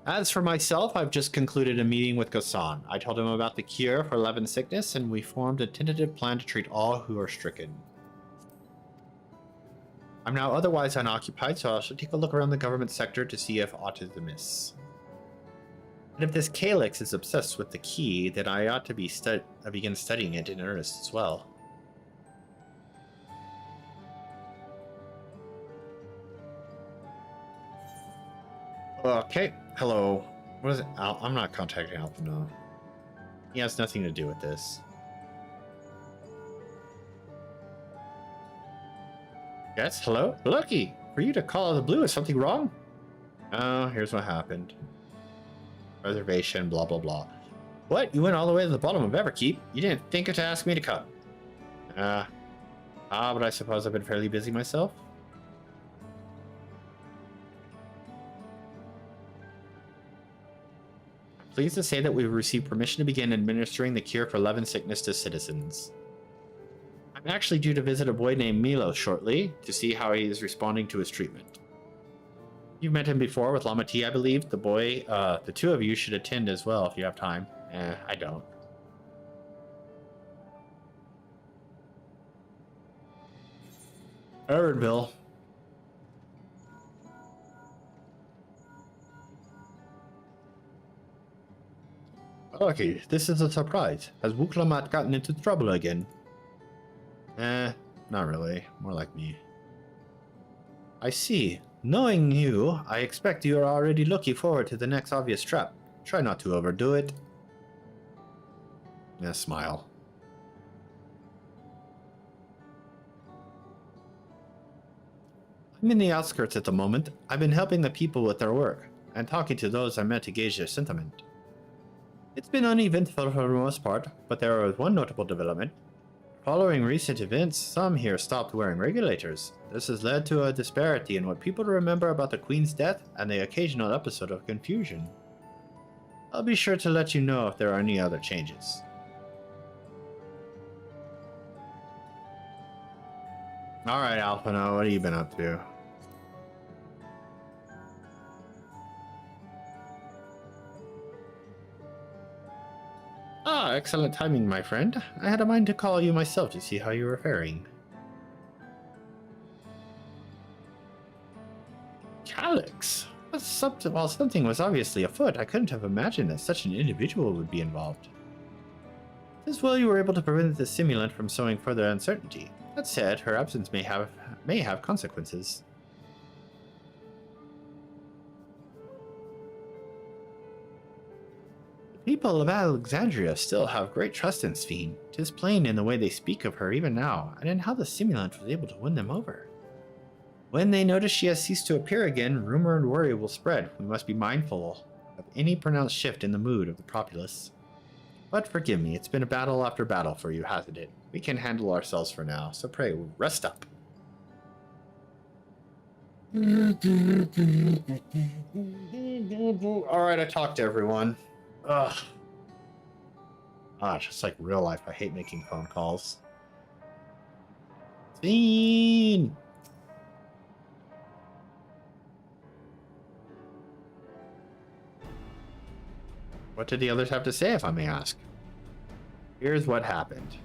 As for myself, I've just concluded a meeting with Ghassan. I told him about the cure for Levin sickness, and we formed a tentative plan to treat all who are stricken. I'm now otherwise unoccupied, so I shall take a look around the government sector to see if aught is amiss. And if this Calyx is obsessed with the key, then I ought to begin studying it in earnest as well. Okay, hello. What is it? I'm not contacting Alpha, no. He has nothing to do with this. Yes, hello? Lucky! For you to call out of the blue, is something wrong? Oh, here's what happened. Reservation, blah, blah, blah. What? You went all the way to the bottom of Everkeep? You didn't think to ask me to come? But I suppose I've been fairly busy myself. Pleased to say that we've received permission to begin administering the cure for Levin sickness to citizens. I'm actually due to visit a boy named Milo shortly to see how he is responding to his treatment. You've met him before with Lama T, I believe. The boy, the two of you should attend as well if you have time. I don't. Bill. Okay, this is a surprise. Has Wuklamat gotten into trouble again? Not really. More like me. I see. Knowing you, I expect you are already looking forward to the next obvious trap. Try not to overdo it. Smile. I'm in the outskirts at the moment. I've been helping the people with their work, and talking to those I met to gauge their sentiment. It's been uneventful for the most part, but there was one notable development. Following recent events, some here stopped wearing regulators. This has led to a disparity in what people remember about the Queen's death and the occasional episode of confusion. I'll be sure to let you know if there are any other changes. Alright, Alpino, what have you been up to? Excellent timing, my friend. I had a mind to call you myself to see how you were faring. Calyx? While something was obviously afoot, I couldn't have imagined that such an individual would be involved. It is well you were able to prevent the simulant from sowing further uncertainty. That said, her absence may have consequences. People of Alexandria still have great trust in Sphene. 'Tis plain in the way they speak of her even now, and in how the simulant was able to win them over. When they notice she has ceased to appear again, rumor and worry will spread. We must be mindful of any pronounced shift in the mood of the populace. But forgive me, it's been a battle after battle for you, hasn't it? We can handle ourselves for now, so pray, rest up. Alright, I talked to everyone. Ugh. Just like real life, I hate making phone calls. Sphene! What did the others have to say, if I may ask? Here's what happened.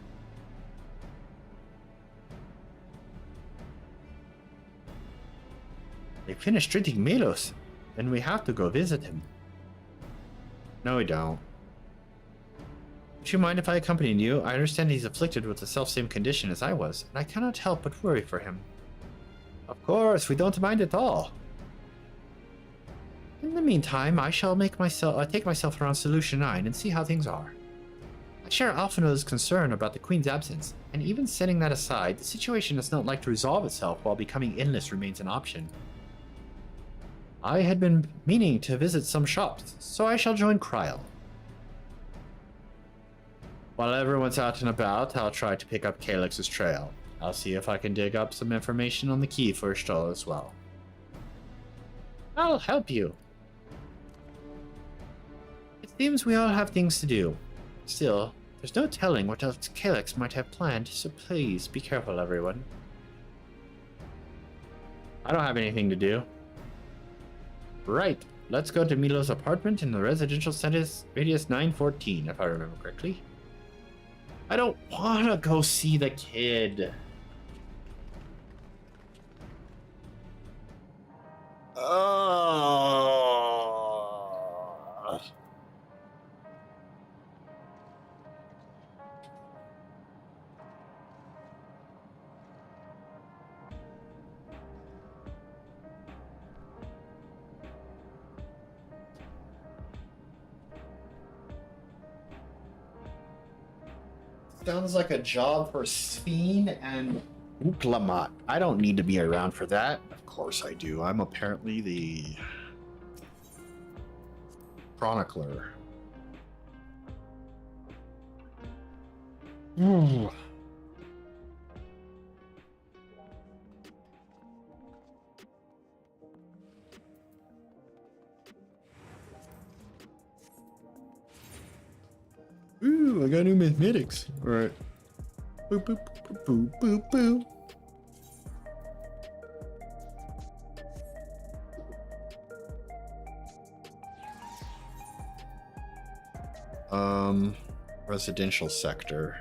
They finished treating Milos, and we have to go visit him. No, we don't. Would you mind if I accompanied you? I understand he's afflicted with the self-same condition as I was, and I cannot help but worry for him. Of course, we don't mind at all. In the meantime, I shall take myself around Solution 9 and see how things are. I share Alphino's concern about the Queen's absence, and even setting that aside, the situation does not like to resolve itself while becoming endless remains an option. I had been meaning to visit some shops, so I shall join Kryl. While everyone's out and about, I'll try to pick up Calyx's trail. I'll see if I can dig up some information on the key for Stoll as well. I'll help you. It seems we all have things to do. Still, there's no telling what else Calyx might have planned, so please be careful, everyone. I don't have anything to do. Right, let's go to Milo's apartment in the residential status radius 914, if I remember correctly. I don't want to go see the kid. Sounds like a job for Sveen and Uklamat. I don't need to be around for that. Of course I do. I'm apparently the chronicler. Ooh. Ooh, I got new mathematics. All right. Boop, boop, boop, boop, boop, boop. Residential sector.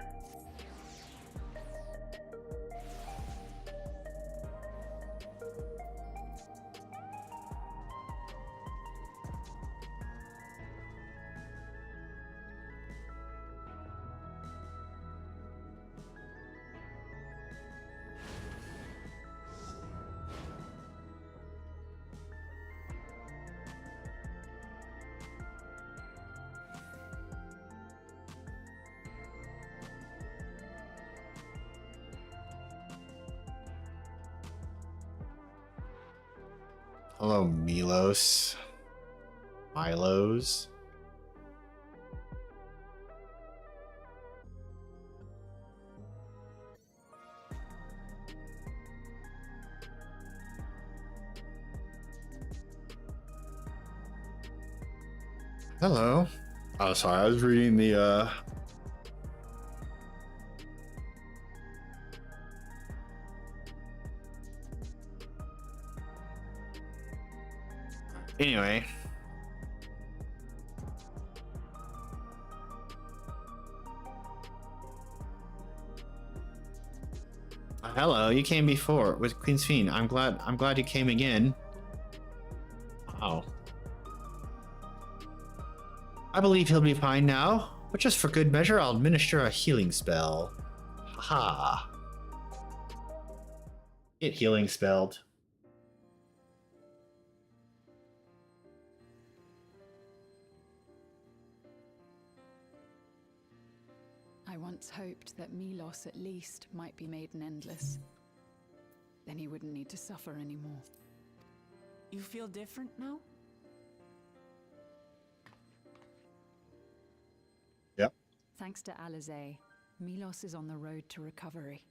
Hello, Milos. Milos. Hello. Oh, sorry, I was reading the, Anyway. Hello, you came before with Queen Sphene. I'm glad you came again. Wow. I believe he'll be fine now, but just for good measure, I'll administer a healing spell. Haha. Get healing spelled. I once hoped that Milos at least might be made an endless. Then he wouldn't need to suffer anymore. You feel different now? Yep. Thanks to Alizé, Milos is on the road to recovery.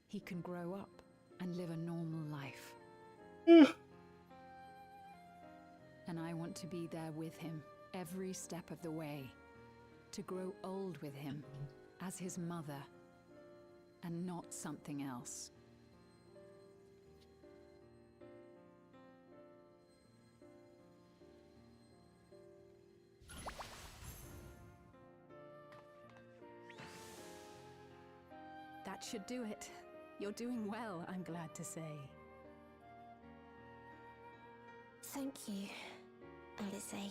He can grow up and live a normal life. And I want to be there with him every step of the way. To grow old with him as his mother and not something else. That should do it. You're doing well, I'm glad to say. Thank you, Alizé.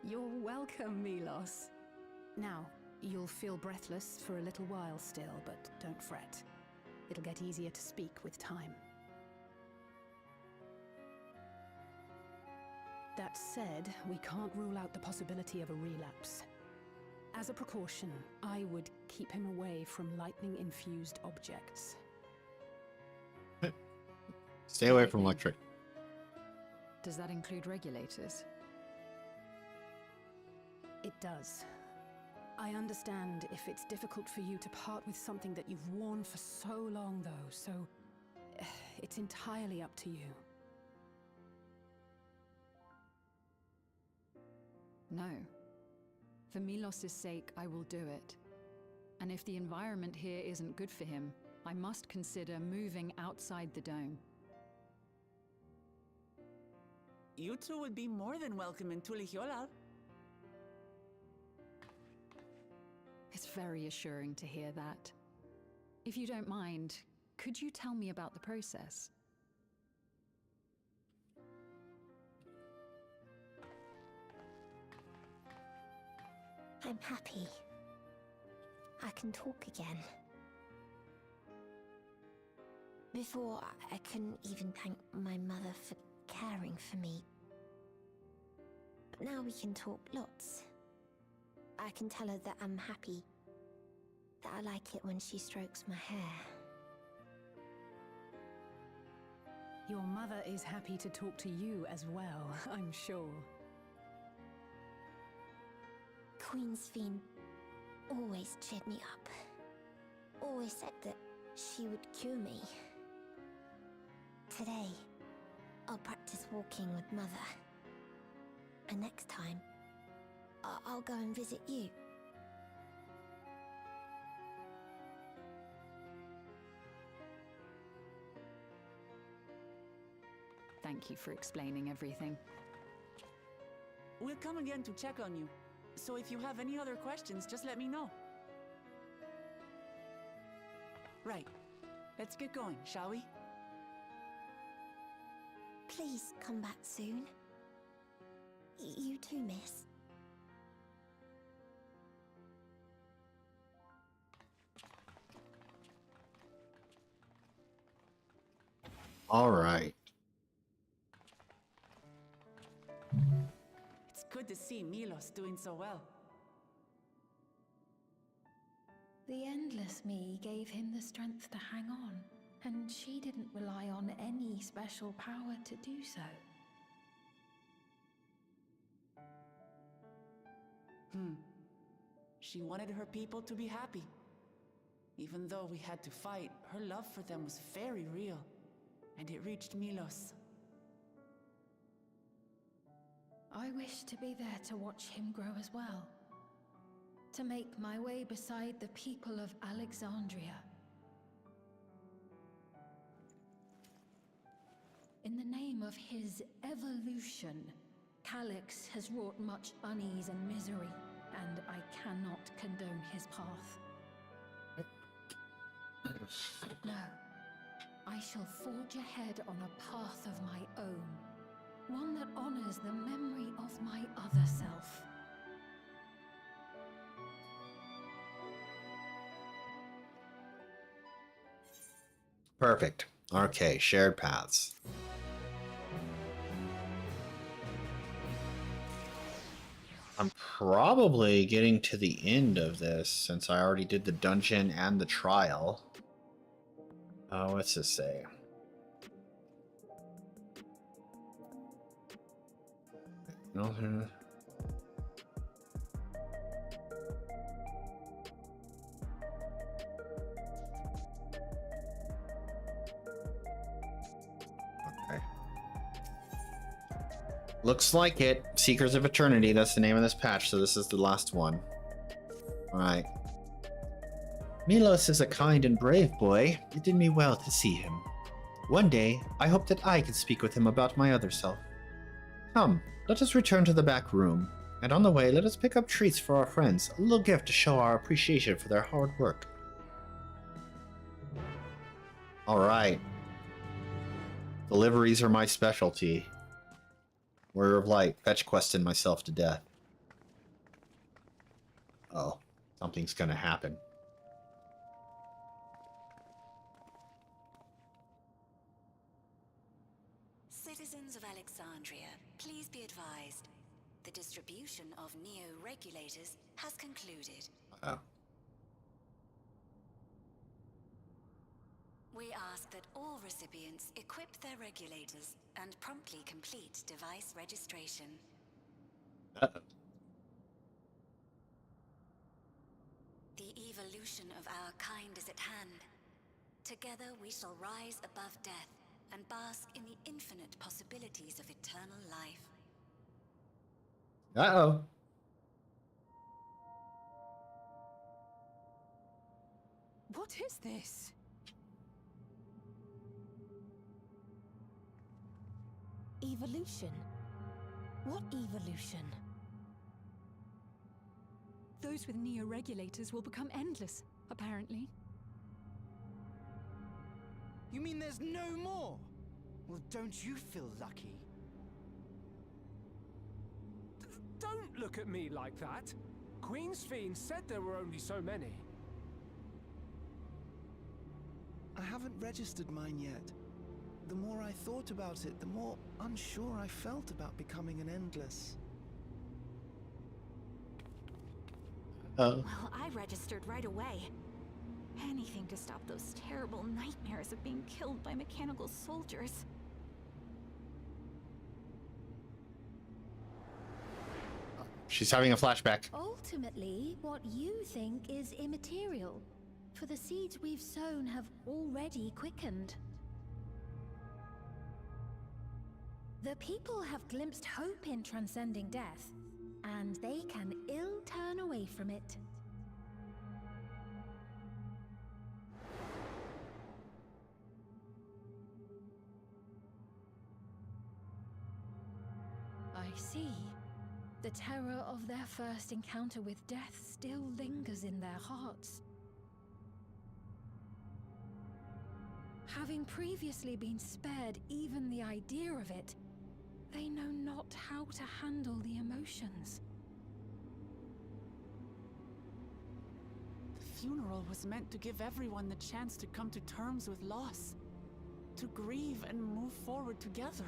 You're welcome, Milos. Now, you'll feel breathless for a little while still, but don't fret. It'll get easier to speak with time. That said, we can't rule out the possibility of a relapse. As a precaution, I would keep him away from lightning-infused objects. Stay away from electric. Does that include regulators? It does. I understand if it's difficult for you to part with something that you've worn for so long, though, so it's entirely up to you. No. For Milos' sake, I will do it. And if the environment here isn't good for him, I must consider moving outside the dome. You two would be more than welcome in Tulihyolal. It's very assuring to hear that. If you don't mind, could you tell me about the process? I'm happy. I can talk again. Before, I couldn't even thank my mother for caring for me. But now we can talk lots. I can tell her that I'm happy, that I like it when she strokes my hair. Your mother is happy to talk to you as well, I'm sure. Queen Sphene always cheered me up. Always said that she would cure me. Today, I'll practice walking with Mother. And next time, I'll go and visit you. Thank you for explaining everything. We'll come again to check on you. So if you have any other questions, just let me know. Right. Let's get going, shall we? Please come back soon. You too, miss. All right. It's good to see Milos doing so well. The Endless Me gave him the strength to hang on, and she didn't rely on any special power to do so. She wanted her people to be happy. Even though we had to fight, her love for them was very real, and it reached Milos. I wish to be there to watch him grow as well. To make my way beside the people of Alexandria. In the name of his evolution, Calyx has wrought much unease and misery, and I cannot condone his path. No, I shall forge ahead on a path of my own, one that honors the memory of my other self. Perfect. Okay, shared paths. I'm probably getting to the end of this since I already did the dungeon and the trial. What's this say? Okay. Looks like it. Seekers of Eternity, that's the name of this patch, so this is the last one. Alright. Milos is a kind and brave boy. It did me well to see him. One day, I hope that I can speak with him about my other self. Come, let us return to the back room, and on the way, let us pick up treats for our friends, a little gift to show our appreciation for their hard work. Alright. Deliveries are my specialty. Warrior of Light, fetch questing myself to death. Oh, something's gonna happen. Citizens of Alexandria, please be advised. The distribution of neo-regulators has concluded. Oh. We ask that all recipients equip their regulators and promptly complete device registration. evolution of our kind is at hand. Together we shall rise above death and bask in the infinite possibilities of eternal life. Uh-oh. What is this? Evolution? What evolution? Those with neo-regulators will become endless, apparently. You mean there's no more? Well, don't you feel lucky? Don't look at me like that. Queen's Fiend said there were only so many. I haven't registered mine yet. The more I thought about it, the more unsure I felt about becoming an Endless. Oh. Well, I registered right away. Anything to stop those terrible nightmares of being killed by mechanical soldiers. She's having a flashback. Ultimately, what you think is immaterial, for the seeds we've sown have already quickened. The people have glimpsed hope in transcending death, and they can ill turn away from it. I see. The terror of their first encounter with death still lingers in their hearts. Having previously been spared even the idea of it, they know not how to handle the emotions. The funeral was meant to give everyone the chance to come to terms with loss, to grieve and move forward together.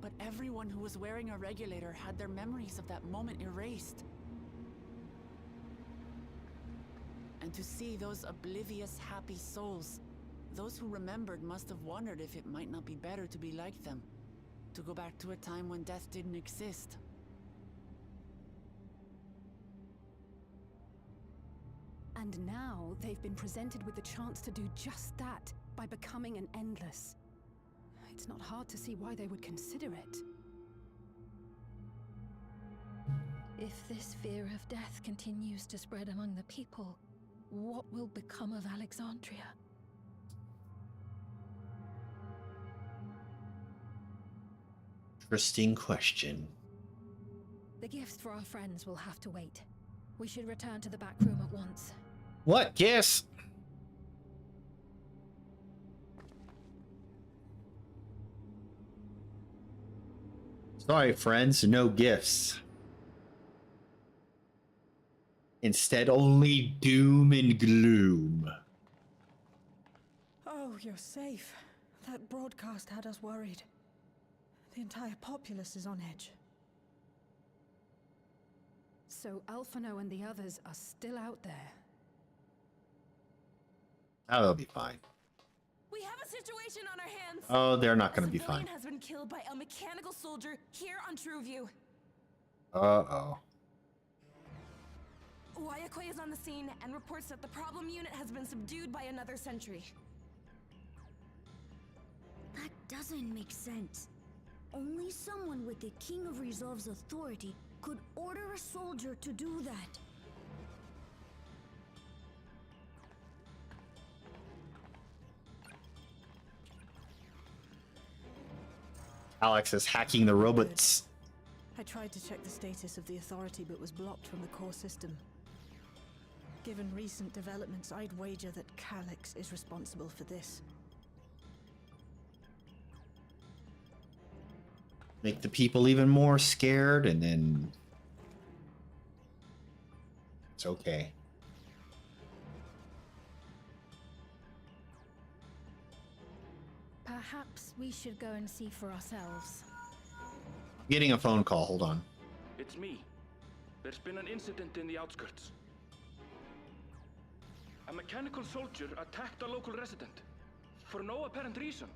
But everyone who was wearing a regulator had their memories of that moment erased. And to see those oblivious, happy souls, those who remembered must have wondered if it might not be better to be like them, to go back to a time when death didn't exist. And now they've been presented with the chance to do just that by becoming an Endless. It's not hard to see why they would consider it. If this fear of death continues to spread among the people, what will become of Alexandria? Interesting question. The gifts for our friends will have to wait. We should return to the back room at once. What? Yes. Sorry, friends, no gifts. Instead, only doom and gloom. Oh, you're safe. That broadcast had us worried. The entire populace is on edge. So Alphino and the others are still out there. Oh, they'll be fine. We have a situation on our hands. Oh, they're not going to be A civilian fine. has been killed by a mechanical soldier here on Trueview. Uh-oh. Wayakwe is on the scene and reports that the problem unit has been subdued by another sentry. That doesn't make sense. Only someone with the King of Resolve's authority could order a soldier to do that. Alex is hacking the robots. I tried to check the status of the authority but was blocked from the core system. Given recent developments, I'd wager that Calyx is responsible for this. Make the people even more scared, and then it's okay. Perhaps we should go and see for ourselves. Getting a phone call. Hold on. It's me. There's been an incident in the outskirts. A mechanical soldier attacked a local resident for no apparent reason.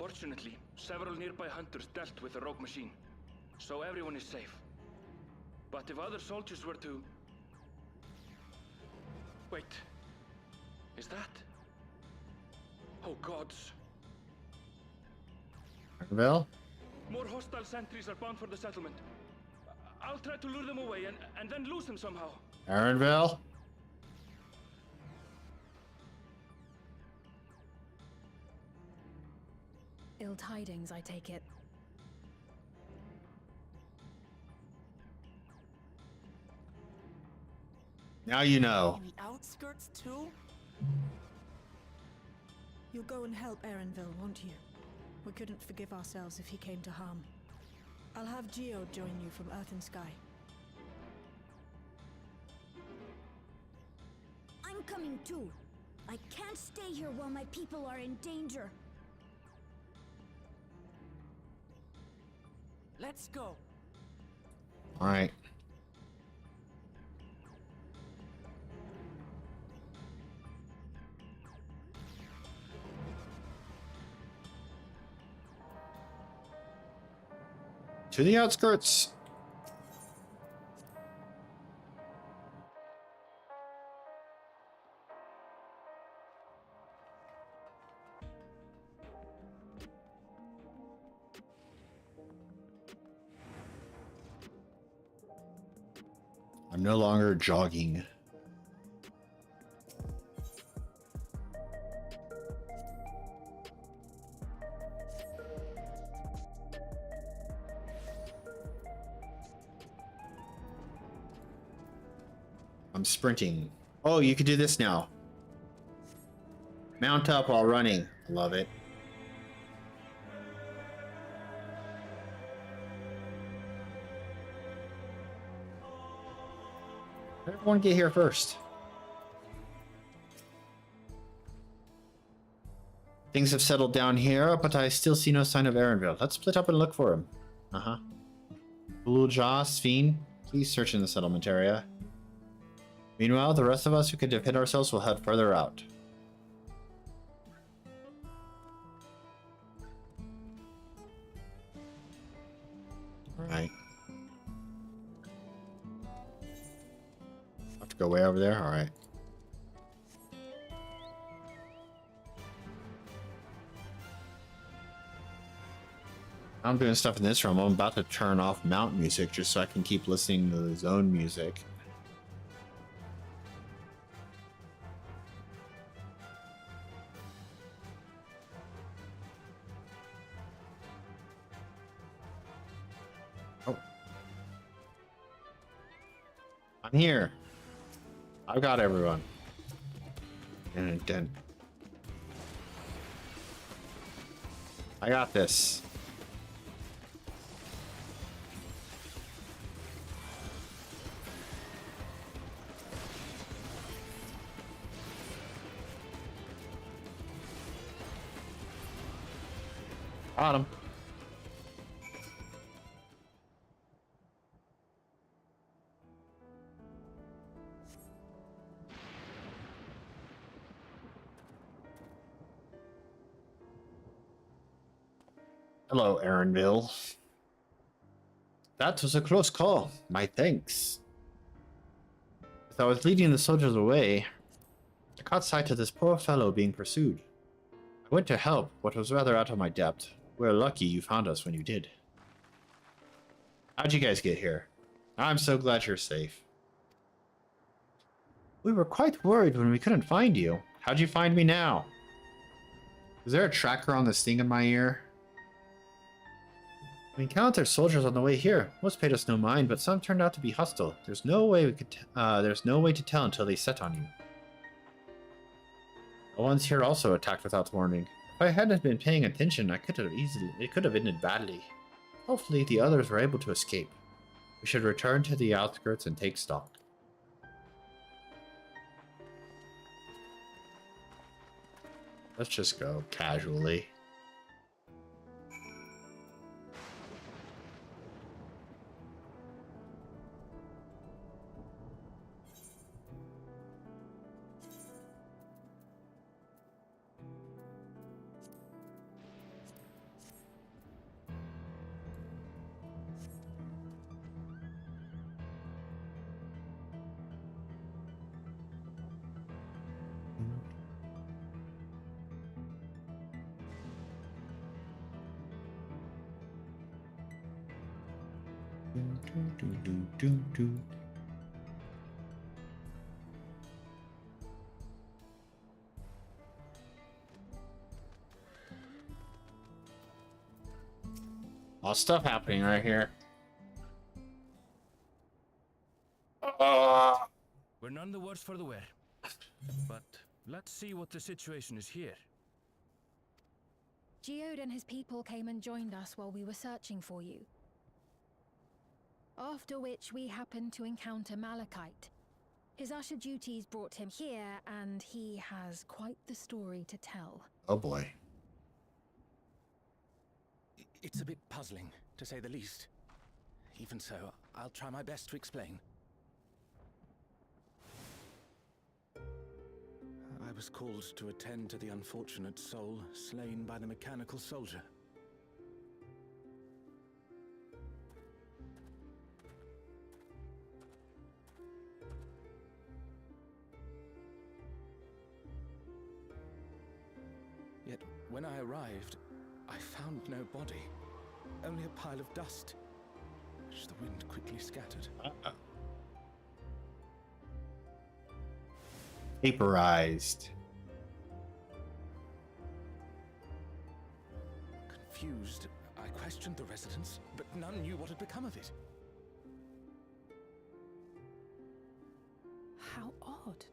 Fortunately, several nearby hunters dealt with the rogue machine, so everyone is safe. But if other soldiers were to... Wait. Is that... Oh gods. Bill? More hostile sentries are bound for the settlement. I'll try to lure them away and then lose them somehow. Aaronville? Ill tidings, I take it. Now you know. In the outskirts too? You'll go and help Erenville, won't you? We couldn't forgive ourselves if he came to harm. I'll have Geo join you from Earth and Sky. I'm coming too. I can't stay here while my people are in danger. Let's go. All right. To the outskirts. I'm no longer jogging. I'm sprinting. Oh, you can do this now. Mount up while running. I love it. Everyone get here first. Things have settled down here, but I still see no sign of Erenville. Let's split up and look for him. Uh-huh. Bulja, Sphene, please search in the settlement area. Meanwhile, the rest of us who can defend ourselves will head further out. Alright. Have to go way over there? Alright. I'm doing stuff in this room. I'm about to turn off mount music just so I can keep listening to the zone music. I'm here. I've got everyone. And then I got this. Got him. Hello, Erenville. That was a close call. My thanks. As I was leading the soldiers away, I caught sight of this poor fellow being pursued. I went to help, but was rather out of my depth. We're lucky you found us when you did. How'd you guys get here? I'm so glad you're safe. We were quite worried when we couldn't find you. How'd you find me now? Is there a tracker on this thing in my ear? We encountered soldiers on the way here. Most paid us no mind, but some turned out to be hostile. There's no way to tell until they set on you. The ones here also attacked without warning. If I hadn't been paying attention, it could have ended badly. Hopefully the others were able to escape. We should return to the outskirts and take stock. Let's just go casually. A lot of stuff happening right here. We're none the worse for the wear. But let's see what the situation is here. Geode and his people came and joined us while we were searching for you. After which we happened to encounter Malachite. His usher duties brought him here, and he has quite the story to tell. Oh boy. It's a bit puzzling, to say the least. Even so, I'll try my best to explain. I was called to attend to the unfortunate soul slain by the mechanical soldier. Yet, when I arrived, I found no body, only a pile of dust, which the wind quickly scattered. Vaporized. Confused, I questioned the residents, but none knew what had become of it. How odd.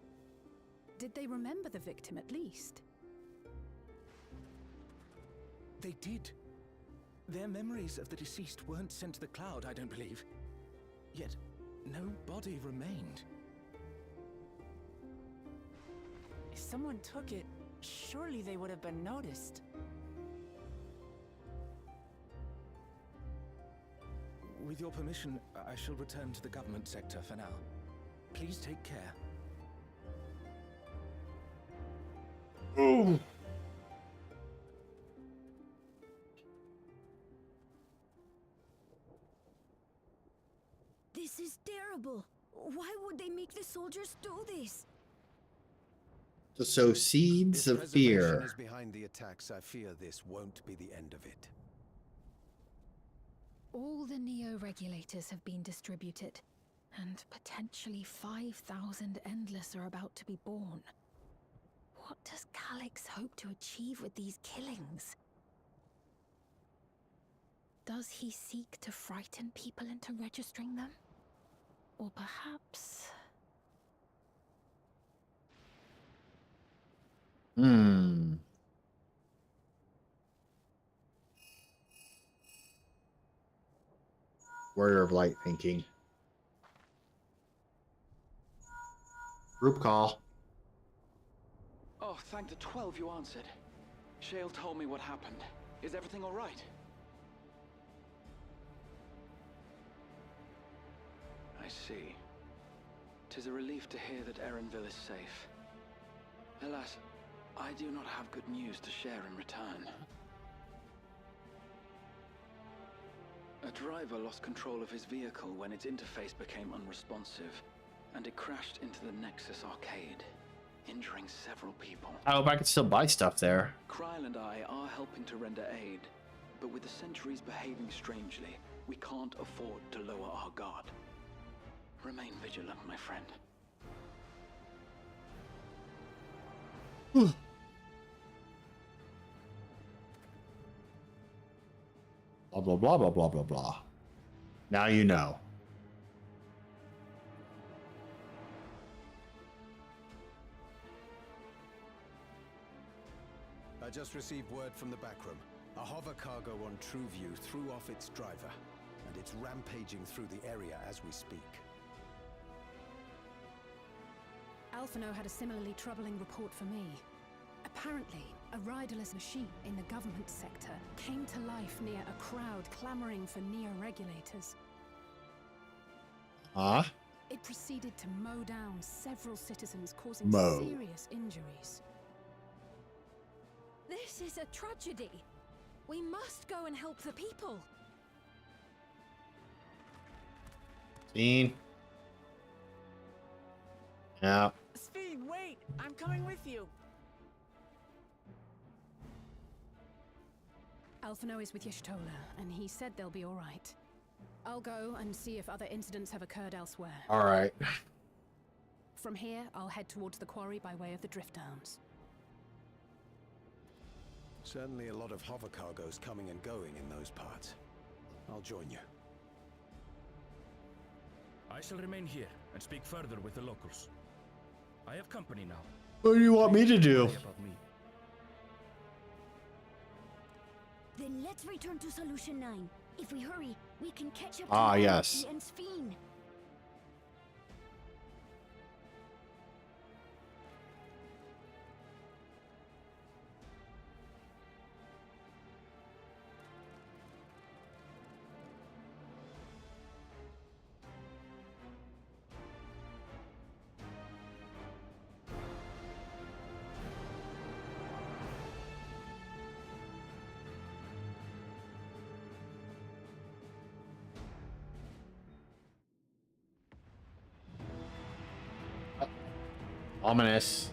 Did they remember the victim at least? They did. Their memories of the deceased weren't sent to the cloud, I don't believe. Yet, no body remained. If someone took it, surely they would have been noticed. With your permission, I shall return to the government sector for now. Please take care. Ooh. This is terrible. Why would they make the soldiers do this? To sow seeds of Preservation fear. is behind the attacks. I fear this won't be the end of it. All the Neo-regulators have been distributed, and potentially 5,000 Endless are about to be born. What does Calyx hope to achieve with these killings? Does he seek to frighten people into registering them? Or perhaps... Warrior of Light thinking. Group call. Oh, thank the 12 you answered. Shale told me what happened. Is everything all right? I see. 'Tis a relief to hear that Erenville is safe. Alas, I do not have good news to share in return. A driver lost control of his vehicle when its interface became unresponsive, and it crashed into the Nexus arcade, injuring several people. I hope I can still buy stuff there. Kryl and I are helping to render aid, but with the sentries behaving strangely, we can't afford to lower our guard. Remain vigilant, my friend. Blah, blah, blah, blah, blah, blah, blah. Now you know. I just received word from the backroom. A hover cargo on TrueView threw off its driver, and it's rampaging through the area as we speak. Alphino had a similarly troubling report for me. Apparently, a riderless machine in the government sector came to life near a crowd clamoring for Neo-regulators. Huh? It proceeded to mow down several citizens, causing Mow. serious injuries. This is a tragedy. We must go and help the people. Scene. Yeah. Speed, wait! I'm coming with you! Alphino is with Y'shtola, and he said they'll be all right. I'll go and see if other incidents have occurred elsewhere. All right. From here, I'll head towards the quarry by way of the Drift Downs. Certainly a lot of hover cargoes coming and going in those parts. I'll join you. I shall remain here and speak further with the locals. I have company now. What do you want me to do? About me. Then let's return to Solution 9. If we hurry, we can catch up Ah, to yes. and Sphene. Ominous.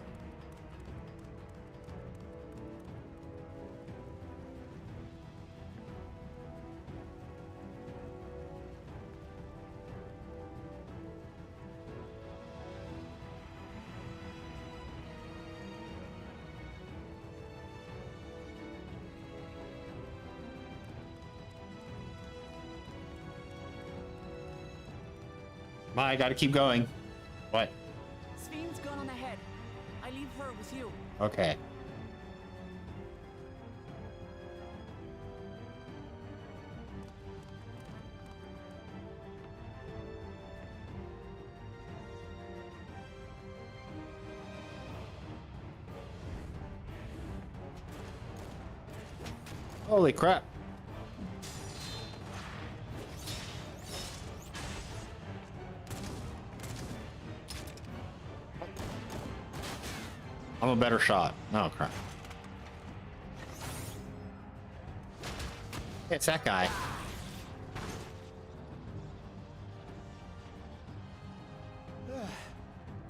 I gotta keep going. What? Sphene's gone on ahead. I leave her with you. Okay. Holy crap. I'm a better shot. Oh, crap. It's that guy.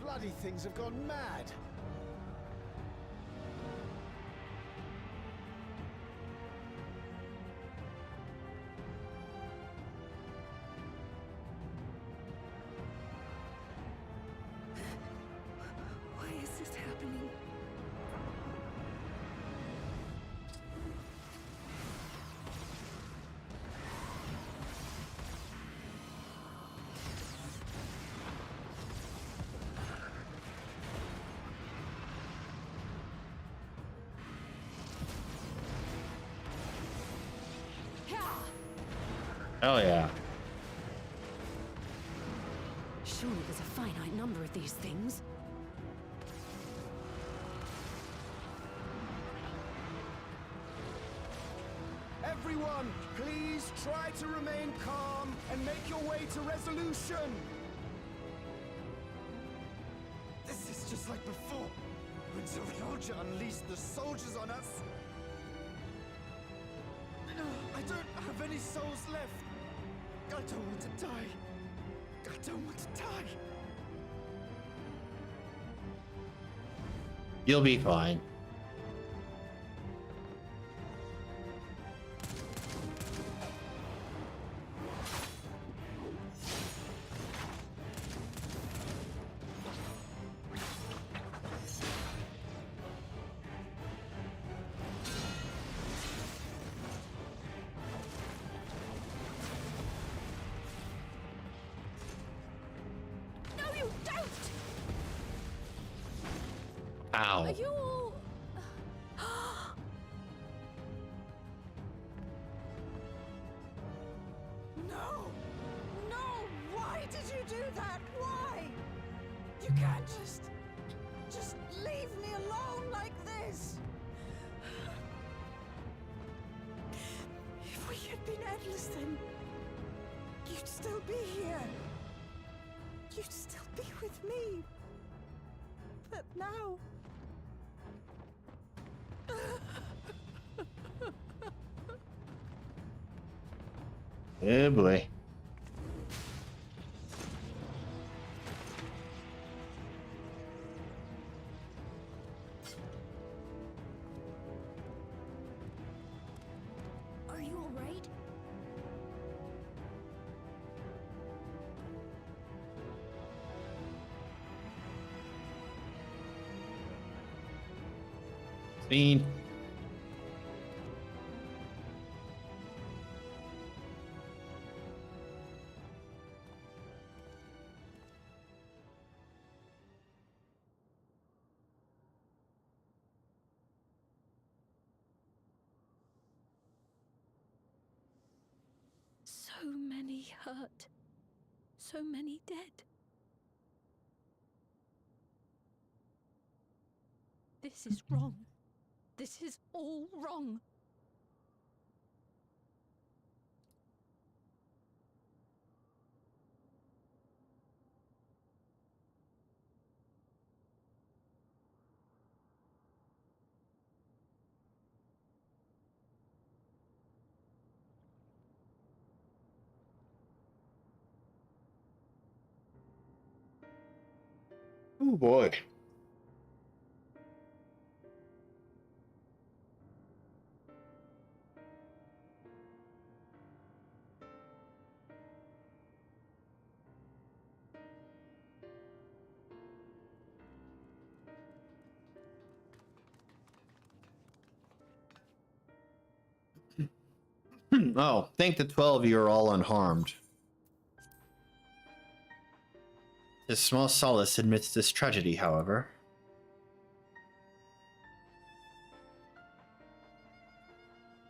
Bloody things have gone mad. Why is this happening? Hell yeah. Surely there's a finite number of these things. Everyone, please try to remain calm and make your way to resolution. This is just like before, when Zeryoja unleashed the soldiers on us. I don't have any souls left. I don't want to die. I don't want to die. You'll be fine. No, you don't! Ow. Are you all... No! No! Why did you do that? Why? You can't just leave me alone like this! If we had been endless, then you'd still be here. You'd still be with me. But now... Oh boy. Are you alright? Fiend. So many hurt. So many dead. This is wrong. This is all wrong. Oh boy. Oh, thank the 12 you're all unharmed. There's small solace amidst this tragedy, however.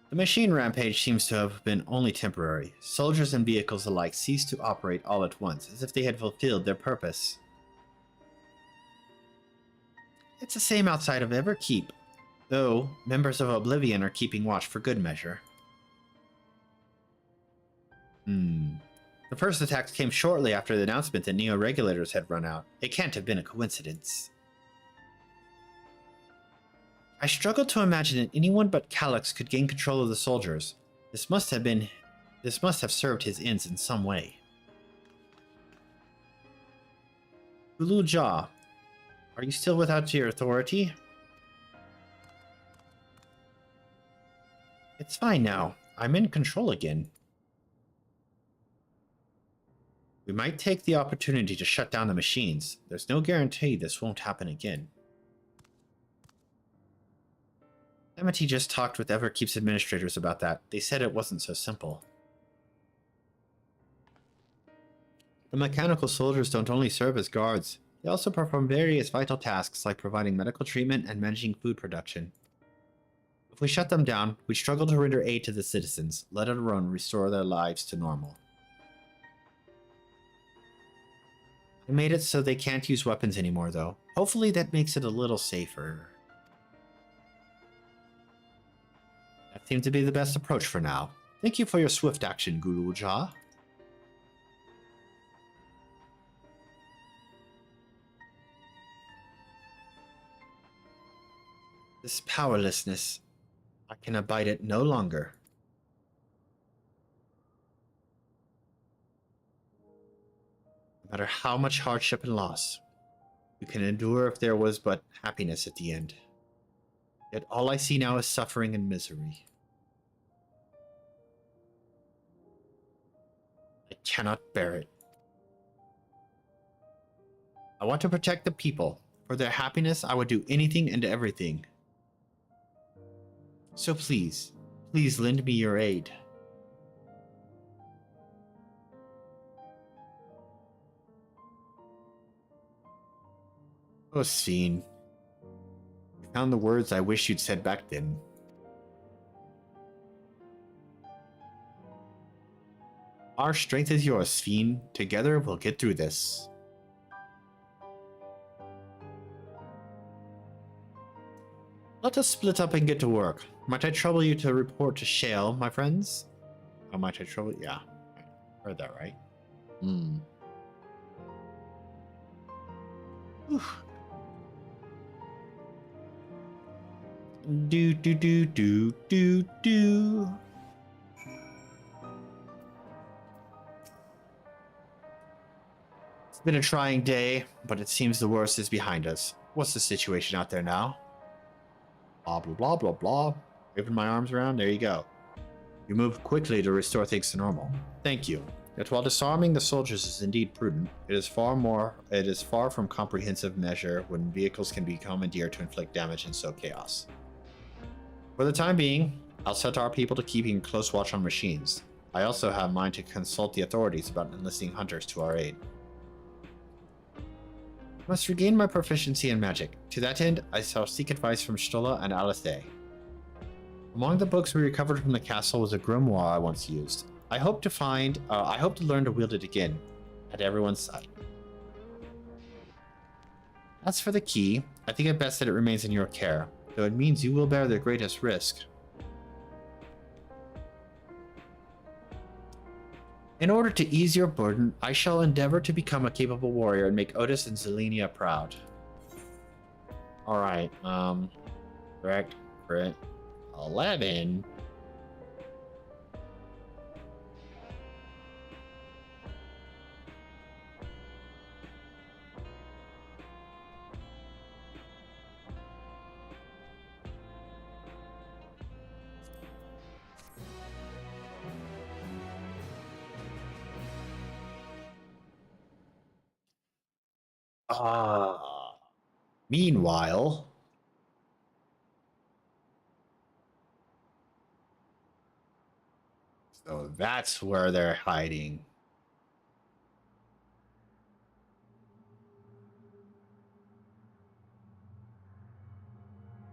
The machine rampage seems to have been only temporary. Soldiers and vehicles alike ceased to operate all at once, as if they had fulfilled their purpose. It's the same outside of Everkeep, though members of Oblivion are keeping watch for good measure. The first attacks came shortly after the announcement that Neo-Regulators had run out. It can't have been a coincidence. I struggle to imagine that anyone but Calyx could gain control of the soldiers. This must have served his ends in some way. Ulu Jaw, are you still without your authority? It's fine now. I'm in control again. We might take the opportunity to shut down the machines. There's no guarantee this won't happen again. Amity just talked with Everkeep's administrators about that. They said it wasn't so simple. The mechanical soldiers don't only serve as guards, they also perform various vital tasks like providing medical treatment and managing food production. If we shut them down, we struggle to render aid to the citizens, let alone restore their lives to normal. I made it so they can't use weapons anymore, though. Hopefully that makes it a little safer. That seemed to be the best approach for now. Thank you for your swift action, Guluja. This powerlessness, I can abide it no longer. No matter how much hardship and loss, we can endure if there was but happiness at the end. Yet all I see now is suffering and misery. I cannot bear it. I want to protect the people. For their happiness, I would do anything and everything. So please, please lend me your aid. Oh, Sphene. You found the words I wish you'd said back then. Our strength is yours, Sphene. Together, we'll get through this. Let us split up and get to work. Might I trouble you to report to Shale, my friends? Oh, might I trouble? Yeah. Heard that right. Oof. Do. It's been a trying day, but it seems the worst is behind us. What's the situation out there now? Blah, blah, blah, blah, blah. Waving my arms around, there you go. You moved quickly to restore things to normal. Thank you. Yet while disarming the soldiers is indeed prudent, it is far from comprehensive measure when vehicles can be commandeered to inflict damage and sow chaos. For the time being, I'll set our people to keeping close watch on machines. I also have mine to consult the authorities about enlisting hunters to our aid. I must regain my proficiency in magic. To that end, I shall seek advice from Stola and Alistair. Among the books we recovered from the castle was a grimoire I once used. I hope to learn to wield it again, at everyone's side. As for the key, I think it best that it remains in your care, though it means you will bear the greatest risk. In order to ease your burden, I shall endeavor to become a capable warrior and make Otis and Zelenia proud. Alright, correct, crit, 11. Meanwhile, so that's where they're hiding.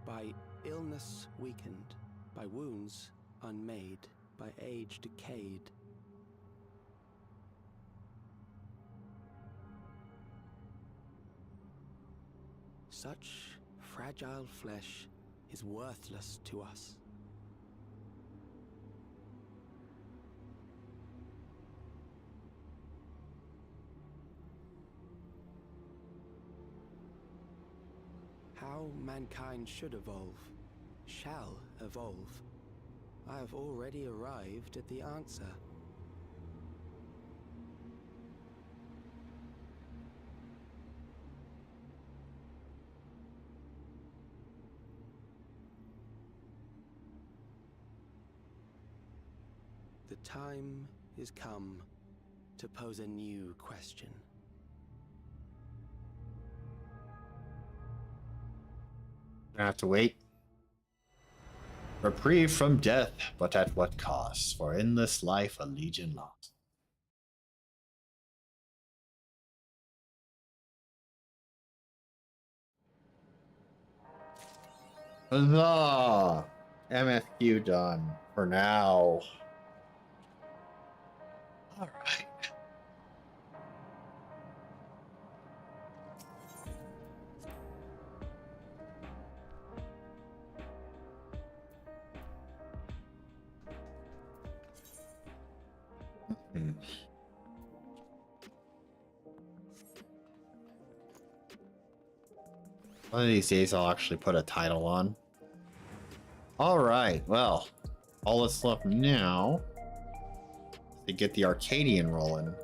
By illness weakened, by wounds unmade, by age decayed. Such fragile flesh is worthless to us. How mankind should evolve, shall evolve. I have already arrived at the answer. The time is come to pose a new question. I have to wait. Reprieve from death, but at what cost? For in this life a legion lost. Huzzah! MSQ done for now. All right. One of these days I'll actually put a title on. Alright, well, all that's left now is to get the Arcadion rolling.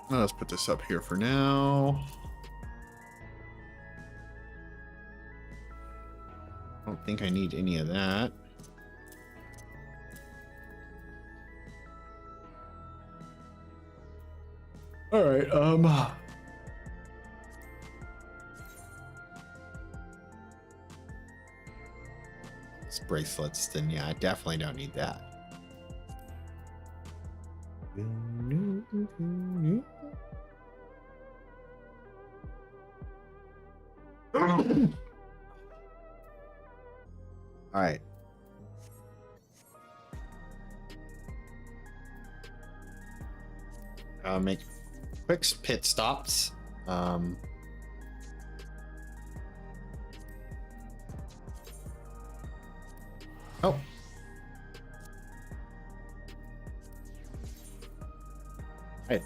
Let's put this up here for now. I don't think I need any of that. All right, these bracelets, then yeah, I definitely don't need that. All right. Make quick pit stops. Oh.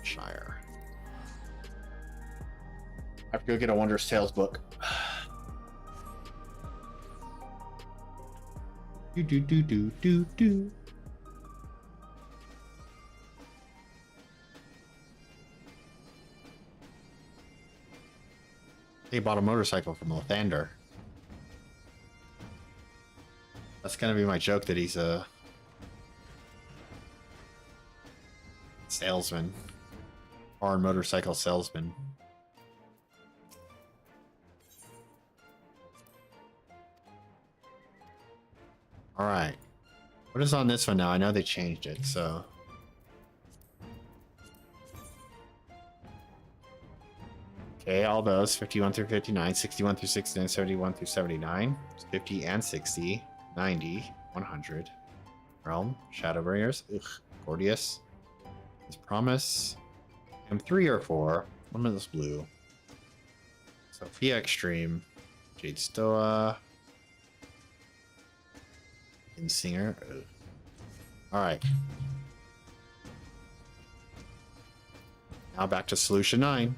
Shire. I have to go get a Wondrous Tales book. Do. They bought a motorcycle from Lathander. That's gonna be my joke that he's a salesman. Car and motorcycle salesman. Alright. What is on this one now? I know they changed it, so. Okay, all those 51 through 59, 61 through 69, 71 through 79, 50 and 60, 90, 100. Realm, Shadowbringers, Gordius, His Promise, M3 or 4, Limitless Blue, Sophia Extreme, Jade Stoa, Insinger. Alright. Now back to Solution 9.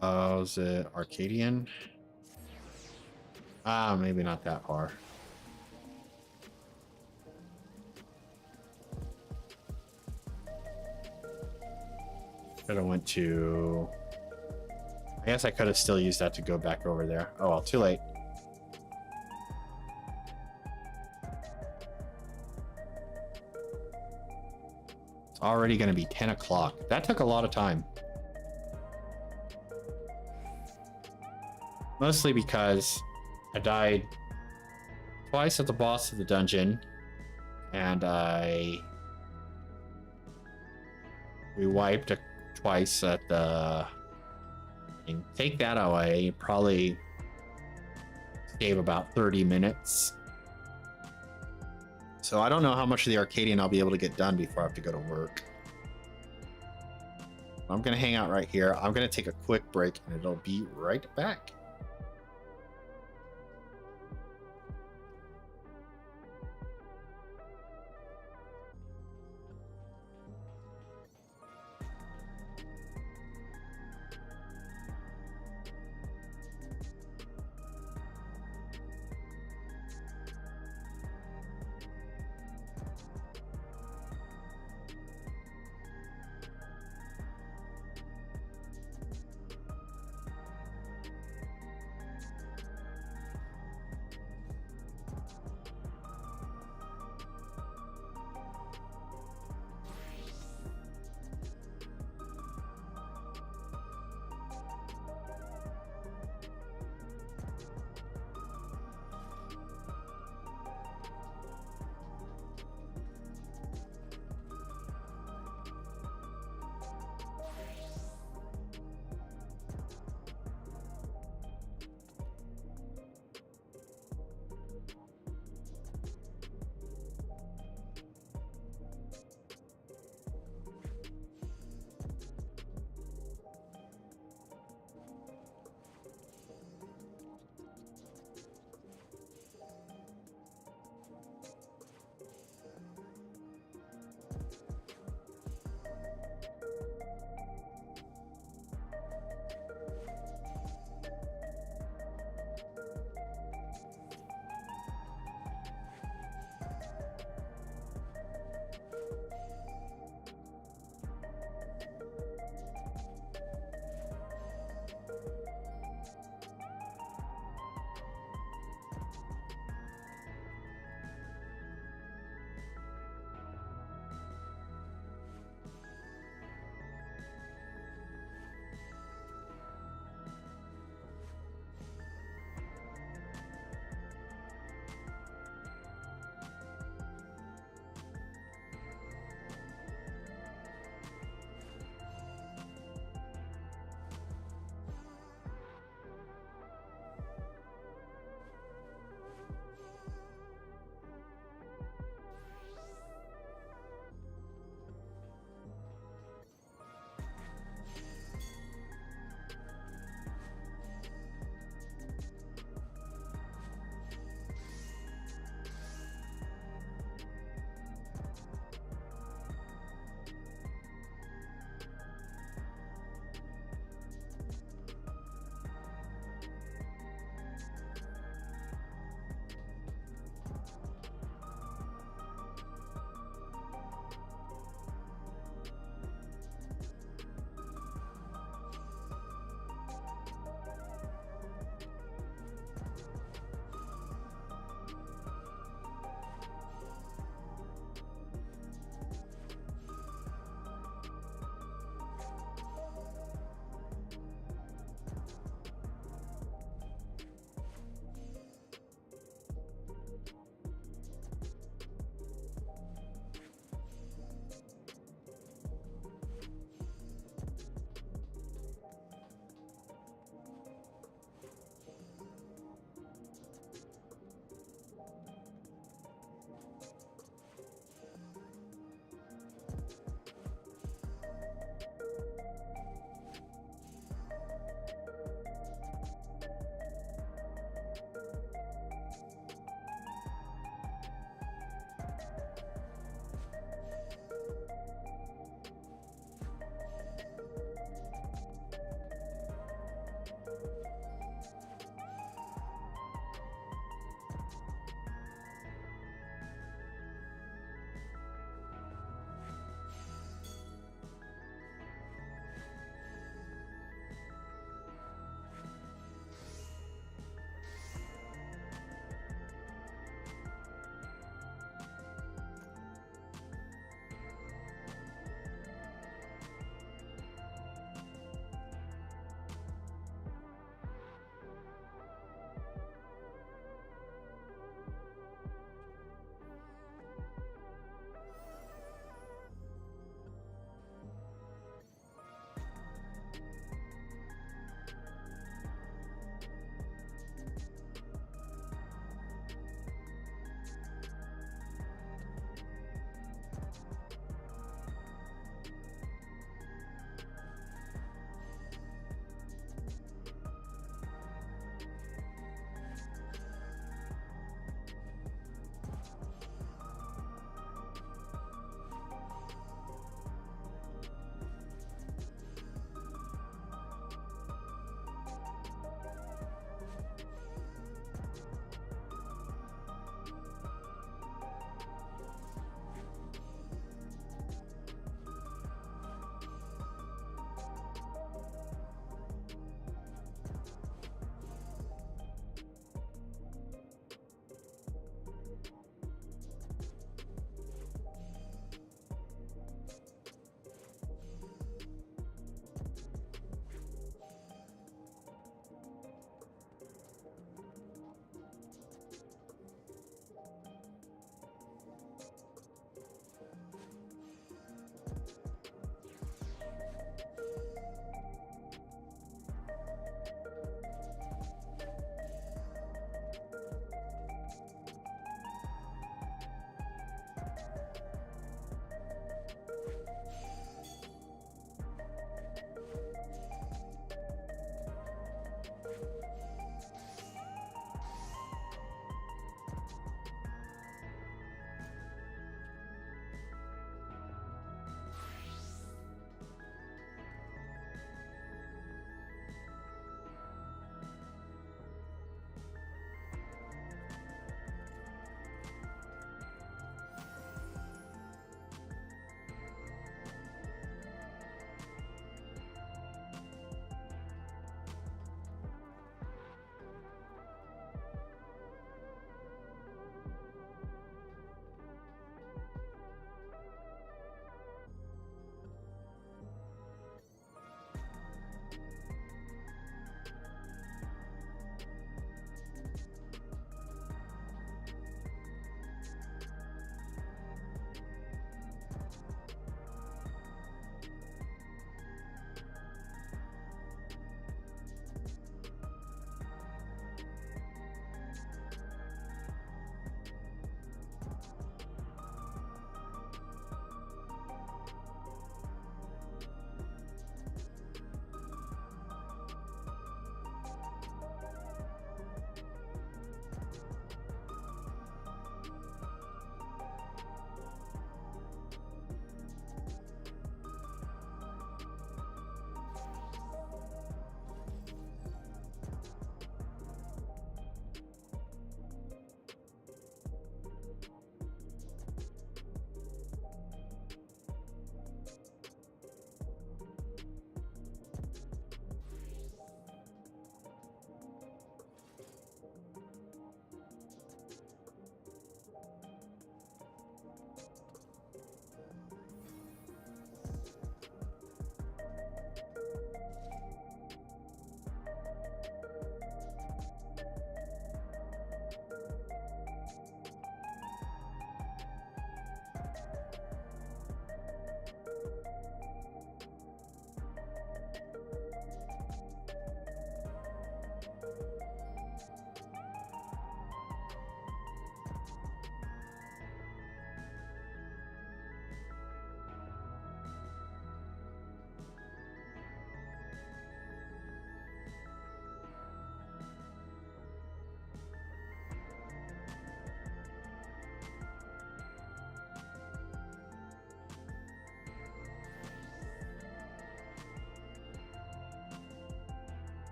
Oh, is it Arcadion? Ah, maybe not that far. Could have went to... I guess I could have still used that to go back over there. Oh, well, too late. It's already going to be 10 o'clock. That took a lot of time. Mostly because I died twice at the boss of the dungeon, and we wiped twice at the thing. Take that away, probably save about 30 minutes. So I don't know how much of the Arcadion I'll be able to get done before I have to go to work. I'm gonna hang out right here. I'm gonna take a quick break and it'll be right back.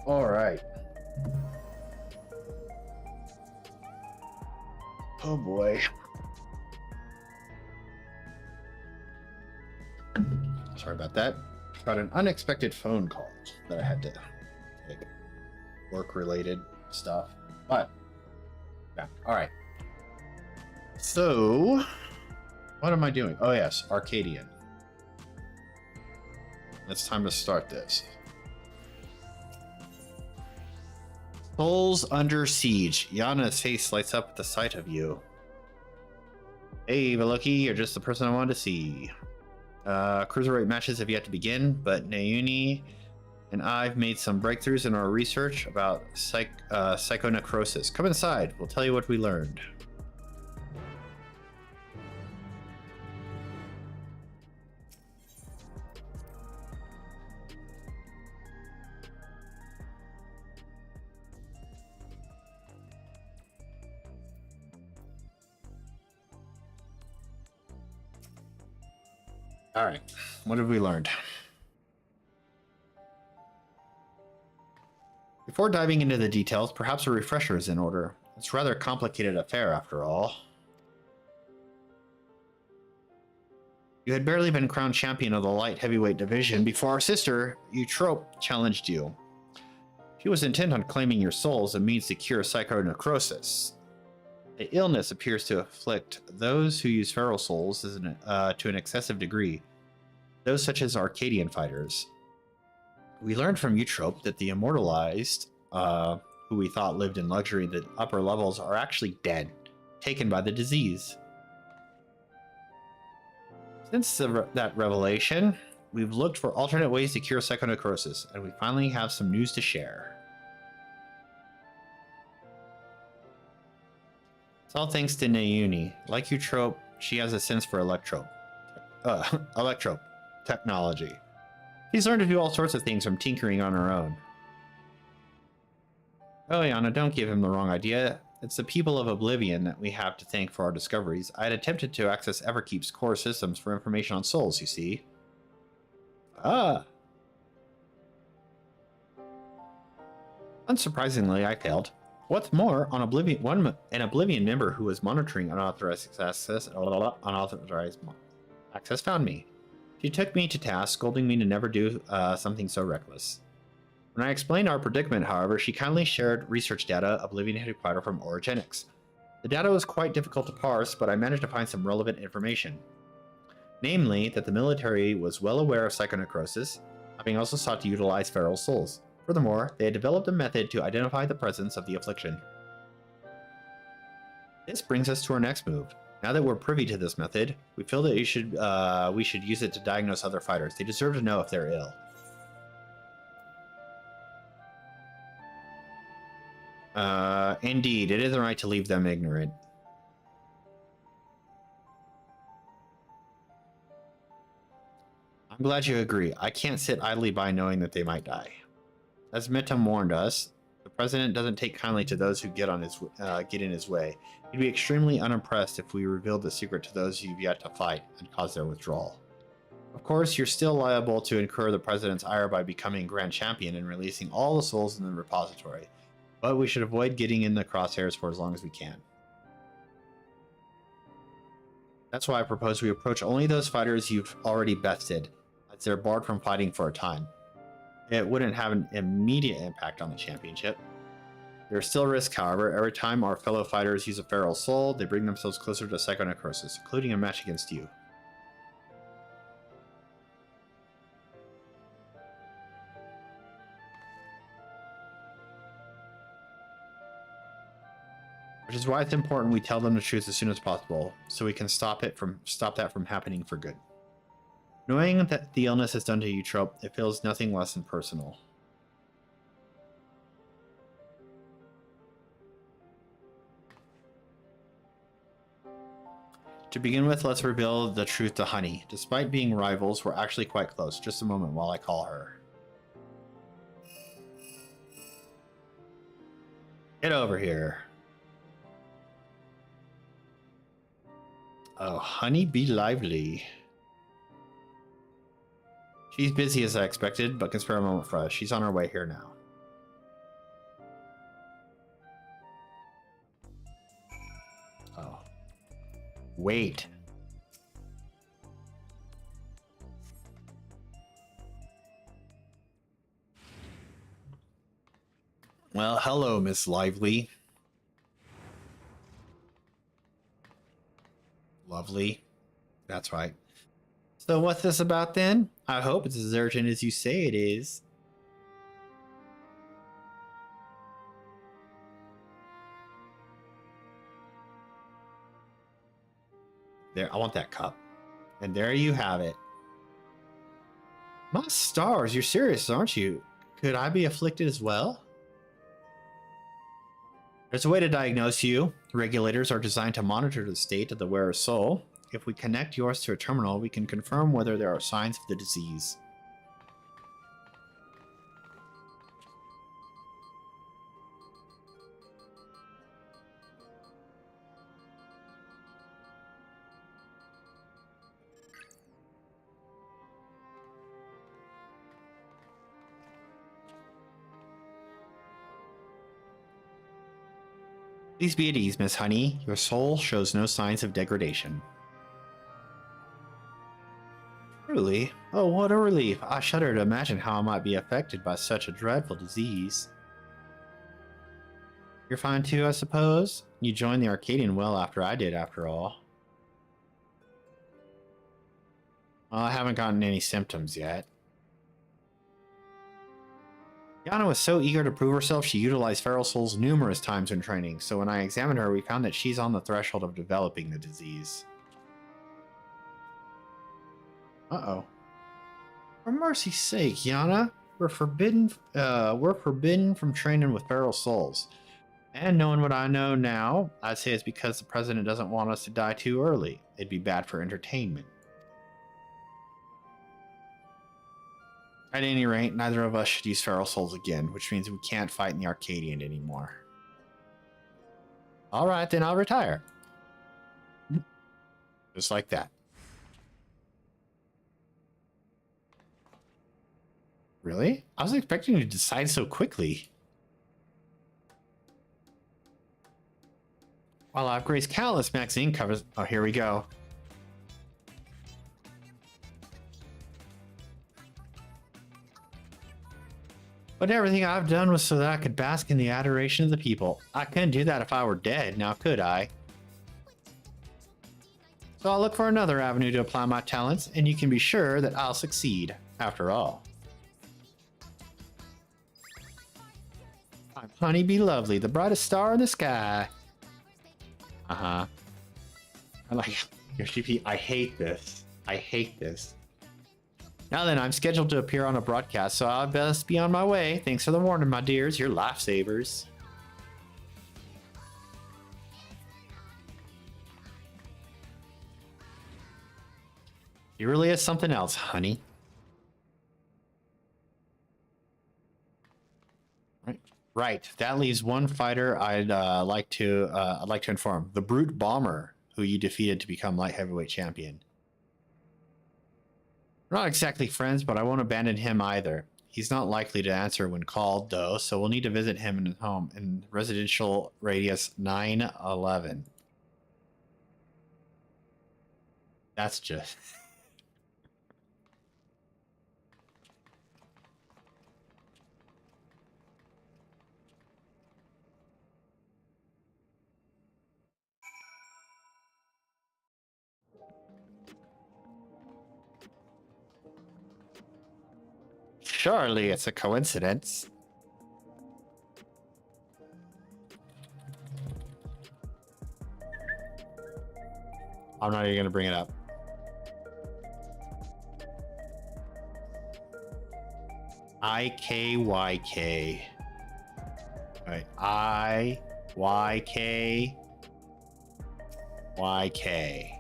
All right. Oh boy. Sorry about that. Got an unexpected phone call that I had to take. Work-related stuff. But, yeah. All right. So, what am I doing? Oh yes, Arcadion. It's time to start this. Souls under siege. Yana's face lights up at the sight of you. Hey, Veloki, you're just the person I wanted to see. Cruiserweight matches have yet to begin, but Nayuni and I've made some breakthroughs in our research about psychonecrosis. Come inside, we'll tell you what we learned. All right, what have we learned? Before diving into the details, perhaps a refresher is in order. It's a rather complicated affair, after all. You had barely been crowned champion of the light heavyweight division before our sister, Eutrope, challenged you. She was intent on claiming your soul as a means to cure psychonecrosis. The illness appears to afflict those who use feral souls to an excessive degree, those such as Arcadian fighters. We learned from Eutrope that the immortalized, who we thought lived in luxury at the upper levels, are actually dead, taken by the disease. Since that revelation, we've looked for alternate ways to cure psychonecrosis, and we finally have some news to share. It's all thanks to Nayuni. Like Eutrope, she has a sense for electrope technology. She's learned to do all sorts of things from tinkering on her own. Oh, Yana, don't give him the wrong idea. It's the people of Oblivion that we have to thank for our discoveries. I had attempted to access Everkeep's core systems for information on souls, you see. Ah. Unsurprisingly, I failed. What's more, an Oblivion member who was monitoring unauthorized access found me. She took me to task, scolding me to never do something so reckless. When I explained our predicament, however, she kindly shared research data Oblivion had acquired from Origenics. The data was quite difficult to parse, but I managed to find some relevant information. Namely, that the military was well aware of psychonecrosis, having also sought to utilize feral souls. Furthermore, they had developed a method to identify the presence of the affliction. This brings us to our next move. Now that we're privy to this method, we feel that we should use it to diagnose other fighters. They deserve to know if they're ill. Indeed, it isn't right to leave them ignorant. I'm glad you agree. I can't sit idly by knowing that they might die. As Metum warned us, the president doesn't take kindly to those who get in his way. He'd be extremely unimpressed if we revealed the secret to those you've yet to fight and cause their withdrawal. Of course, you're still liable to incur the president's ire by becoming grand champion and releasing all the souls in the repository, but we should avoid getting in the crosshairs for as long as we can. That's why I propose we approach only those fighters you've already bested, as they're barred from fighting for a time. It wouldn't have an immediate impact on the championship. There are still risks, however. Every time our fellow fighters use a feral soul, they bring themselves closer to psychonecrosis, including a match against you. Which is why it's important we tell them the truth as soon as possible, so we can stop that from happening for good. Knowing that the illness is done to Eutrope, it feels nothing less than personal. To begin with, let's reveal the truth to Honey. Despite being rivals, we're actually quite close. Just a moment while I call her. Get over here. Oh, Honey, be lively. She's busy as I expected, but can spare a moment for us. She's on her way here now. Uh-oh. Wait. Well, hello, Miss Lively. Lovely. That's right. So what's this about then? I hope it's as urgent as you say it is. There, I want that cup. And there you have it. My stars, you're serious, aren't you? Could I be afflicted as well? There's a way to diagnose you. Regulators are designed to monitor the state of the wearer's soul. If we connect yours to a terminal, we can confirm whether there are signs of the disease. Please be at ease, Miss Honey. Your soul shows no signs of degradation. Truly? Oh, what a relief. I shudder to imagine how I might be affected by such a dreadful disease. You're fine too, I suppose? You joined the Arcadion well after I did, after all. Well, I haven't gotten any symptoms yet. Yana was so eager to prove herself, she utilized feral souls numerous times in training, so when I examined her, we found that she's on the threshold of developing the disease. Uh-oh. For mercy's sake, Yana, we're forbidden from training with feral souls. And knowing what I know now, I'd say it's because the president doesn't want us to die too early. It'd be bad for entertainment. At any rate, neither of us should use feral souls again, which means we can't fight in the Arcadion anymore. Alright, then I'll retire. Just like that. Really? I was expecting you to decide so quickly. While Upgrade's Catalyst magazine covers... Oh, here we go. But everything I've done was so that I could bask in the adoration of the people. I couldn't do that if I were dead, now could I? So I'll look for another avenue to apply my talents, and you can be sure that I'll succeed, after all. I'm Honey Be Lovely, the brightest star in the sky. Uh-huh. I like your GP. I hate this. I hate this. Now then, I'm scheduled to appear on a broadcast, so I'll best be on my way. Thanks for the warning, my dears. You're lifesavers. He really is something else, honey. Right. That leaves one fighter I'd like to inform. The Brute Bomber, who you defeated to become light heavyweight champion. We're not exactly friends, but I won't abandon him either. He's not likely to answer when called, though, so we'll need to visit him in his home in residential radius 911. That's just... Surely it's a coincidence. I'm not even going to bring it up. IKYK. All right. IYK. YK.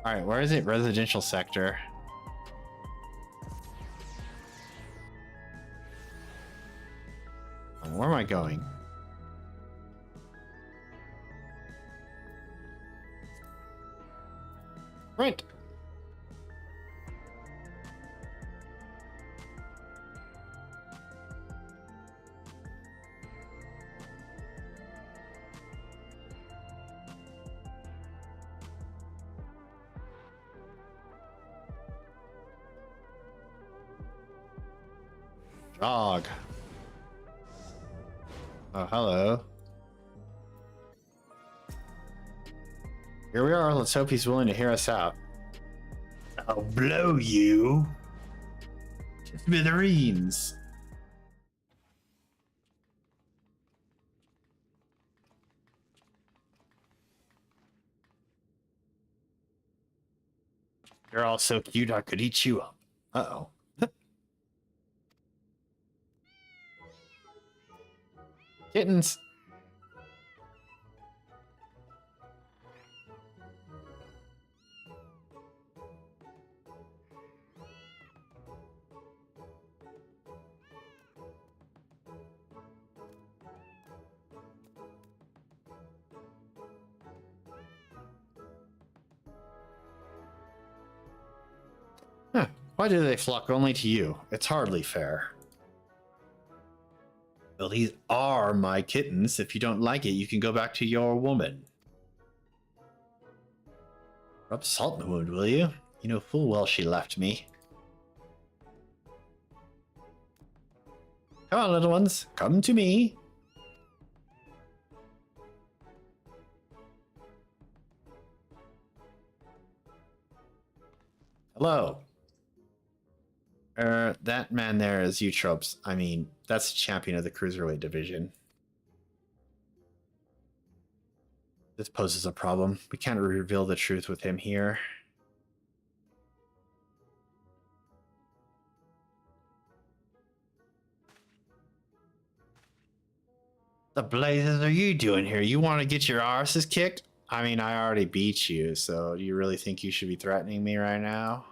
All right, where is it? Residential sector. Where am I going? Right. Dog. Oh, hello. Here we are. Let's hope he's willing to hear us out. I'll blow you to smithereens. You're all so cute I could eat you up. Uh-oh. Kittens. Huh. Why do they flock only to you? It's hardly fair. Well, these are my kittens. If you don't like it, you can go back to your woman. Rub salt in the wound, will you? You know full well she left me. Come on, little ones. Come to me. Hello. That man there is Eutrope's. I mean, that's the champion of the Cruiserweight division. This poses a problem. We can't reveal the truth with him here. The blazes are you doing here? You want to get your arses kicked? I mean, I already beat you, so do you really think you should be threatening me right now?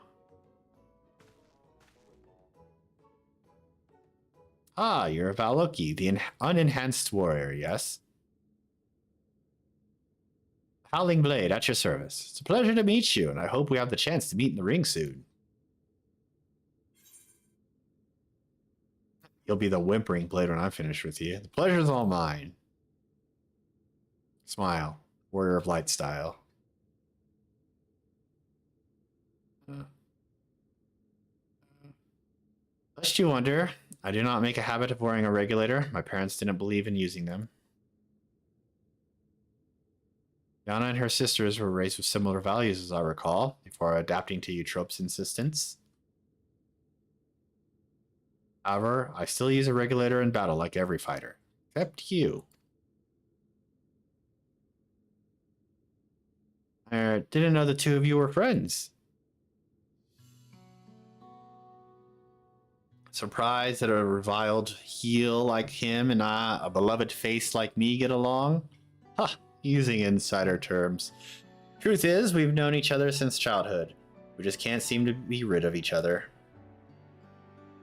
Ah, you're a Valoki, the unenhanced warrior, yes? Howling Blade, at your service. It's a pleasure to meet you, and I hope we have the chance to meet in the ring soon. You'll be the whimpering blade when I'm finished with you. The pleasure's all mine. Smile. Warrior of Light style. Lest you wonder, I do not make a habit of wearing a regulator. My parents didn't believe in using them. Yana and her sisters were raised with similar values, as I recall, before adapting to Eutrope's insistence. However, I still use a regulator in battle like every fighter. Except you. I didn't know the two of you were friends. Surprised that a reviled heel like him and a beloved face like me get along? Ha! Using insider terms. Truth is, we've known each other since childhood. We just can't seem to be rid of each other.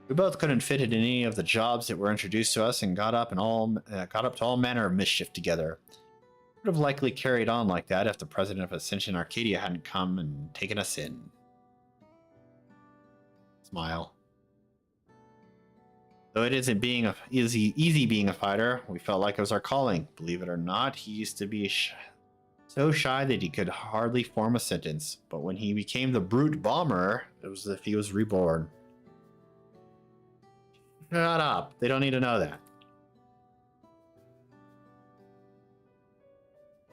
We both couldn't fit in any of the jobs that were introduced to us and got up to all manner of mischief together. Would have likely carried on like that if the president of Ascension Arcadia hadn't come and taken us in. Smile. Though it isn't easy being a fighter, we felt like it was our calling. Believe it or not, he used to be so shy that he could hardly form a sentence. But when he became the brute bomber, it was as if he was reborn. Shut up. They don't need to know that.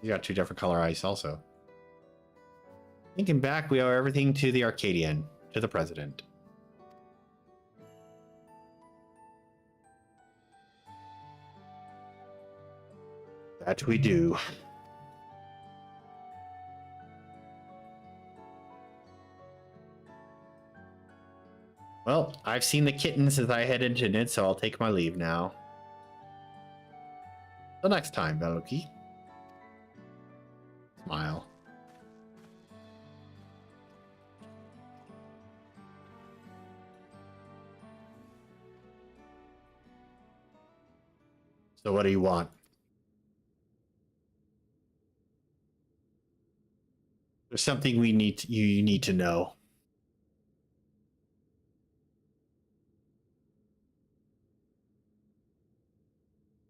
You got two different color eyes also. Thinking back, we owe everything to the Arcadion, to the president. That we do. Well, I've seen the kittens as I head into it, so I'll take my leave now. Till next time, Valoki. Smile. So what do you want? There's something you need to know.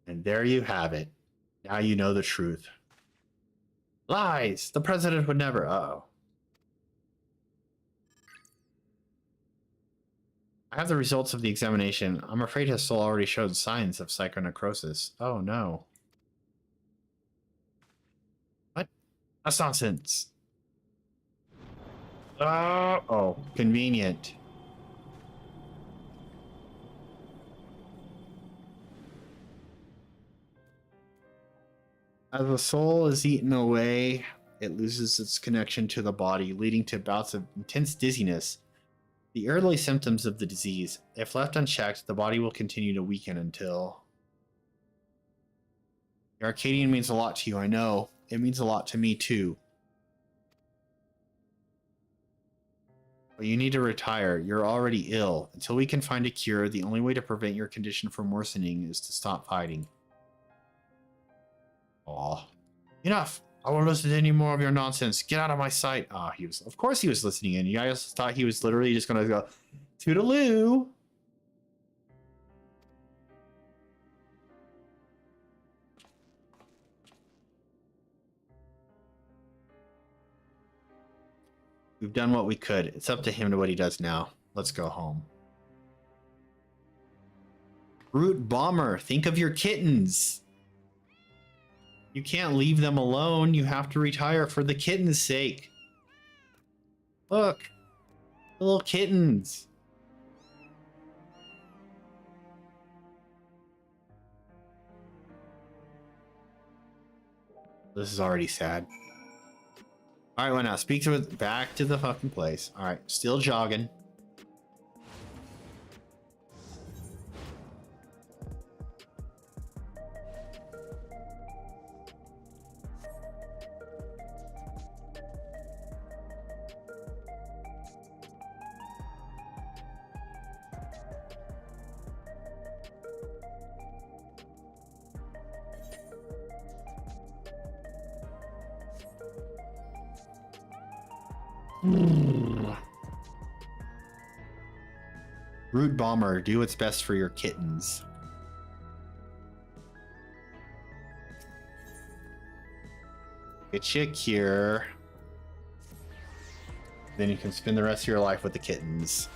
And there you have it. Now you know the truth. Lies! The president would never. Uh-oh. I have the results of the examination. I'm afraid his soul already showed signs of psychonecrosis. Oh no. What? That's nonsense. Oh, convenient. As the soul is eaten away, it loses its connection to the body, leading to bouts of intense dizziness. The early symptoms of the disease. If left unchecked, the body will continue to weaken until... The Arcadion means a lot to you, I know. It means a lot to me, too. But you need to retire. You're already ill. Until we can find a cure, the only way to prevent your condition from worsening is to stop fighting. Aw. Enough! I won't listen to any more of your nonsense. Get out of my sight. Ah, of course he was listening in. You guys thought he was literally just gonna go, toodaloo. We've done what we could. It's up to him to what he does now. Let's go home. Brute Bomber, think of your kittens. You can't leave them alone. You have to retire for the kittens' sake. Look. The little kittens. This is already sad. Alright, well now, speak to it. Back to the fucking place. Alright, still jogging. Brute Bomber, do what's best for your kittens. Get you a cure. Then you can spend the rest of your life with the kittens.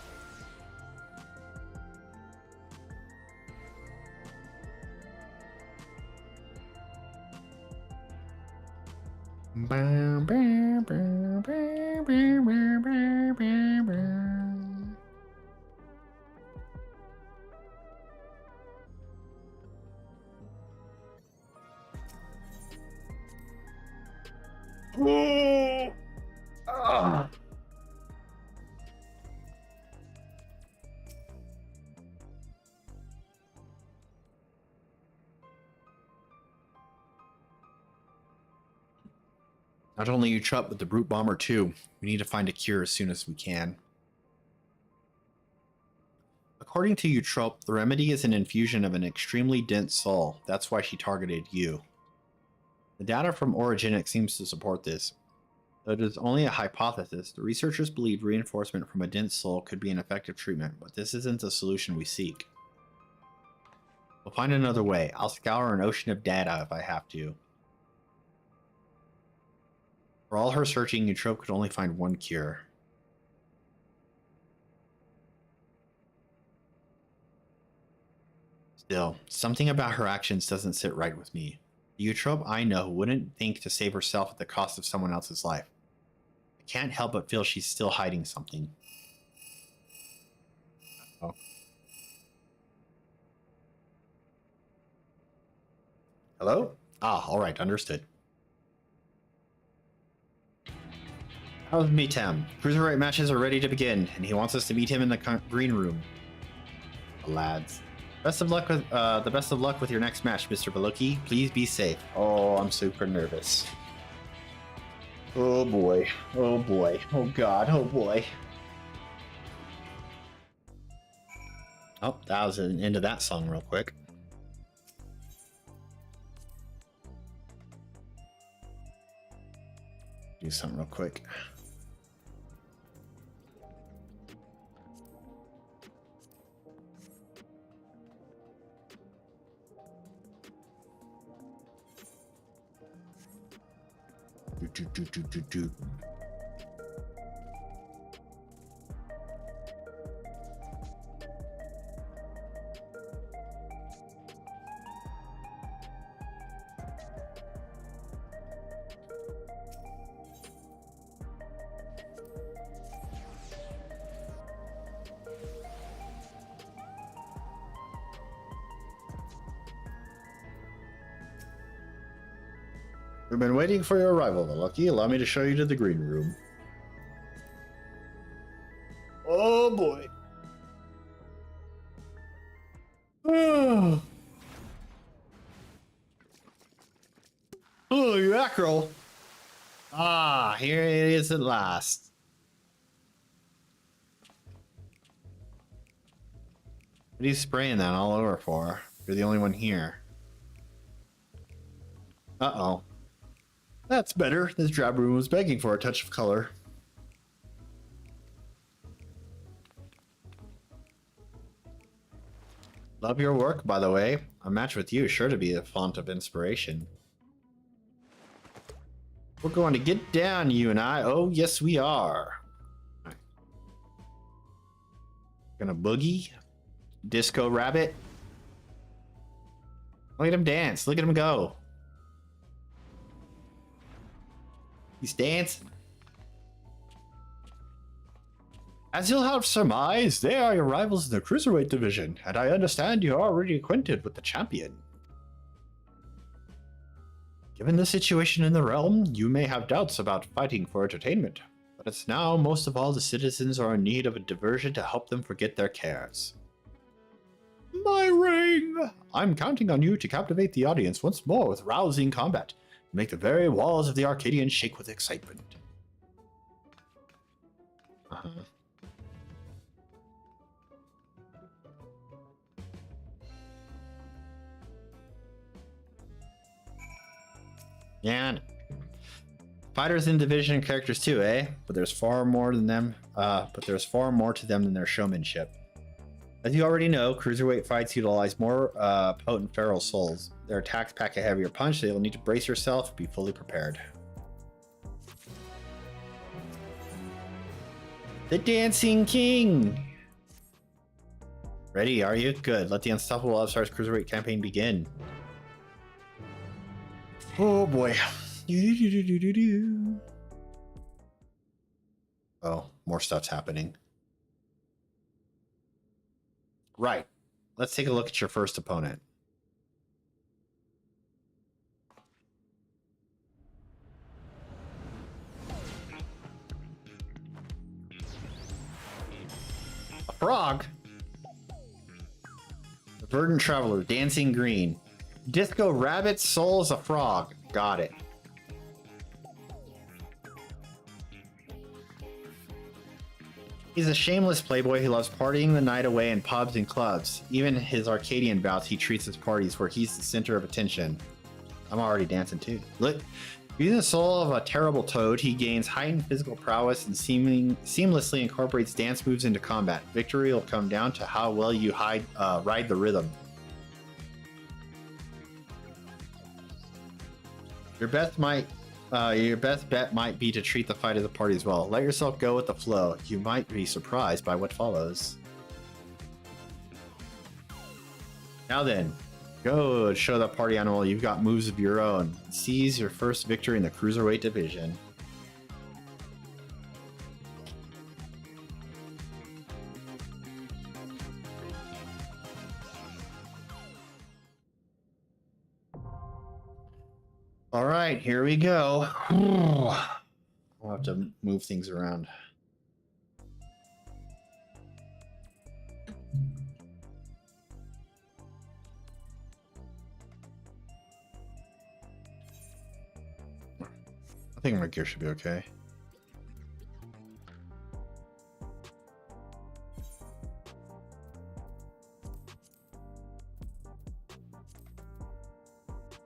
Not only Utrup, but the Brute Bomber too. We need to find a cure as soon as we can. According to Utrup, the remedy is an infusion of an extremely dense soul. That's why she targeted you. The data from Origenic seems to support this. Though it is only a hypothesis, the researchers believe reinforcement from a dense soul could be an effective treatment, but this isn't the solution we seek. We'll find another way. I'll scour an ocean of data if I have to. For all her searching, Utrup could only find one cure. Still, something about her actions doesn't sit right with me. The Utrup I know wouldn't think to save herself at the cost of someone else's life. I can't help but feel she's still hiding something. Oh. Hello? Ah, alright, understood. How's Meetam? Cruiserweight matches are ready to begin, and he wants us to meet him in the green room. Lads. Best of luck with the best of luck with your next match, Mr. Baloki. Please be safe. Oh, I'm super nervous. Oh boy. Oh boy. Oh god. Oh boy. Oh, that was an end of that song real quick. Do something real quick. Do. We've been waiting for your arrival, Lucky. Allow me to show you to the green room. Oh boy. Oh, you mackerel. Ah, here it is at last. What are you spraying that all over for? You're the only one here. Uh-oh. That's better. This drab room was begging for a touch of color. Love your work, by the way. A match with you is sure to be a font of inspiration. We're going to get down, you and I. Oh, yes, we are. Right. Gonna boogie. Disco rabbit. Look at him dance. Look at him go. He's dancing. As you'll have surmised, they are your rivals in the Cruiserweight division, and I understand you are already acquainted with the champion. Given the situation in the realm, you may have doubts about fighting for entertainment, but it's now most of all the citizens are in need of a diversion to help them forget their cares. My ring! I'm counting on you to captivate the audience once more with rousing combat, and make the very walls of the Arcadion shake with excitement. Yeah. Fighters in division characters too, eh? But there's far more than them. But there's far more to them than their showmanship. As you already know, cruiserweight fights utilize more potent feral souls. Their attacks pack a heavier punch, so you'll need to brace yourself and be fully prepared. The Dancing King! Ready, are you? Good. Let the Unstoppable Upstar's Cruiserweight campaign begin. Oh boy. Oh, more stuff's happening. Right. Let's take a look at your first opponent. A frog? The Verdant Traveler, Dancing Green. Disco Rabbit, Soul is a frog. Got it. He's a shameless playboy who loves partying the night away in pubs and clubs. Even his Arcadion bouts, he treats his parties where he's the center of attention. I'm already dancing too. Look, using the soul of a terrible toad, he gains heightened physical prowess and seamlessly incorporates dance moves into combat. Victory will come down to how well you ride the rhythm. Your best bet might be to treat the fight as a party as well. Let yourself go with the flow. You might be surprised by what follows. Now then, go show the party animal you've got moves of your own. Seize your first victory in the Cruiserweight division. All right, here we go. I'll have to move things around. I think my gear should be okay.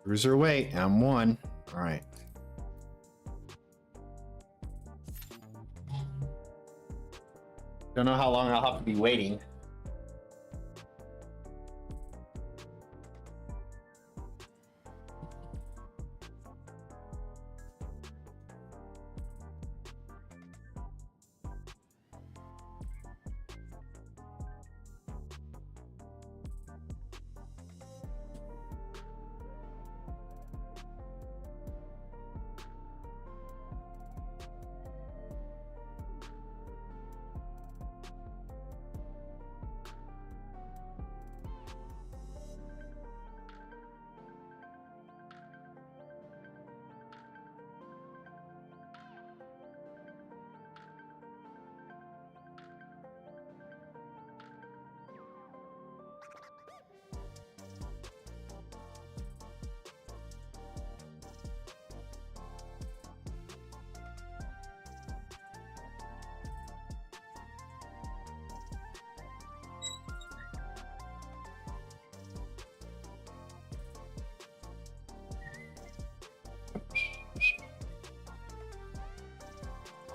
Cruiserweight, M1. All right. Don't know how long I'll have to be waiting.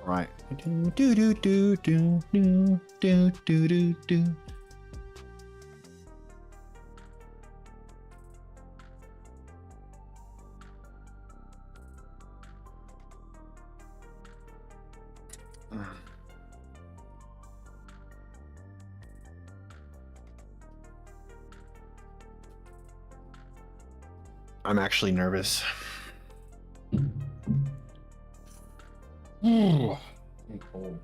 Right. Do do do do do do do do do. I'm actually nervous. I'm cold.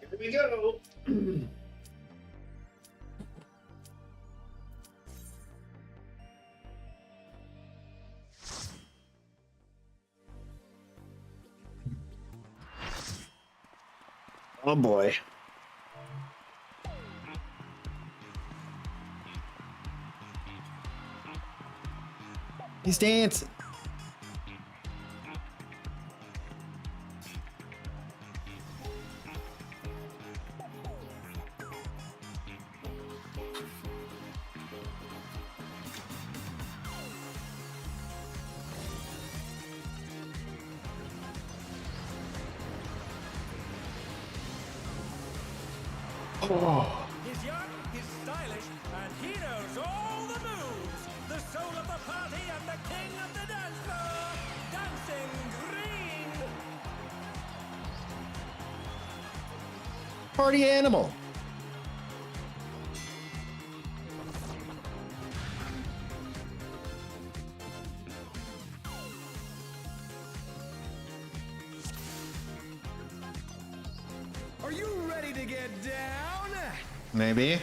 Here we go. Oh boy. He's dancing. Oh. He's young, he's stylish, and he knows all the moves. The soul of the party and the king of the dance floor, Dancing Green. Party animal. Are you ready to get down? Maybe.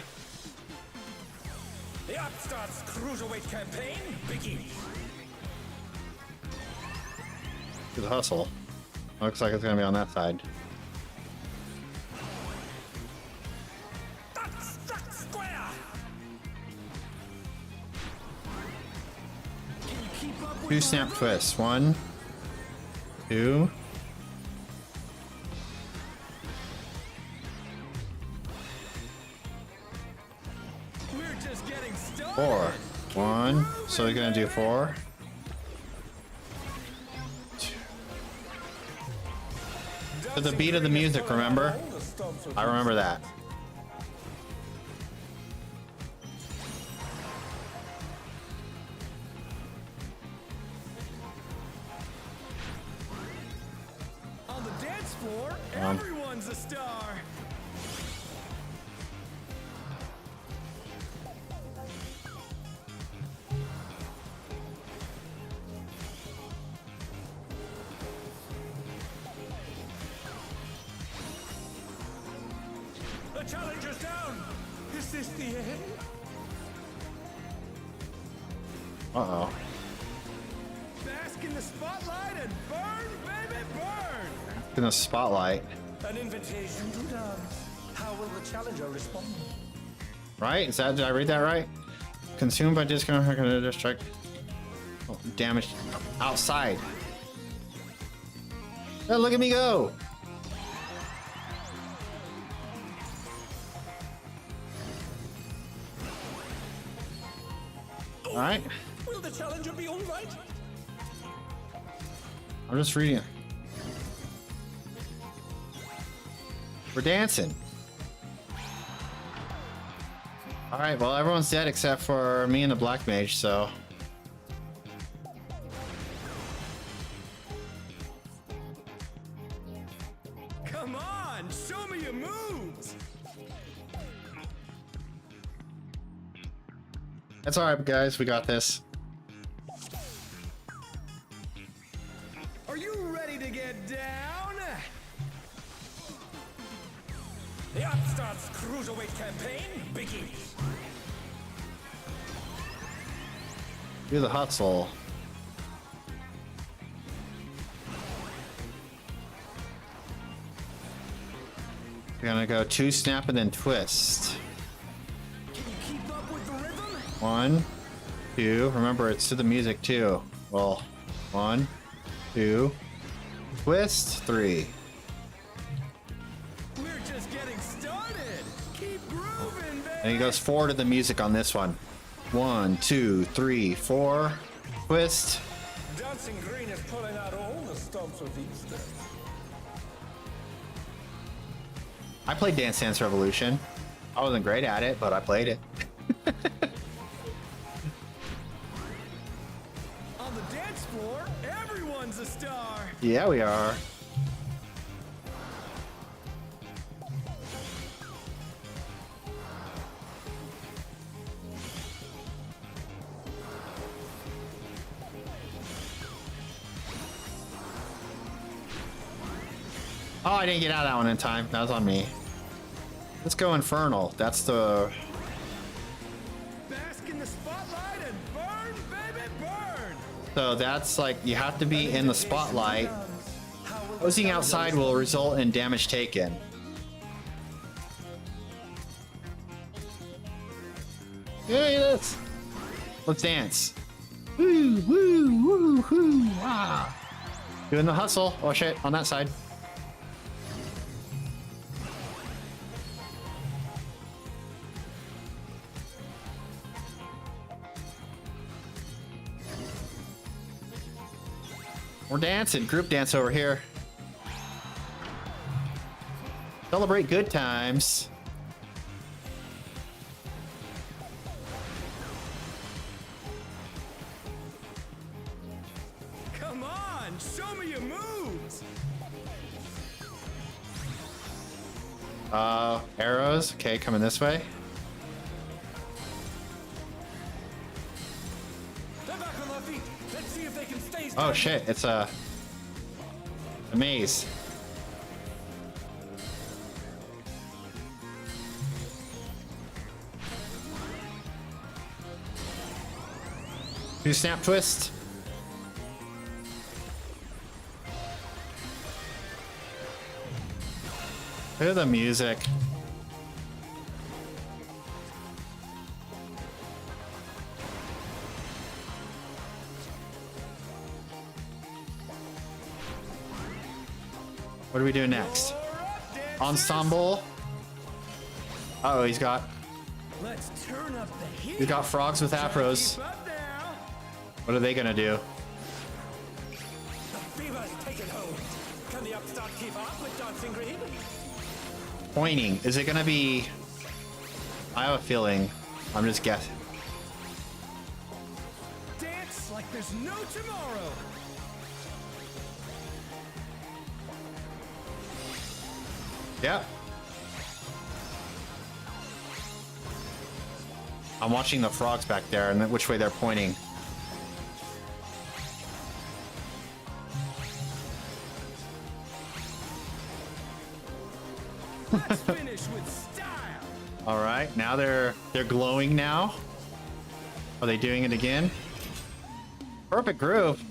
The Upstart's cruiserweight campaign begins. Good hustle. Looks like it's gonna be on that side. That's struck square. Can you keep up with Two my snap rhythm? twists. 1, 2. We're just getting started. 4. 1. So you're gonna do 4. 2. To the beat of the music, remember? I remember that. On the dance floor, On. everyone's a star. The challenger's down. Is this the end? Uh-oh. Bask in the spotlight and burn, baby, burn. In the spotlight. An invitation to dance. How will the challenger respond? Right? Is that, did I read that right? Consumed by discount, gonna distract. Oh, damage outside. Oh, look at me go! Alright. Will the challenger be all right? I'm just reading it. We're dancing. Alright, well everyone's dead except for me and the black mage, so. Come on, show me your moves. That's alright, guys, we got this. Are you ready to get down? The Upstart's cruiserweight campaign begins. Do the hustle. We're gonna go 2 snap and then twist. Can you keep up with the rhythm? 1, 2. Remember, it's to the music too. Well, 1, 2, twist, 3. We're just getting started. Keep grooving, baby. And he goes 4 to the music on this one. 1, 2, 3, 4, twist. Dancing Green is pulling out all the stops with these steps. I played Dance Dance Revolution. I wasn't great at it, but I played it. On the dance floor, everyone's a star. Yeah, we are. Oh, I didn't get out of that one in time. That was on me. Let's go Infernal. That's the... Bask in the spotlight and burn, baby, burn. So that's like, you have to be in the spotlight. Posing outside will result in damage taken. Yeah, yes. Let's dance. Woo, woo, woo, woo, ah. Doing the hustle. Oh shit, on that side. We're dancing. Group dance over here. Celebrate good times. Come on, show me your moves. Arrows. Okay, coming this way. They're back on their feet. Let's see if they can stay. Oh shit, it's a maze. Do snap twist. Hear the music. What do we do next? Ensemble. Uh oh, he's got Let's turn up the heat. he's got frogs with afros. What are they gonna do? The fever's taken hold. Can the upstart keep up with Dancing Green? Pointing. Is it gonna be? I have a feeling. I'm just guessing. Dance like there's no tomorrow. Yep. I'm watching the frogs back there and which way they're pointing. Let's finish with style. All right, now they're glowing now. Are they doing it again? Perfect groove.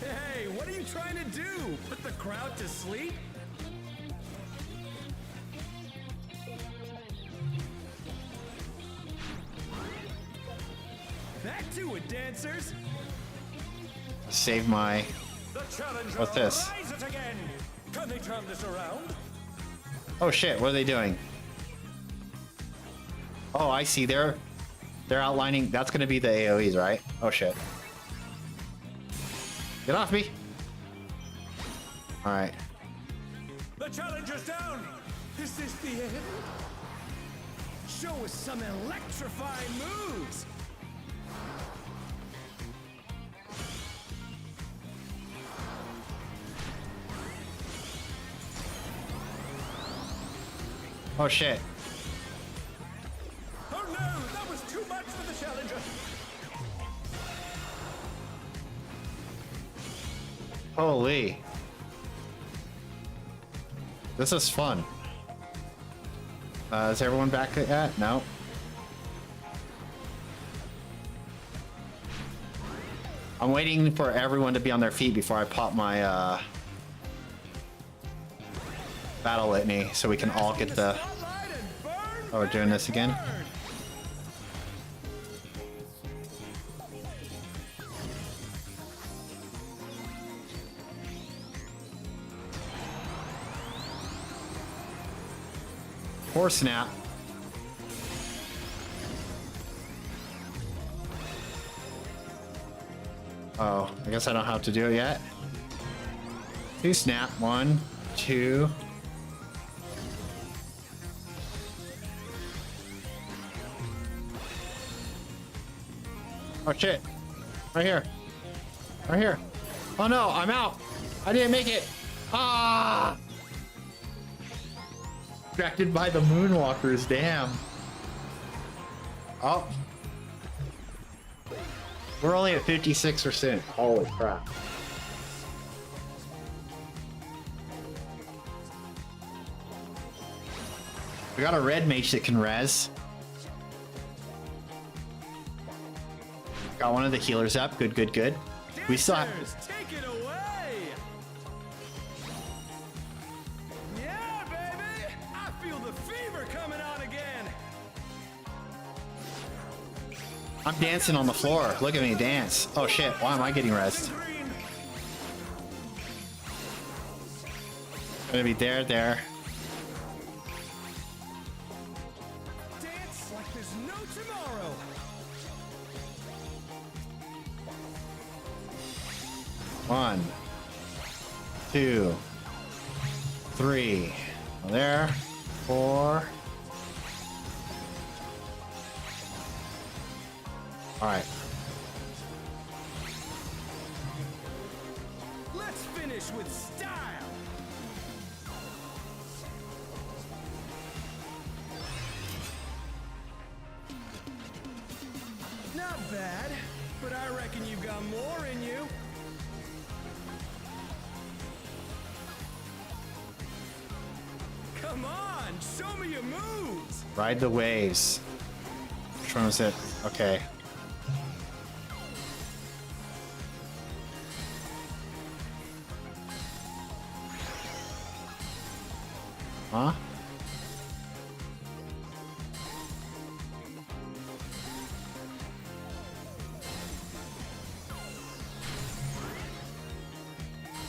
Hey, what are you trying to do? Put the crowd to sleep? Back to it, dancers. Save my. The challenger What's this? rises again. Can they turn this around? Oh shit! What are they doing? Oh, I see. They're outlining. That's gonna be the AOE's, right? Oh shit! Get off me! All right. The challenger's down. Is this the end? Show us some electrifying moves. Oh shit! Oh no, that was too much for the challenger. Holy! This is fun. Is everyone back at? No. I'm waiting for everyone to be on their feet before I pop my battle litany so we can all get the... Oh, we're doing this again? Poor snap. Oh, I guess I don't have to do it yet. 2 snap. 1, 2. Oh shit. Right here. Right here. Oh no, I'm out. I didn't make it. Ah! Distracted by the moonwalkers, damn. Oh. We're only at 56%. Holy crap. We got a red mage that can res. Got one of the healers up. Good, good, good. We still have... Take it away! Yeah, baby! I feel the fever coming on again! I'm dancing on the floor. Look at me dance. Oh shit, why am I getting rest? Gonna be there. Dance like there's no tomorrow! One, 2, 3. There. 4. Alright. Let's finish with style! Not bad, but I reckon you've got more in you. Come on, show me your moves! Ride the waves. Which one was it? Okay. Huh?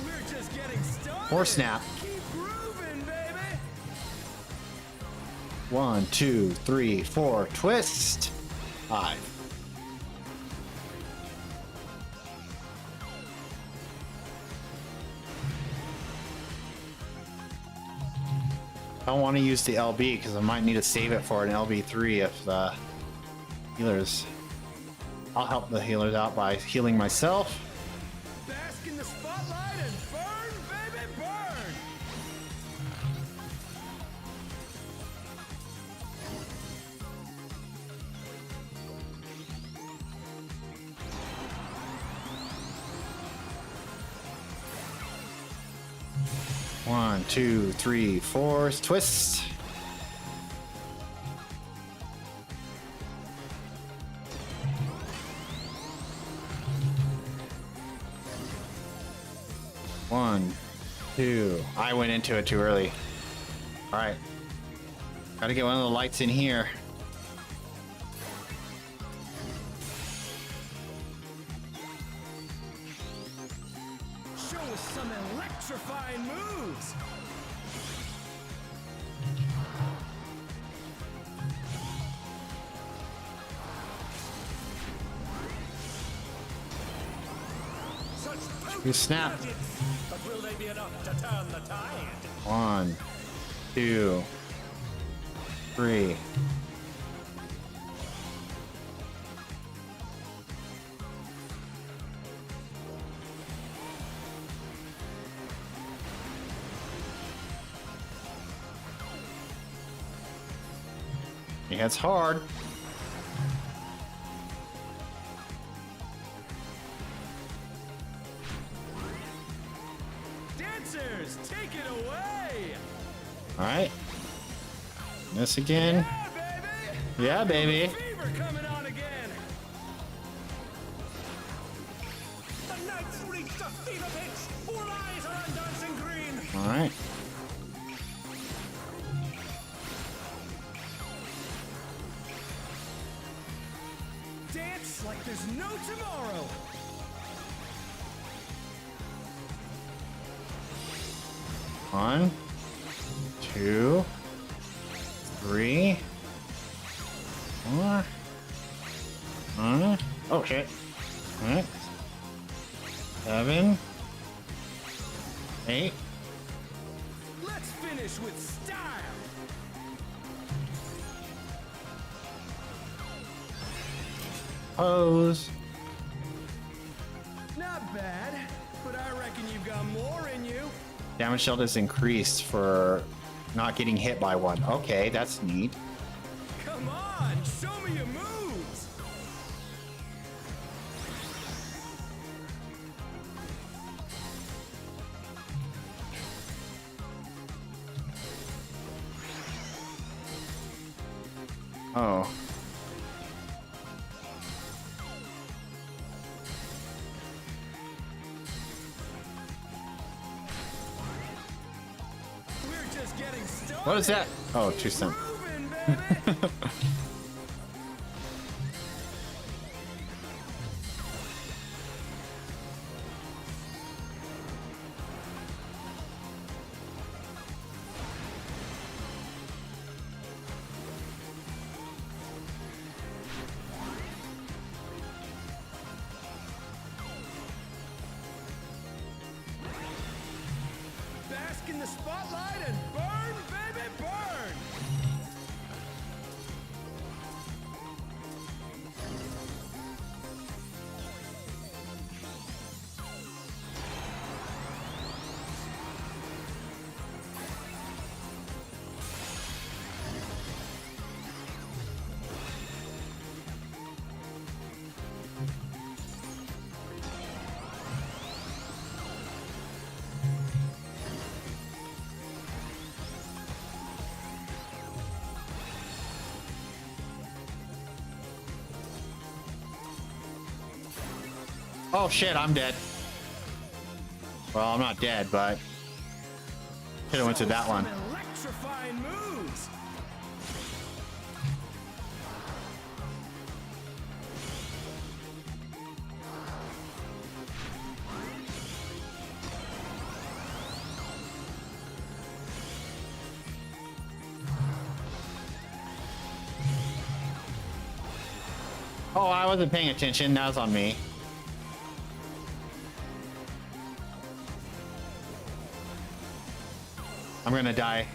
We're just getting started. Or snap. Keep grooving, baby. 1, 2, 3, 4. Twist. 5. I don't want to use the LB because I might need to save it for an LB3 if the healers. I'll help the healers out by healing myself. Bask in the spotlight and burn, baby, burn. One, 2, 3, 4. Twist. One, 2. I went into it too early. All right. Gotta get one of the lights in here. Show us some electrifying moves. You snap. But will they be enough to turn the tide? 1, 2, 3. He hits hard. Dancers, take it away. All right. Miss again. Yeah, baby. Fever coming on again. The night's reached a fever pitch. All eyes are on dancing green. All right. Dance like there's no tomorrow. One, 2, 3, 4. Oh shit. 6, 7, 8. Let's finish with style. Pose. Not bad, but I reckon you've got more in you. Damage shield is increased for not getting hit by one. Okay, that's neat. Come on, show me your moves. Oh. We're just getting started. What is that? Oh, 2 cents. Bask in the spotlight and burn, baby, burn. Oh shit, I'm dead. Well, I'm not dead, but could have went to that one. Electrifying moves. Oh, I wasn't paying attention. That was on me. I'm gonna die.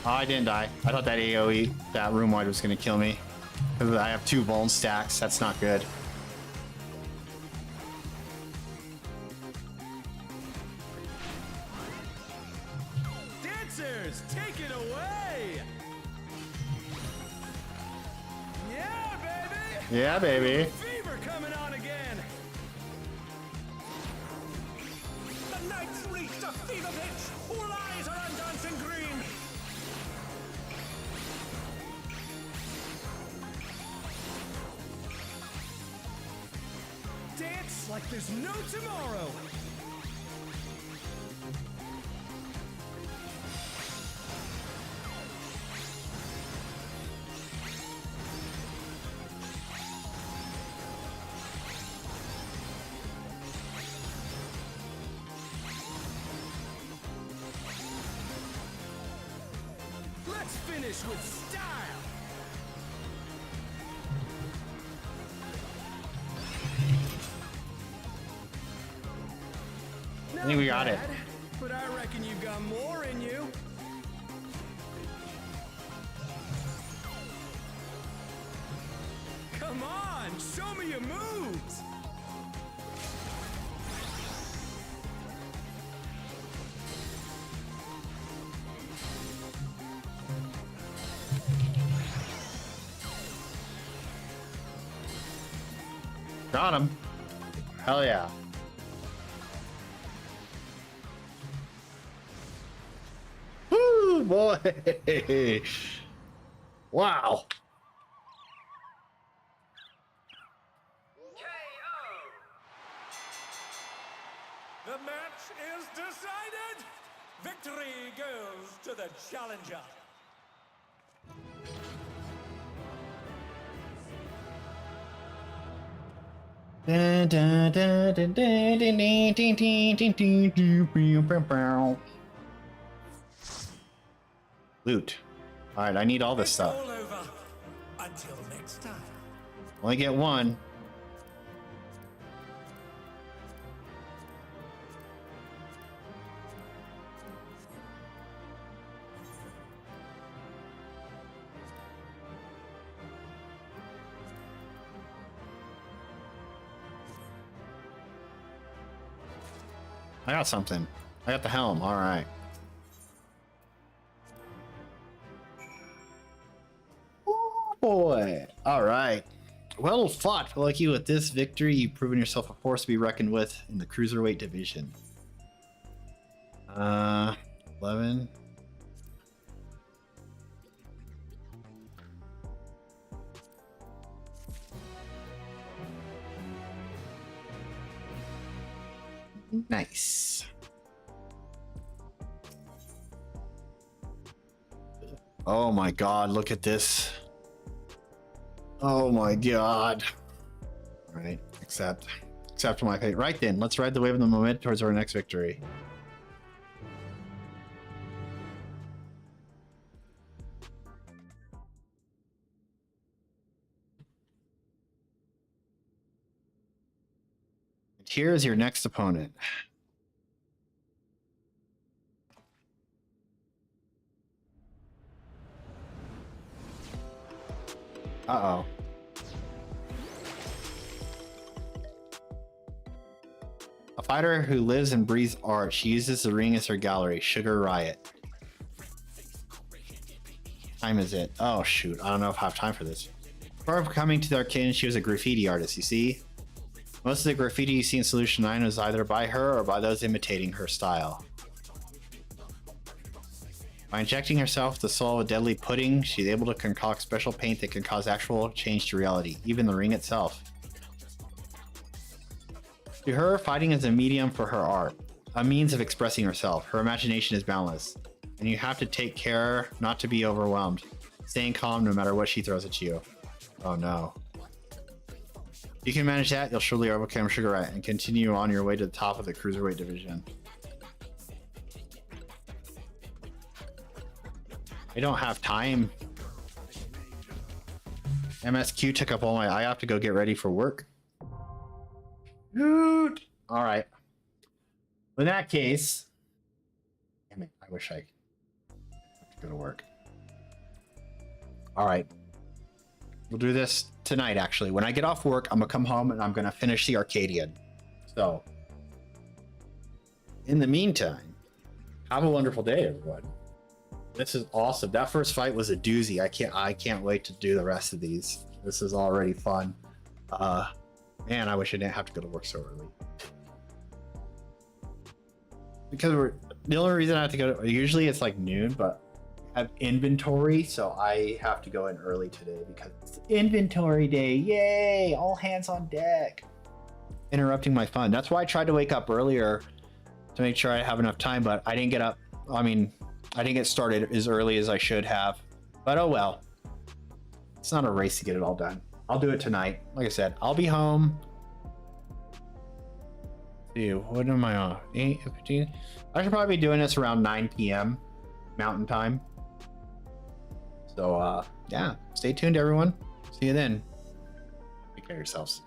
Oh, I didn't die. I thought that AoE, that room wide was gonna kill me. Because I have 2 vuln stacks. That's not good. Dancers, take it away. Yeah, baby. Yeah, baby. Fever coming on again. The night's reached a fever pitch. All eyes are on dancing green. Dance like there's no tomorrow. Let's finish with style. I think we got it. But I reckon you've got more in you. Come on, show me your moves. Got him. Hell yeah. Woo, boy. Wow. The match is decided. Victory goes to the challenger. Loot. All right, I need all this stuff. All over. Until next time. Only get one. I got something. I got the helm. All right. Oh boy. All right. Well fought, Lucky. With this victory, you've proven yourself a force to be reckoned with in the cruiserweight division. 11. Nice. Oh my god, look at this. Oh my god. All right, accept my fate. Right then, let's ride the wave of the moment towards our next victory. And here is your next opponent. Uh-oh. A fighter who lives and breathes art. She uses the ring as her gallery. Sugar Riot. Time is it? Oh shoot, I don't know if I have time for this. Before coming to the Arcadion, she was a graffiti artist, you see? Most of the graffiti you see in Solution 9 was either by her or by those imitating her style. By injecting herself with the soul of a deadly pudding, she's able to concoct special paint that can cause actual change to reality, even the ring itself. To her, fighting is a medium for her art, a means of expressing herself. Her imagination is boundless, and you have to take care not to be overwhelmed, staying calm no matter what she throws at you. Oh no. If you can manage that, you'll surely overcome Sugar Riot and continue on your way to the top of the Cruiserweight division. I don't have time. MSQ took up all my... I have to go get ready for work. Dude. All right. In that case... Damn it, I wish I could go to work. All right. We'll do this tonight, actually. When I get off work, I'm going to come home and I'm going to finish the Arcadion. So, in the meantime, have a wonderful day, everyone. This is awesome. That first fight was a doozy. I can't wait to do the rest of these. This is already fun. Man, I wish I didn't have to go to work so early. Because the only reason I have to go to, usually it's like noon, but I have inventory, so I have to go in early today because it's inventory day. Yay! All hands on deck. Interrupting my fun. That's why I tried to wake up earlier to make sure I have enough time, but I didn't get up. I mean, I didn't get started as early as I should have, but oh well. It's not a race to get it all done. I'll do it tonight. Like I said, I'll be home. See, what am I on? 8:15? I should probably be doing this around 9 p.m. Mountain Time. So, yeah, stay tuned, everyone. See you then. Take care of yourselves.